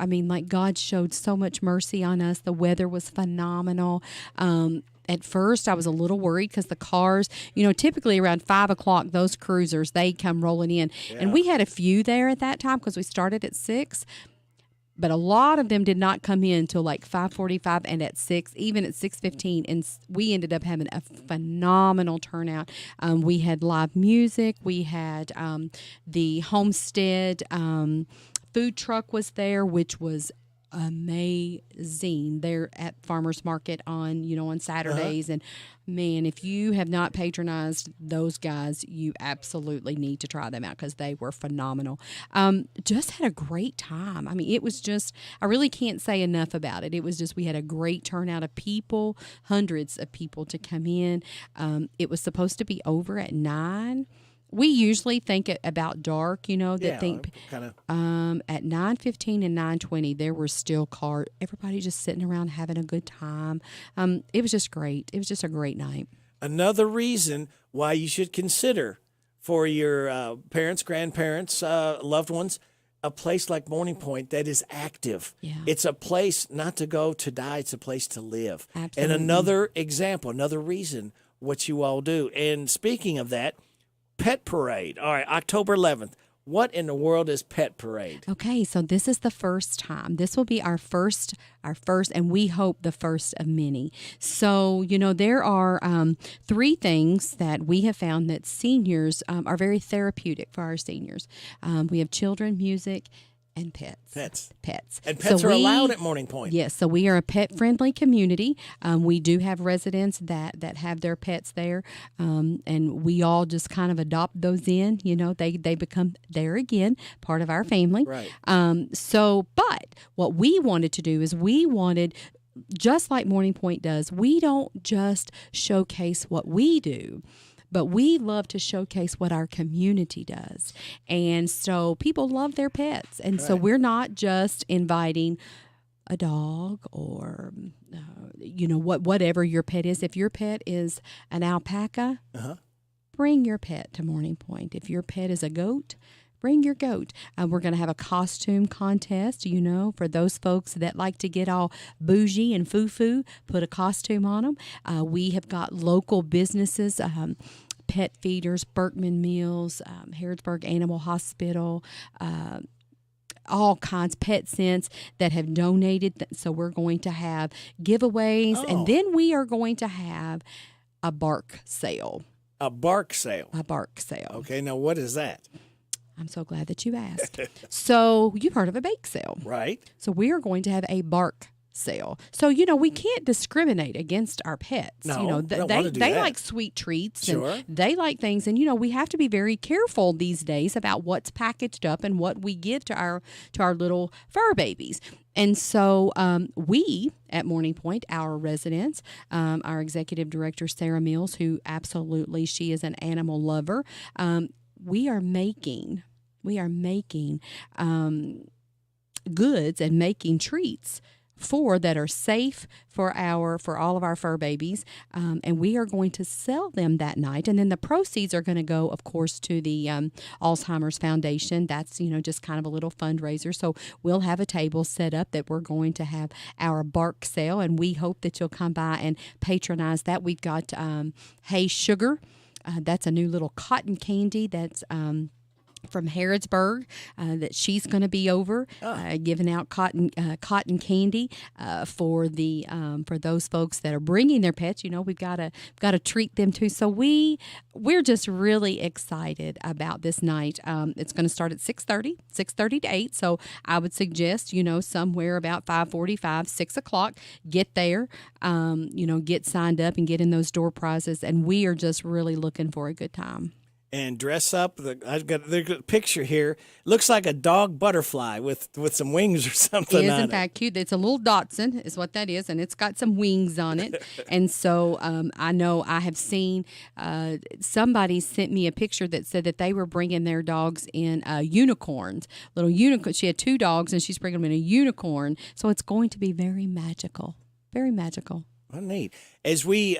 Speaker 10: God showed so much mercy on us. The weather was phenomenal. At first, I was a little worried because the cars, typically around 5 o'clock, those cruisers, they come rolling in. Yeah. And we had a few there at that time because we started at 6. But a lot of them did not come in until like 5:45 and at 6, even at 6:15. And we ended up having a phenomenal turnout. We had live music. We had the Homestead food truck was there, which was amazing. They're at Farmers Market on Saturdays. And man, if you have not patronized those guys, you absolutely need to try them out because they were phenomenal. Just had a great time. It was just, I really can't say enough about it. It was just, we had a great turnout of people, hundreds of people to come in. It was supposed to be over at 9. We usually think about dark, at 9:15 and 9:20, there were still cars. Everybody just sitting around having a good time. It was just great. It was just a great night.
Speaker 11: Another reason why you should consider for your parents, grandparents, loved ones, a place like Morning Point that is active. Yeah. It's a place not to go to die. It's a place to live.
Speaker 10: Absolutely.
Speaker 11: And another example, another reason what you all do. And speaking of that, Pet Parade. All right, October 11th. What in the world is Pet Parade?
Speaker 10: Okay, so this is the first time. This will be our first, and we hope the first of many. So, there are 3 things that we have found that seniors are very therapeutic for our seniors. We have children, music, and pets.
Speaker 11: And pets are allowed at Morning Point.
Speaker 10: Yes, so we are a pet-friendly community. We do have residents that have their pets there, and we all just kind of adopt those in. They become, there again, part of our family.
Speaker 11: Right.
Speaker 10: But what we wanted to do is we wanted just like Morning Point does, we don't just showcase what we do, but we love to showcase what our community does. And so people love their pets. And so we're not just inviting a dog or, whatever your pet is. If your pet is an alpaca, bring your pet to Morning Point. If your pet is a goat, bring your goat. We're going to have a costume contest, for those folks that like to get all bougie and foo-foo, put a costume on them. We have got local businesses, Pet Feeders, Berkman Meals, Harrodsburg Animal Hospital, all kinds, Pet Sense, that have donated. So we're going to have giveaways, and then we are going to have a bark sale.
Speaker 11: A bark sale?
Speaker 10: A bark sale.
Speaker 11: Okay, now what is that?
Speaker 10: I'm so glad that you asked. So you've heard of a bake sale.
Speaker 11: Right.
Speaker 10: So we are going to have a bark sale. So, we can't discriminate against our pets.
Speaker 11: No,
Speaker 10: they like sweet treats.
Speaker 11: Sure.
Speaker 10: And they like things. And, we have to be very careful these days about what's packaged up and what we give to our little fur babies. And so we at Morning Point, our residents, our executive director, Sarah Mills, who absolutely, she is an animal lover, we are making goods and making treats that are safe for all of our fur babies, and we are going to sell them that night. And then the proceeds are going to go, of course, to the Alzheimer's Foundation. That's just kind of a little fundraiser. So we'll have a table set up that we're going to have our bark sale, and we hope that you'll come by and patronize that. We've got Hey Sugar. That's a new little cotton candy that's from Harrodsburg that she's going to be over giving out cotton candy for those folks that are bringing their pets. We've got to treat them too. So we're just really excited about this night. It's going to start at 6:30 to 8. So I would suggest somewhere about 5:45, 6 o'clock. Get there, get signed up and get in those door prizes. And we are just really looking for a good time.
Speaker 11: And dress up. I've got the picture here. Looks like a dog butterfly with some wings or something.
Speaker 10: It is, in fact, cute. It's a little Dachshund is what that is, and it's got some wings on it. And so I know I have seen somebody sent me a picture that said that they were bringing their dogs in unicorns, little unicorn. She had 2 dogs, and she's bringing them in a unicorn. So it's going to be very magical, very magical.
Speaker 11: Well, neat. As we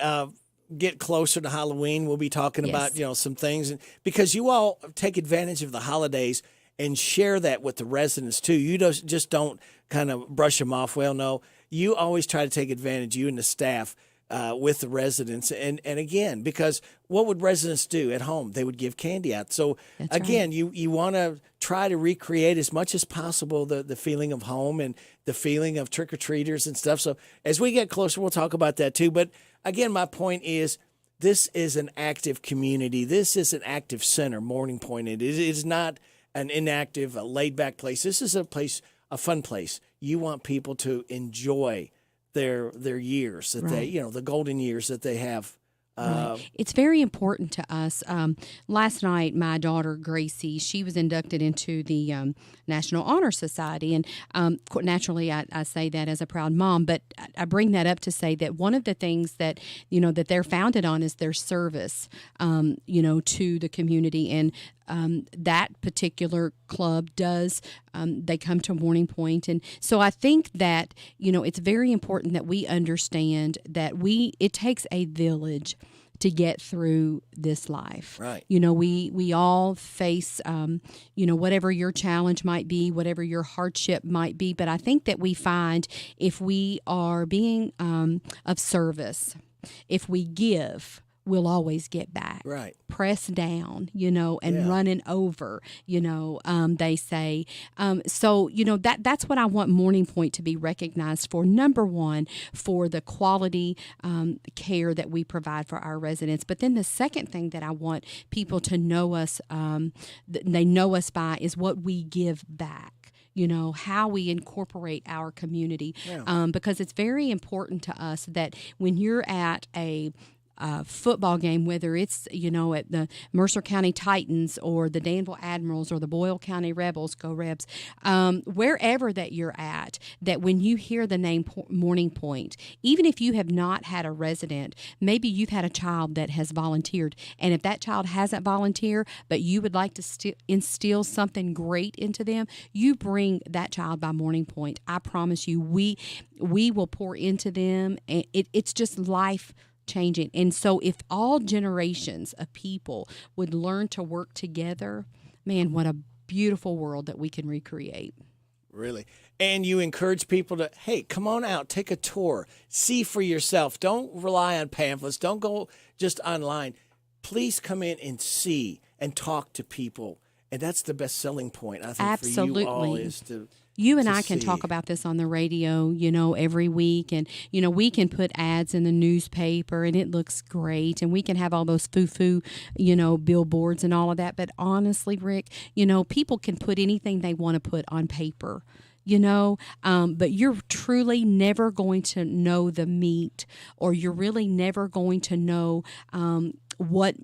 Speaker 11: get closer to Halloween, we'll be talking about some things, because you all take advantage of the holidays and share that with the residents too. You just don't kind of brush them off. Well, no, you always try to take advantage, you and the staff, with the residents. And again, because what would residents do at home? They would give candy out. So
Speaker 10: That's
Speaker 11: again,
Speaker 10: right.
Speaker 11: you want to try to recreate as much as possible the feeling of home and the feeling of trick-or-treaters and stuff. So as we get closer, we'll talk about that too. But again, my point is, this is an active community. This is an active center, Morning Point. It is not an inactive, laid-back place. This is a fun place. You want people to enjoy their years, that they, the golden years that they have.
Speaker 10: Right. It's very important to us. Last night, my daughter, Gracie, she was inducted into the National Honor Society. And naturally, I say that as a proud mom, but I bring that up to say that one of the things that, that they're founded on is their service, to the community. And that particular club does, they come to Morning Point. And so I think that, it's very important that we understand that it takes a village to get through this life.
Speaker 11: Right.
Speaker 10: We all face, whatever your challenge might be, whatever your hardship might be. But I think that we find if we are being of service, if we give, we'll always get back.
Speaker 11: Right.
Speaker 10: Press down, and running over, they say. So, that's what I want Morning Point to be recognized for. Number one, for the quality care that we provide for our residents. But then the second thing that I want people to know us, they know us by, is what we give back. How we incorporate our community. Because it's very important to us that when you're at a football game, whether it's, at the Mercer County Titans or the Danville Admirals or the Boyle County Rebels, go Rebs, wherever that you're at, that when you hear the name Morning Point, even if you have not had a resident, maybe you've had a child that has volunteered, and if that child hasn't volunteered, but you would like to instill something great into them, you bring that child by Morning Point. I promise you, we will pour into them, and it's just life changing. And so if all generations of people would learn to work together, man, what a beautiful world that we can recreate.
Speaker 11: Really. And you encourage people to, hey, come on out, take a tour, see for yourself. Don't rely on pamphlets. Don't go just online. Please come in and see and talk to people. And that's the best selling point, I think,
Speaker 10: Absolutely.
Speaker 11: For you all is to
Speaker 10: You and I can talk about this on the radio, every week. And, we can put ads in the newspaper and it looks great. And we can have all those foo-foo, billboards and all of that. But honestly, Rick, people can put anything they want to put on paper. But you're truly never going to know the meat, or you're really never going to know what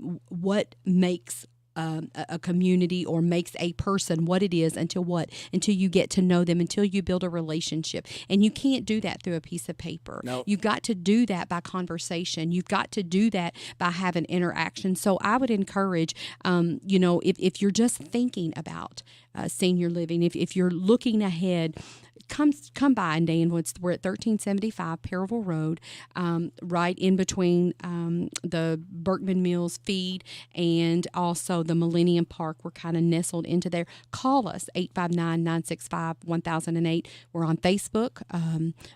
Speaker 10: makes a community or makes a person what it is until you get to know them, until you build a relationship. And you can't do that through a piece of paper.
Speaker 11: Nope.
Speaker 10: You've got to do that by conversation. You've got to do that by having interaction. So I would encourage, if you're just thinking about senior living, if you're looking ahead, come by in Danville. We're at 1375 Perryville Road, right in between the Berkman Mills feed and also the Millennium Park. We're kind of nestled into there. Call us, 859-965-1008. We're on Facebook,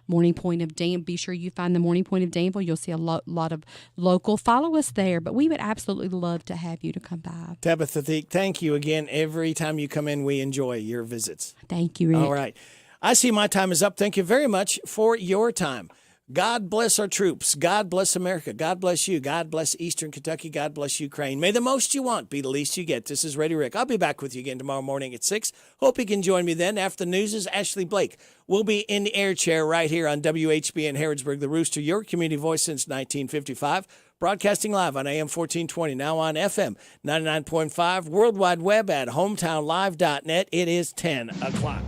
Speaker 10: Morning Point of Danville. Be sure you find the Morning Point of Danville. You'll see a lot of local. Follow us there, but we would absolutely love to have you to come by.
Speaker 11: Tabitha Thiek, thank you again. Every time you come in, we enjoy your visits.
Speaker 10: Thank you, Rick.
Speaker 11: All right. I see my time is up. Thank you very much for your time. God bless our troops. God bless America. God bless you. God bless Eastern Kentucky. God bless Ukraine. May the most you want be the least you get. This is Radio Rick. I'll be back with you again tomorrow morning at 6. Hope you can join me then. After the news is Ashley Blake. We'll be in the air chair right here on WHBN Harrodsburg, the Rooster, your community voice since 1955. Broadcasting live on AM 1420, now on FM 99.5, World Wide Web at hometownlive.net. It is 10 o'clock.